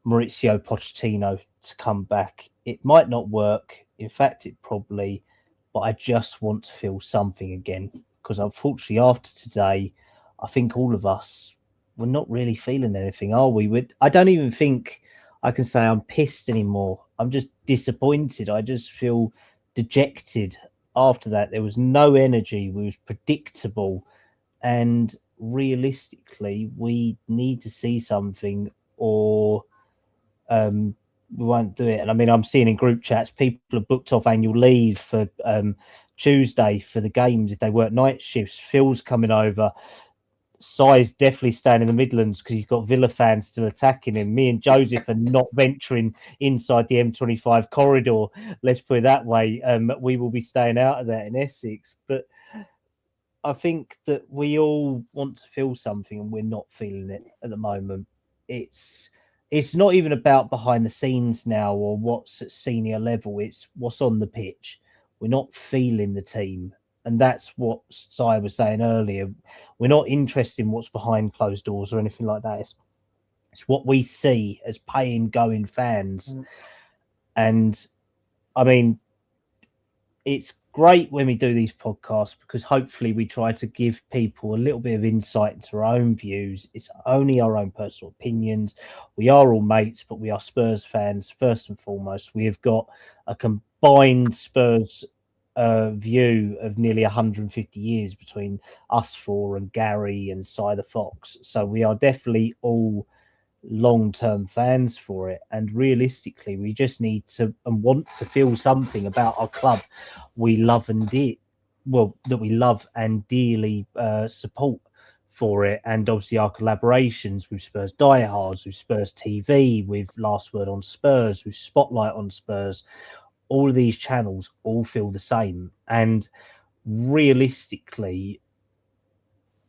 Mauricio Pochettino to come back. It might not work. In fact, it probably, but I just want to feel something again, because unfortunately, after today, I think all of us, we're not really feeling anything, are we? I don't even think I can say I'm pissed anymore. I'm just disappointed. I just feel dejected after that. There was no energy. It was predictable. And realistically, we need to see something, or we won't do it. And I mean, I'm seeing in group chats, people have booked off annual leave for Tuesday for the games if they work night shifts. Phil's coming over. Si's definitely staying in the Midlands because he's got Villa fans still attacking him. Me and Joseph are not venturing inside the M25 corridor. Let's put it that way. We will be staying out of that in Essex. But I think that we all want to feel something, and we're not feeling it at the moment. It's not even about behind the scenes now or what's at senior level. It's what's on the pitch. We're not feeling the team. And that's what Si was saying earlier. We're not interested in what's behind closed doors or anything like that. It's what we see as paying, going fans. And I mean, it's great when we do these podcasts, because hopefully we try to give people a little bit of insight into our own views. It's only our own personal opinions. We are all mates, but we are Spurs fans first and foremost. We have got a combined Spurs view of nearly 150 years between us four and Gary and Si the Fox. So we are definitely all long-term fans for it. And realistically, we just need to and want to feel something about our club we love and that we love and dearly support for it. And obviously our collaborations with Spurs Diehards, with Spurs TV, with Last Word on Spurs, with Spotlight on Spurs, all of these channels all feel the same. And realistically,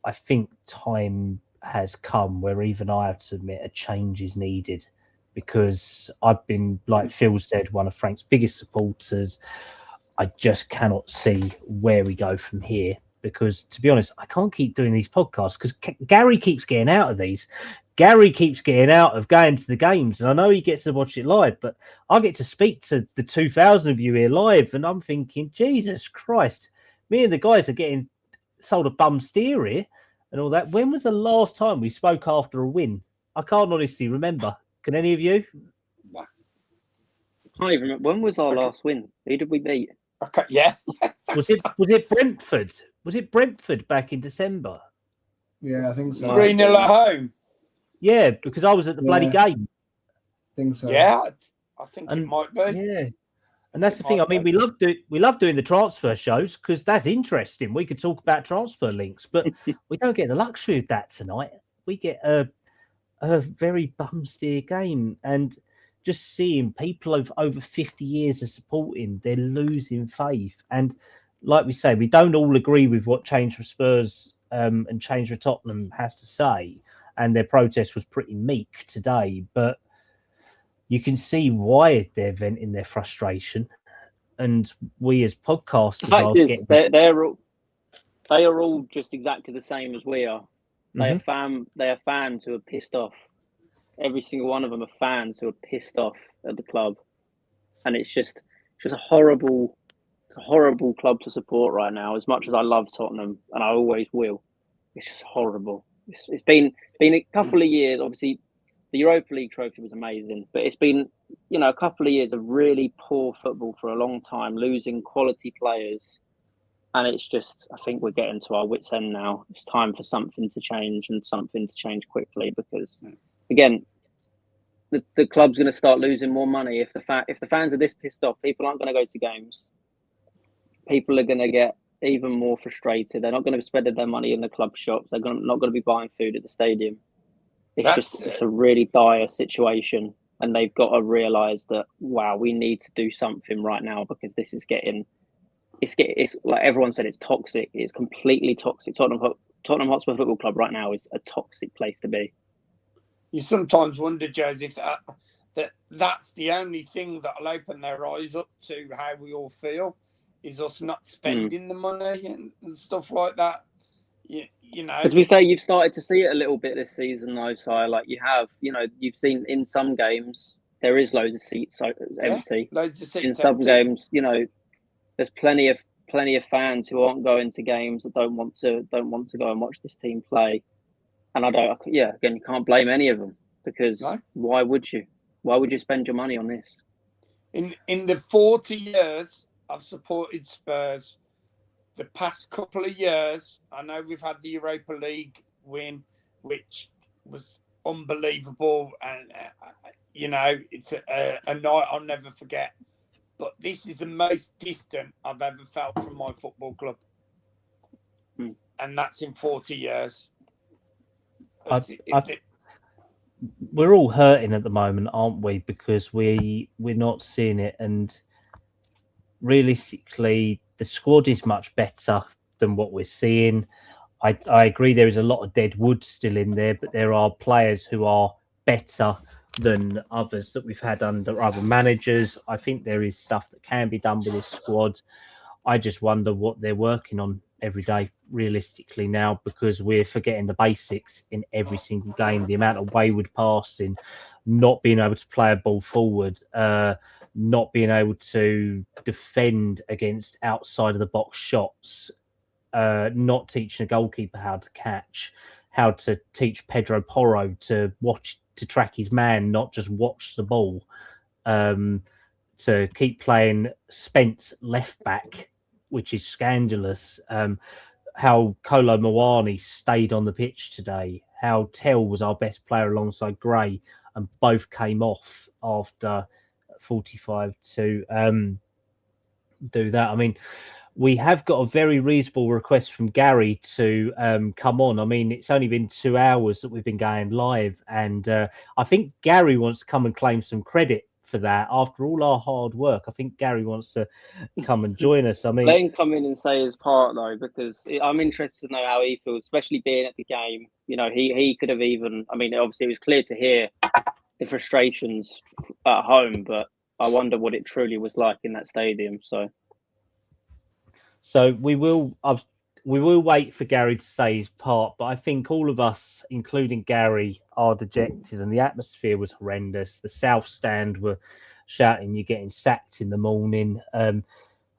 I think time has come where even I have to admit a change is needed, because I've been, like Phil said, one of Frank's biggest supporters. I just cannot see where we go from here, because, to be honest, I can't keep doing these podcasts because Gary keeps getting out of these. Gary keeps getting out of going to the games, and I know he gets to watch it live, but I get to speak to the 2,000 of you here live, and I'm thinking, Jesus Christ, me and the guys are getting sold a bum steer here and all that. When was the last time we spoke after a win? I can't honestly remember. Can any of you? I can't even remember. When was our last win? Who did we beat? Okay, yeah. Was it Brentford? Was it Brentford back in December? Yeah, I think so. 3-0 at home. Yeah, because I was at the bloody game. I think so. Yeah, I think it might be. Yeah, and that's the thing. I mean, we love doing the transfer shows because that's interesting. We could talk about transfer links, but we don't get the luxury of that tonight. We get a very bum steer game, and just seeing people of over 50 years of supporting, they're losing faith. And like we say, we don't all agree with what Change for Spurs and Change for Tottenham has to say, and their protest was pretty meek today, but you can see why they're venting their frustration. And we as podcasters The fact is, they are all just exactly the same as we are. They are fans who are pissed off. Every single one of them are fans who are pissed off at the club, and it's just a horrible club to support right now. As much as I love Tottenham, and I always will, it's just horrible. It's been a couple of years. Obviously, the Europa League trophy was amazing, but it's been a couple of years of really poor football for a long time, losing quality players. And it's just, I think we're getting to our wits' end now. It's time for something to change, and something to change quickly, because, again, the club's going to start losing more money. If the fans are this pissed off, people aren't going to go to games. People are going to get even more frustrated. They're not going to be spending their money in the club shops. They're not going to be buying food at the stadium. It's a really dire situation, and they've got to realise that, wow, we need to do something right now, because this is getting... It's like everyone said, it's toxic. It's completely toxic. Tottenham Hotspur Football Club right now is a toxic place to be. You sometimes wonder, Joseph, that's the only thing that'll open their eyes up to how we all feel, is us not spending the money and stuff like that. You know. To be fair, you've started to see it a little bit this season, though. So, like you've seen in some games there is loads of seats empty. Loads of seats in some games. There's plenty of fans who aren't going to games, that don't want to go and watch this team play. And again, you can't blame any of them, because why would you? Why would you spend your money on this? In the 40 years I've supported Spurs, the past couple of years, I know we've had the Europa League win, which was unbelievable, and it's a night I'll never forget. But this is the most distant I've ever felt from my football club. And that's in 40 years. We're all hurting at the moment, aren't we? Because we're not seeing it. And realistically, the squad is much better than what we're seeing. I agree there is a lot of dead wood still in there, but there are players who are better than others that we've had under other managers. I think there is stuff that can be done with this squad. I just wonder what they're working on every day, realistically, now, because we're forgetting the basics in every single game. The amount of wayward passing, not being able to play a ball forward, not being able to defend against outside of the box shots, not teaching a goalkeeper how to catch, how to teach Pedro Porro to track his man, not just watch the ball, to keep playing Spence left back, which is scandalous. How Kolo Muani stayed on the pitch today, how Tell was our best player alongside Gray, and both came off after 45 to do that. I mean, we have got a very reasonable request from Gary to come on. I mean, it's only been 2 hours that we've been going live, and I think Gary wants to come and claim some credit for that. After all our hard work, I think Gary wants to come and join us. I mean, let him come in and say his part though, because I'm interested to know how he feels, especially being at the game. You know, he could have even. I mean, obviously, it was clear to hear the frustrations at home, but I wonder what it truly was like in that stadium. So we will wait for Gary to say his part, but I think all of us, including Gary, are dejected, and the atmosphere was horrendous. The South Stand were shouting, "You're getting sacked in the morning."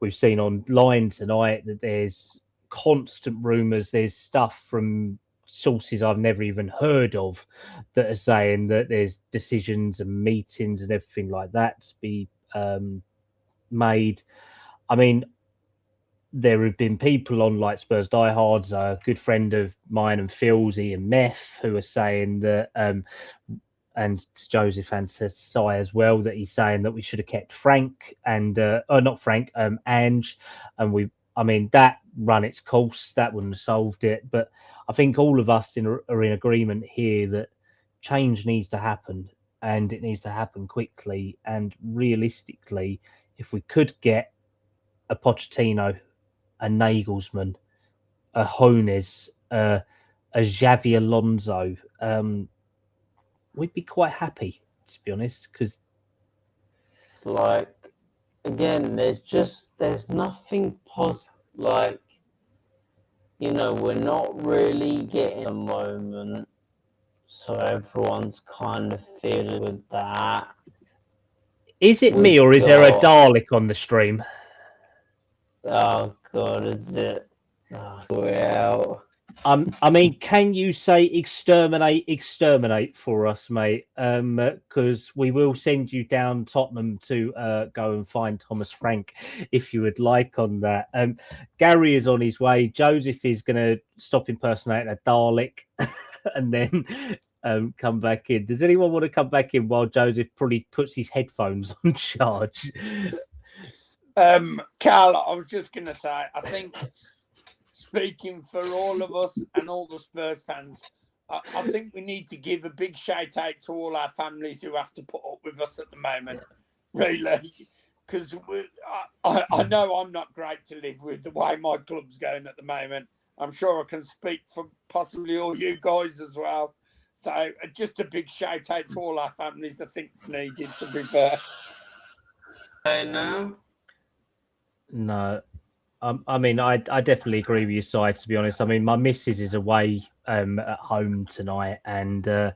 We've seen online tonight that there's constant rumours. There's stuff from sources I've never even heard of that are saying that there's decisions and meetings and everything like that to be made. I mean, there have been people on like Spurs Diehards, a good friend of mine and Phil's, Ian Meth, who are saying that, and to Joseph and to Sai as well, that he's saying that we should have kept Frank and, not Frank, Ange. And I mean, that run its course, that wouldn't have solved it. But I think all of us are in agreement here that change needs to happen, and it needs to happen quickly. And realistically, if we could get a Pochettino, a Nagelsmann, a Hones, a Xavi Alonso, we'd be quite happy, to be honest, because it's like, again, there's nothing positive. Like, you know, we're not really getting a moment, so everyone's kind of feeling with that. Is it me, or is there a Dalek on the stream? Oh God, is it? Oh, well. I mean, can you say exterminate for us, mate? Because we will send you down Tottenham to go and find Thomas Frank if you would like on that. Gary is on his way. Joseph is going to stop impersonating a Dalek and then come back in. Does anyone want to come back in while Joseph probably puts his headphones on charge? Carl, I was just going to say, I think speaking for all of us and all the Spurs fans, I think we need to give a big shout out to all our families who have to put up with us at the moment, really. Because I know I'm not great to live with the way my club's going at the moment. I'm sure I can speak for possibly all you guys as well. So just a big shout out to all our families. I think it's needed, to be fair. No, I mean, I definitely agree with your side, to be honest. I mean, my missus is away at home tonight, and dad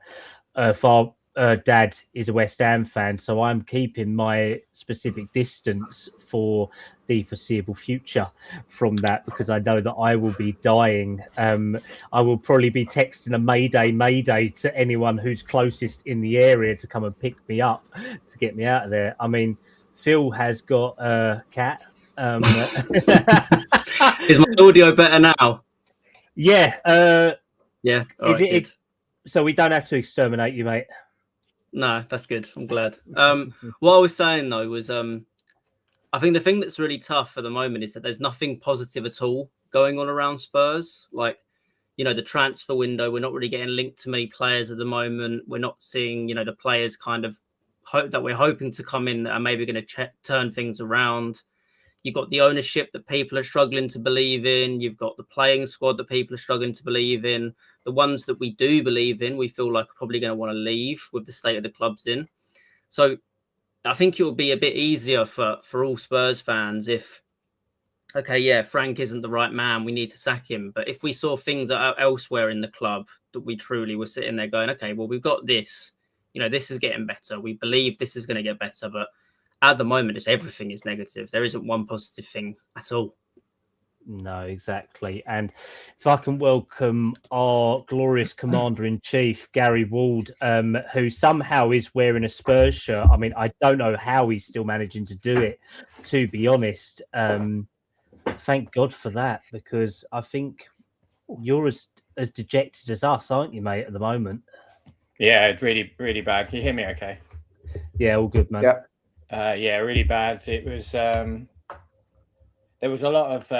is a West Ham fan, so I'm keeping my specific distance for the foreseeable future from that, because I know that I will be dying. I will probably be texting a mayday to anyone who's closest in the area to come and pick me up to get me out of there. I mean, Phil has got a cat. Is my audio better now? Yeah. Yeah. All right, so we don't have to exterminate you, mate. No, that's good. I'm glad. What I was saying though was, I think the thing that's really tough at the moment is that there's nothing positive at all going on around Spurs. Like, you know, the transfer window, we're not really getting linked to many players at the moment. We're not seeing, you know, the players kind of hope that we're hoping to come in that are maybe going to turn things around. You've got the ownership that people are struggling to believe in. You've got the playing squad that people are struggling to believe in. The ones that we do believe in, we feel like are probably going to want to leave with the state of the clubs in. So I think it will be a bit easier for all Spurs fans if, okay, yeah, Frank isn't the right man, we need to sack him. But if we saw things elsewhere in the club that we truly were sitting there going, okay, well, we've got this, you know, this is getting better. We believe this is going to get better, but at the moment, everything is negative. There isn't one positive thing at all. No, exactly. And if I can welcome our glorious Commander-in-Chief, Gary Ward, who somehow is wearing a Spurs shirt. I mean, I don't know how he's still managing to do it, to be honest. Thank God for that, because I think you're as as dejected as us, aren't you, mate, at the moment? Yeah, it's really, really bad. Can you hear me okay? Yeah, all good, man. Yeah. Yeah, really bad. It was there was a lot of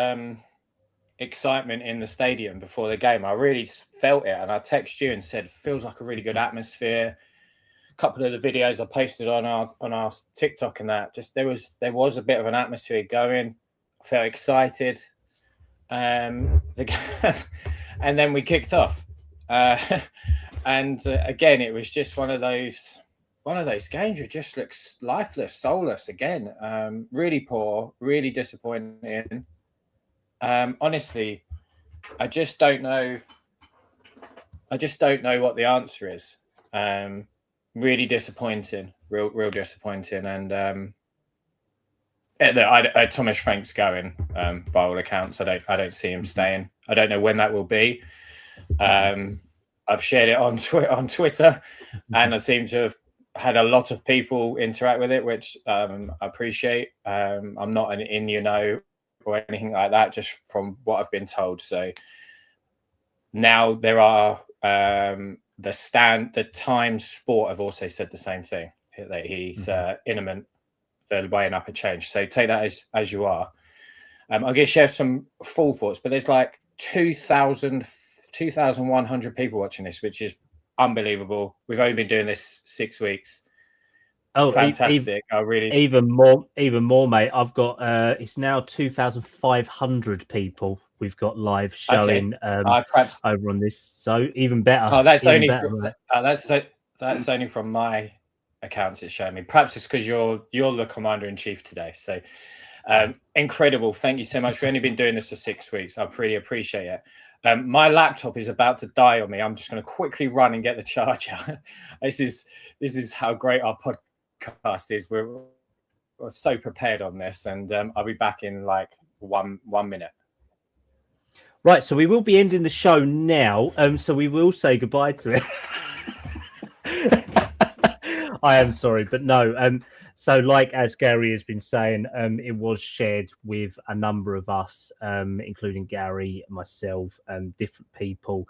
excitement in the stadium before the game. I really felt it, and I texted you and said, feels like a really good atmosphere. A couple of the videos I posted on our TikTok and that, just there was a bit of an atmosphere going. I felt excited. And then we kicked off. And again, it was just one of those games that just looks lifeless, soulless again. Really poor, really disappointing. Honestly, I just don't know what the answer is. Really disappointing, real disappointing. And Thomas Frank's going, by all accounts. I don't see him staying. I don't know when that will be. I've shared it on Twitter, and I seem to have had a lot of people interact with it, which I appreciate. I'm not an in or anything like that, just from what I've been told. So now there are the Times Sport have also said the same thing, that he's imminent, they're weighing up a change. So take that as you are. I'm going to share some full thoughts, but there's like 2,100 people watching this, which is unbelievable. We've only been doing this 6 weeks. Oh, fantastic! I really even more, mate. I've got it's now 2,500 people we've got live showing perhaps over on this. So even better. Oh, that's even only better, that's only from my accounts it's showing me. Perhaps it's because you're the commander-in-chief today. So incredible. Thank you so much. We've only been doing this for 6 weeks. I really appreciate it. My laptop is about to die on me. I'm just going to quickly run and get the charger. This is how great our podcast is. We're so prepared on this, and I'll be back in like one minute. Right, so we will be ending the show now. So we will say goodbye to it. I am sorry, but no. So, like as Gary has been saying, it was shared with a number of us, including Gary, myself, different people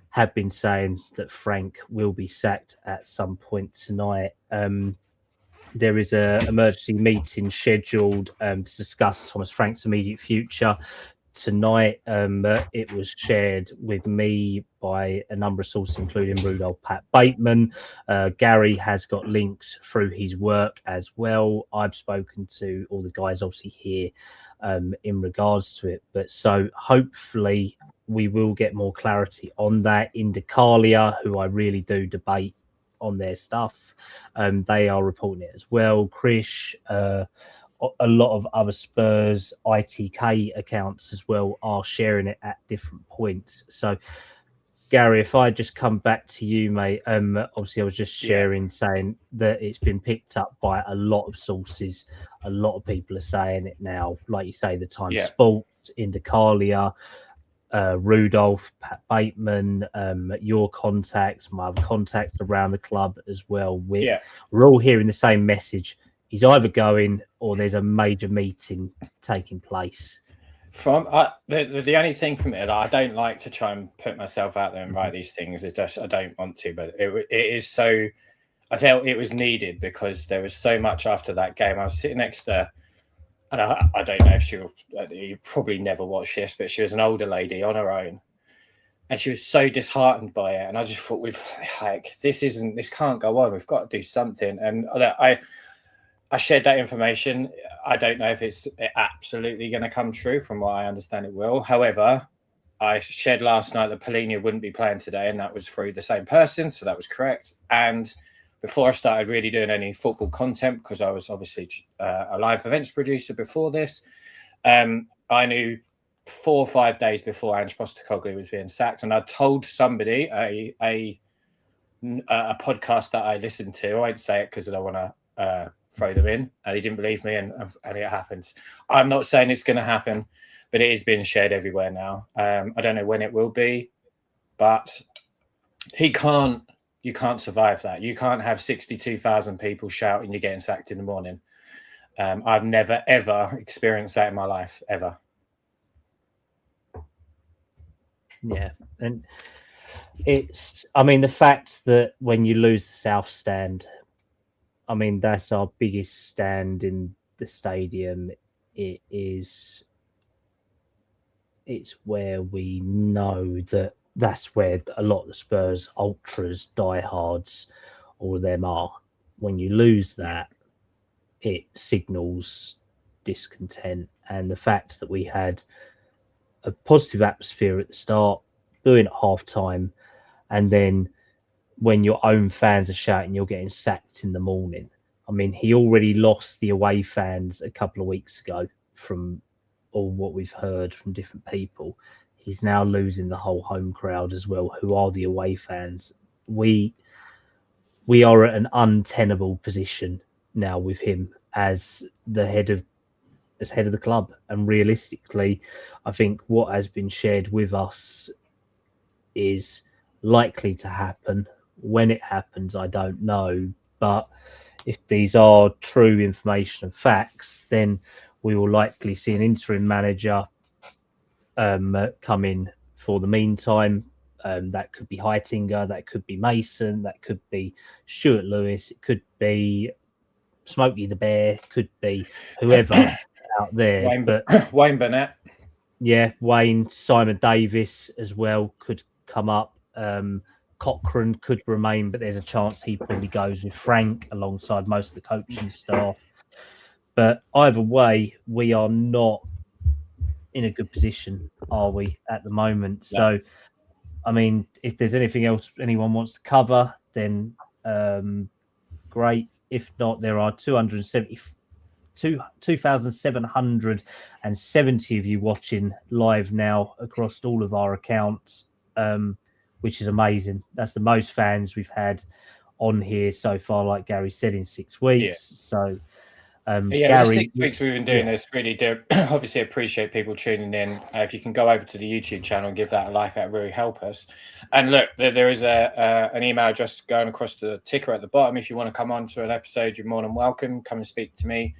have been saying that Frank will be sacked at some point tonight. There is an emergency meeting scheduled to discuss Thomas Frank's immediate future. Tonight, it was shared with me by a number of sources, including Rudolph Pat Bateman. Gary has got links through his work as well. I've spoken to all the guys obviously here in regards to it. But so hopefully we will get more clarity on that. Indicalia, who I really do debate on their stuff, they are reporting it as well. Krish, a lot of other Spurs ITK accounts as well are sharing it at different points. So, Gary, if I just come back to you, mate, obviously I was just sharing, saying that it's been picked up by a lot of sources. A lot of people are saying it now. Like you say, the Times Sports, Indicalia, Rudolph, Pat Bateman, your contacts, my other contacts around the club as well. We're all hearing the same message. He's either going or there's a major meeting taking place. From the only thing from it, I don't like to try and put myself out there and write these things. It just I don't want to, but it is so. I felt it was needed because there was so much after that game. I was sitting next to, and I don't know if you probably never watched this, but she was an older lady on her own, and she was so disheartened by it. And I just thought, this can't go on. We've got to do something. And I shared that information. I don't know if it's absolutely going to come true. From what I understand, it will. However, I shared last night that Polina wouldn't be playing today, and that was through the same person, so that was correct. And before I started really doing any football content, because I was obviously a live events producer before this, I knew 4 or 5 days before Ange Postecoglou was being sacked, and I told somebody a podcast that I listened to. I won't say it because I don't want to throw them in. They didn't believe me, and it happens. I'm not saying it's going to happen, but it is being shared everywhere now. I don't know when it will be, but you can't survive that. You can't have 62,000 people shouting you're getting sacked in the morning. I've never, ever experienced that in my life, ever. Yeah, and I mean, the fact that when you lose the South Stand, I mean, that's our biggest stand in the stadium. It's where we know that's where a lot of the Spurs ultras, diehards, all of them are. When you lose that, it signals discontent. And the fact that we had a positive atmosphere at the start, booing at half time, and then when your own fans are shouting you're getting sacked in the morning. I mean, he already lost the away fans a couple of weeks ago from all what we've heard from different people. He's now losing the whole home crowd as well, who are the away fans. We are at an untenable position now with him as the head of the club. And realistically, I think what has been shared with us is likely to happen. When it happens, I don't know. But if these are true information and facts, then we will likely see an interim manager come in for the meantime. That could be Heitinger, that could be Mason, that could be Stuart Lewis, it could be Smokey the Bear, could be whoever out there. Wayne Burnett. Yeah, Wayne, Simon Davis as well could come up. Cochrane could remain, but there's a chance he probably goes with Frank alongside most of the coaching staff. But either way, we are not in a good position, are we, at the moment? No. So, I mean, if there's anything else anyone wants to cover, then great. If not, there are 2,770 of you watching live now across all of our accounts, which is amazing. That's the most fans we've had on here so far, like Gary said, in 6 weeks. Yeah. So, Gary, 6 weeks we've been doing this. Really do obviously appreciate people tuning in. If you can go over to the YouTube channel and give that a like, that really help us. And look, there is an email address going across the ticker at the bottom. If you want to come on to an episode, you're more than welcome. Come and speak to me.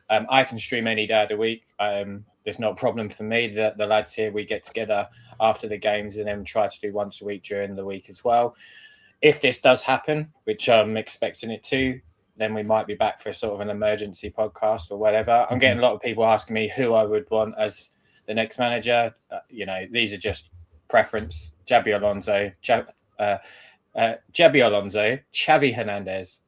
I can stream any day of the week. There's no problem for me. The lads here, we get together after the games and then try to do once a week during the week as well. If this does happen, which I'm expecting it to, then we might be back for sort of an emergency podcast or whatever. I'm getting a lot of people asking me who I would want as the next manager. These are just preference. Xabi Alonso, Xavi Hernandez,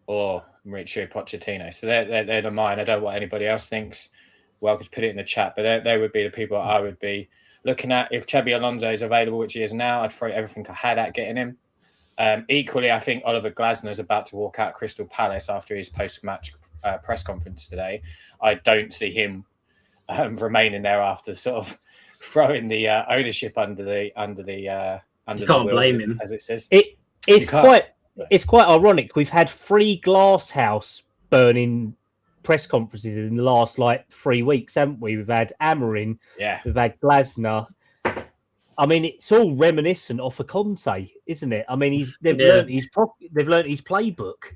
or Mauricio Pochettino. So they're the mine. I don't know what anybody else thinks. Welcome to put it in the chat. But they would be the people I would be looking at. If Xabi Alonso is available, which he is now, I'd throw everything I had at getting him. Equally, I think Oliver Glasner is about to walk out Crystal Palace after his post-match press conference today. I don't see him remaining there after sort of throwing the ownership under the you can't blame him, as it says. It's quite ironic. We've had 3 glasshouse burning press conferences in the last 3 weeks, haven't we? We've had Amorim, we've had Glasner. I mean, it's all reminiscent of a Conte, isn't it? I mean, they've learned his playbook.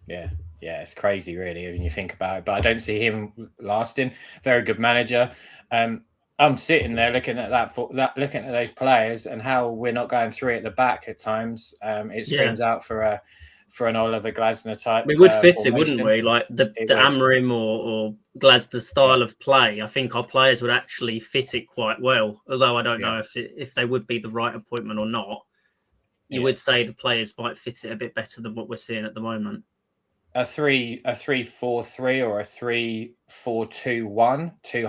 Yeah, it's crazy, really, when you think about it. But I don't see him lasting. Very good manager. I'm sitting there looking at looking at those players and how we're not going 3 at the back at times. It screams out for an Oliver Glasner type. We would fit it, wouldn't we? Like the Amorim or Glasner style of play. I think our players would actually fit it quite well. Although I don't know if they would be the right appointment or not. You would say the players might fit it a bit better than what we're seeing at the moment. A 3-4-3 or a 3-4-2-1, 2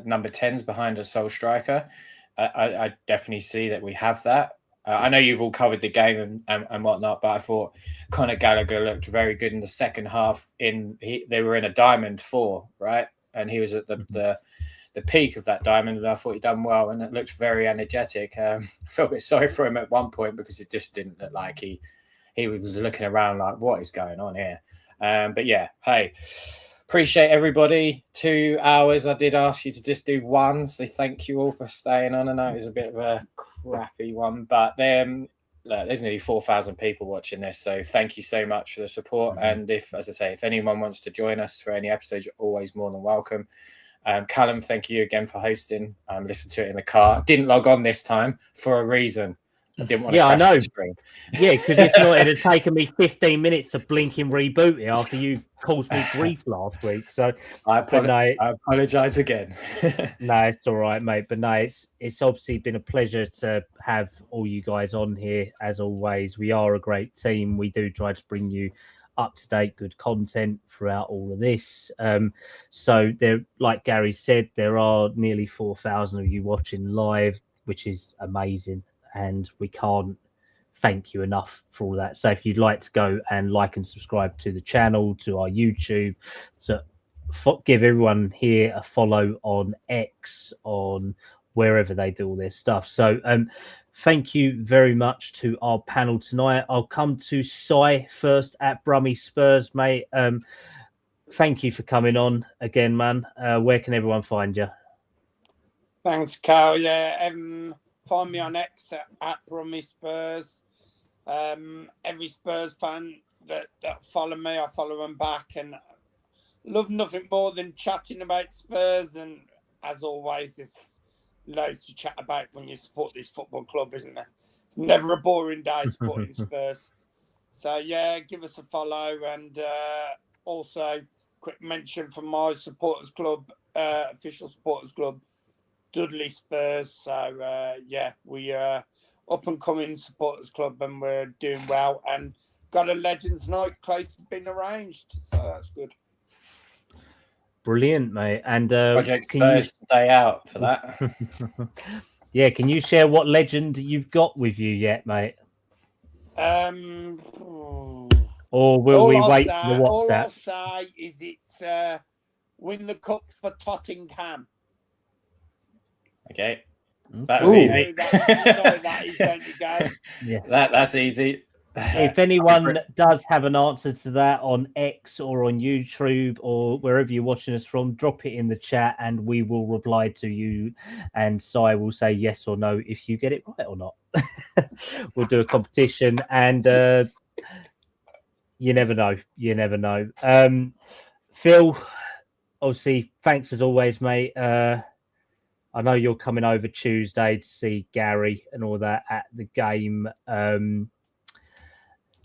number 10s behind a sole striker. I definitely see that we have that. I know you've all covered the game and whatnot, but I thought Conor Gallagher looked very good in the second half. They were in a diamond 4, right? And he was at the peak of that diamond, and I thought he'd done well, and it looked very energetic. I felt a bit sorry for him at one point because it just didn't look like he was looking around like, what is going on here? But yeah, hey, appreciate everybody. 2 hours. I did ask you to just do one, so thank you all for staying on. I know it was a bit of a crappy one, but there's nearly 4,000 people watching this, so thank you so much for the support. And if anyone wants to join us for any episodes, you're always more than welcome. Callum, thank you again for hosting. Listened to it in the car. Didn't log on this time for a reason. I didn't want to crash the screen. Yeah, because if not, it'd have taken me 15 minutes to blink and reboot it after you caused me grief last week. So I apologize again. No, it's all right, mate. But no, it's obviously been a pleasure to have all you guys on here. As always, we are a great team. We do try to bring you up-to-date good content throughout all of this. So there, like Gary said, there are nearly 4,000 of you watching live, which is amazing. And we can't thank you enough for all that. So if you'd like to go and like and subscribe to the channel, to our YouTube, to give everyone here a follow on X, on wherever they do all their stuff. So thank you very much to our panel tonight. I'll come to Cy first at Brummy Spurs, mate. Thank you for coming on again, man. Where can everyone find you? Thanks, Cal. Yeah, find me on X at Brummy Spurs. Every Spurs fan that follow me, I follow them back, and love nothing more than chatting about Spurs. And as always, there's loads to chat about when you support this football club, isn't there? It's never a boring day supporting Spurs. So yeah, give us a follow, and also quick mention from my supporters club, official supporters club, Dudley Spurs. So yeah, we are up and coming supporters club, and we're doing well, and got a Legends Night close to being arranged, so that's good. Brilliant, mate. And Project Spurs day out for that. Yeah, can you share what legend you've got with you yet, mate? Or will we wait for the WhatsApp? All I'll say is it's win the cup for Tottenham. Okay, that was easy. That is, don't you, guys? Yeah, that's easy. If anyone does have an answer to that on X or on YouTube or wherever you're watching us from, drop it in the chat and we will reply to you. And Sai will say yes or no if you get it right or not. We'll do a competition, and you never know. You never know. Phil, obviously, thanks as always, mate. I know you're coming over Tuesday to see Gary and all that at the game.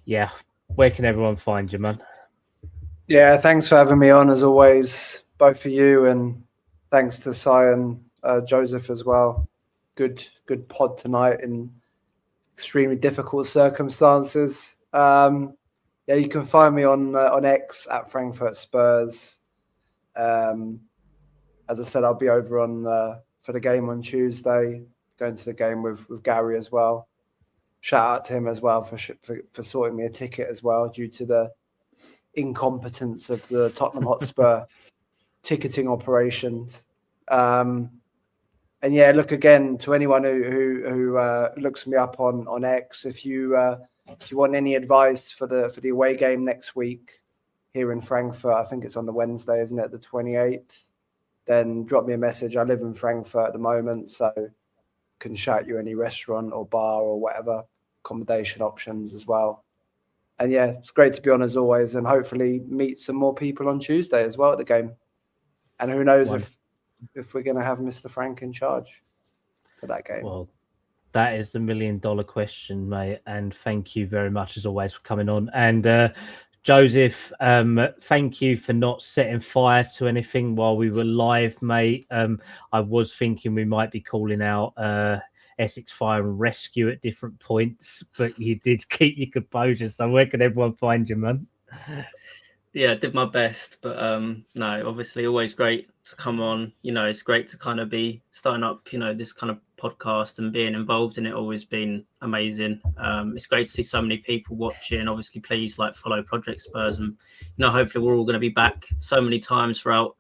Yeah, where can everyone find you, man? Yeah, thanks for having me on as always, both for you, and thanks to Cy and Joseph as well. Good pod tonight in extremely difficult circumstances. Yeah, you can find me on X at Frankfurt Spurs. As I said, I'll be over on for the game on Tuesday, going to the game with Gary as well. Shout out to him as well for sorting me a ticket as well, due to the incompetence of the Tottenham Hotspur ticketing operations. And yeah, look, again, to anyone who looks me up on X, if you want any advice for the away game next week here in Frankfurt, I think it's on the Wednesday, isn't it, the 28th? Then drop me a message. I live in Frankfurt at the moment, so can shout you any restaurant or bar or whatever, accommodation options as well. And yeah, it's great to be on as always, and hopefully meet some more people on Tuesday as well at the game. And who knows if we're going to have Mr. Frank in charge for that game. Well, that is the $1 million question, mate. And thank you very much as always for coming on. And Joseph, thank you for not setting fire to anything while we were live, mate. I was thinking we might be calling out Essex Fire and Rescue at different points, but you did keep your composure. So where can everyone find you, man? Yeah, did my best, but no, obviously always great to come on. You know, it's great to kind of be starting up, you know, this kind of podcast and being involved in it. Always been amazing. It's great to see so many people watching. Obviously, please Follow Project Spurs, and hopefully we're all going to be back so many times throughout,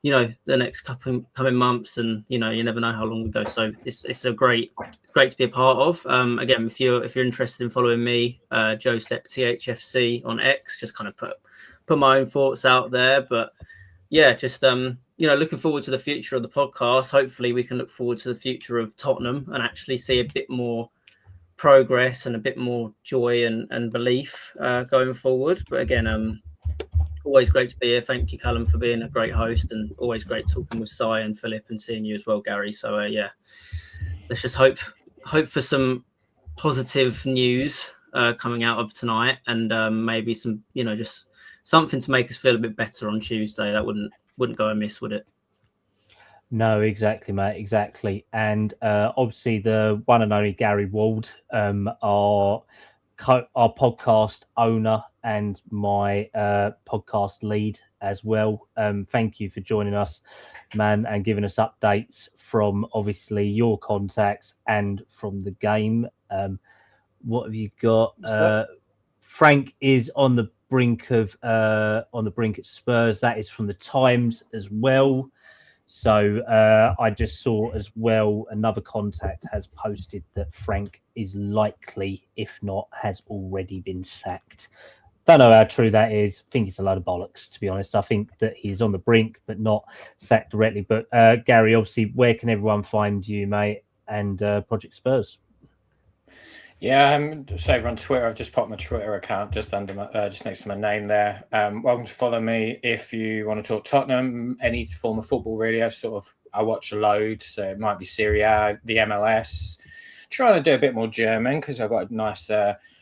the next coming months, and you never know how long we go. So it's great to be a part of. Again, if you're interested in following me, PRJCTSPURS on X, just kind of put my own thoughts out there. But yeah, just looking forward to the future of the podcast. Hopefully we can look forward to the future of Tottenham and actually see a bit more progress and a bit more joy and belief going forward. But again, Always great to be here. Thank you, Callum, for being a great host, and always great talking with Si and Philip and seeing you as well, Gary. So yeah, let's just hope for some positive news coming out of tonight, and maybe some, just something to make us feel a bit better on Tuesday. That wouldn't go amiss, would it? No, exactly, mate, exactly. And obviously the one and only Gary Wald, our podcast owner and my podcast lead as well. Thank you for joining us, man, and giving us updates from obviously your contacts and from the game. What have you got? Frank is on the brink at Spurs. That is from the Times as well. So I just saw as well another contact has posted that Frank is likely, if not, has already been sacked. Don't know how true that is. I think it's a load of bollocks, to be honest. I think that he's on the brink, but not sacked directly. But Gary, obviously, where can everyone find you, mate, and Project Spurs? Yeah, I'm just over on Twitter. I've just popped my Twitter account just under just next to my name there. Welcome to follow me if you want to talk Tottenham, any form of football really. I watch a load, so it might be Serie A, the MLS. Trying to do a bit more German because I've got a nice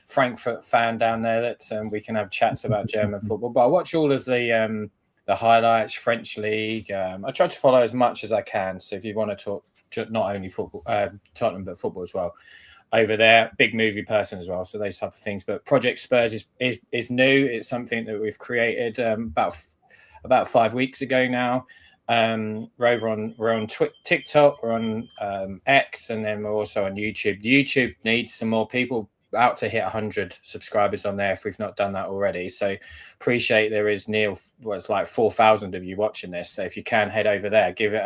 Frankfurt fan down there that we can have chats about German football. But I watch all of the highlights, French league. I try to follow as much as I can. So if you want to talk not only football, Tottenham, but football as well. Over there, big movie person as well, so those type of things. But Project Spurs is new. It's something that we've created about 5 weeks ago now. We're on TikTok, we're on X, and then we're also on YouTube. YouTube needs some more people, out to hit 100 subscribers on there if we've not done that already. So appreciate there is it's like 4,000 of you watching this. So if you can head over there, give it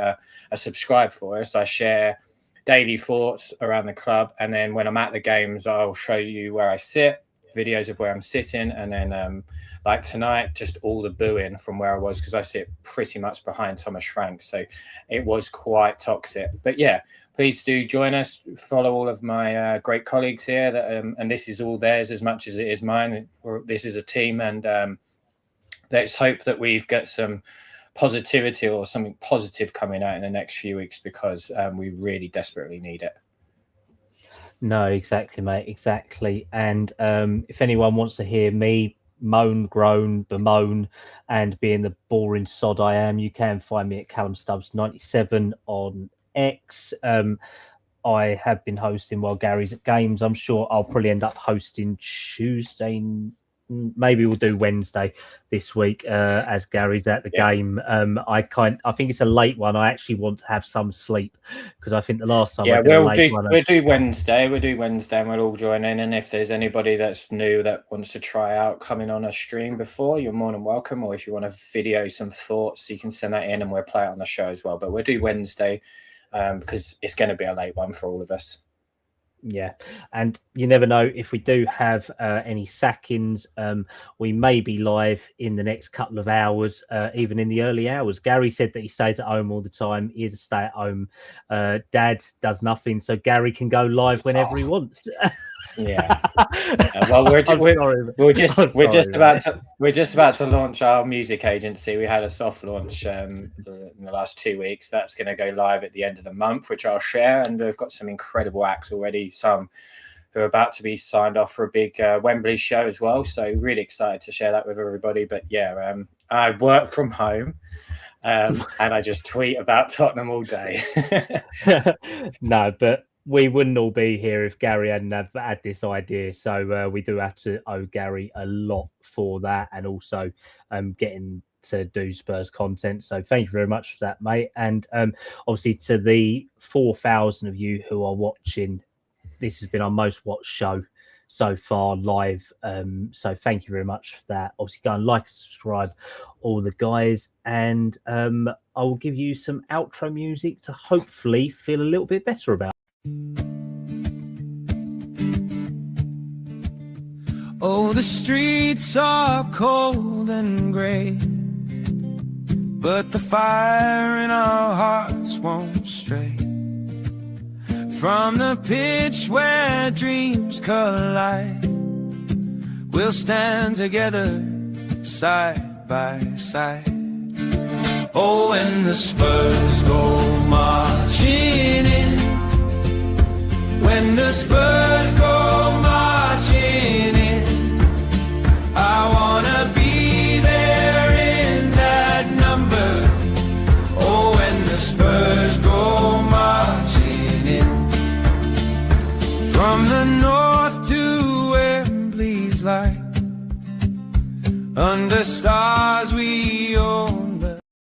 a subscribe for us. I share daily thoughts around the club, and then when I'm at the games I'll show you where I sit, videos of where I'm sitting, and then like tonight just all the booing from where I was, because I sit pretty much behind Thomas Frank, so it was quite toxic. But yeah, please do join us, follow all of my great colleagues here that and this is all theirs as much as it is mine. This is a team, and let's hope that we've got some positivity or something positive coming out in the next few weeks, because we really desperately need it. No, exactly, mate, exactly. And if anyone wants to hear me moan, groan, bemoan, and being the boring sod I am, you can find me at Callum Stubbs 97 on X. I have been hosting while Gary's at games. I'm sure I'll probably end up hosting Tuesday. Maybe we'll do Wednesday this week as Gary's at the game. I think it's a late one. I actually want to have some sleep, because I think the last time we'll do Wednesday. We'll do Wednesday, and we'll all join in. And if there's anybody that's new that wants to try out coming on a stream before, you're more than welcome. Or if you want to video some thoughts, you can send that in, and we'll play it on the show as well. But we'll do Wednesday because it's going to be a late one for all of us. Yeah, and you never know if we do have any sackings. We may be live in the next couple of hours, even in the early hours. Gary said that he stays at home all the time. He is a stay-at-home dad, does nothing, so Gary can go live whenever he wants. Yeah. Well, we're just about to launch our music agency. We had a soft launch in the last 2 weeks. That's going to go live at the end of the month, which I'll share. And we've got some incredible acts already. Some who are about to be signed off for a big Wembley show as well. So really excited to share that with everybody. But yeah, I work from home. And I just tweet about Tottenham all day. No, but we wouldn't all be here if Gary hadn't had this idea. So we do have to owe Gary a lot for that, and also getting to do Spurs content. So thank you very much for that, mate. And obviously to the 4,000 of you who are watching, this has been our most watched show so far live. So thank you very much for that. Obviously go and like and subscribe, all the guys, and I will give you some outro music to hopefully feel a little bit better about. Oh, the streets are cold and grey, but the fire in our hearts won't stray from the pitch where dreams collide. We'll stand together side by side. Oh, when the Spurs go marching in, when the Spurs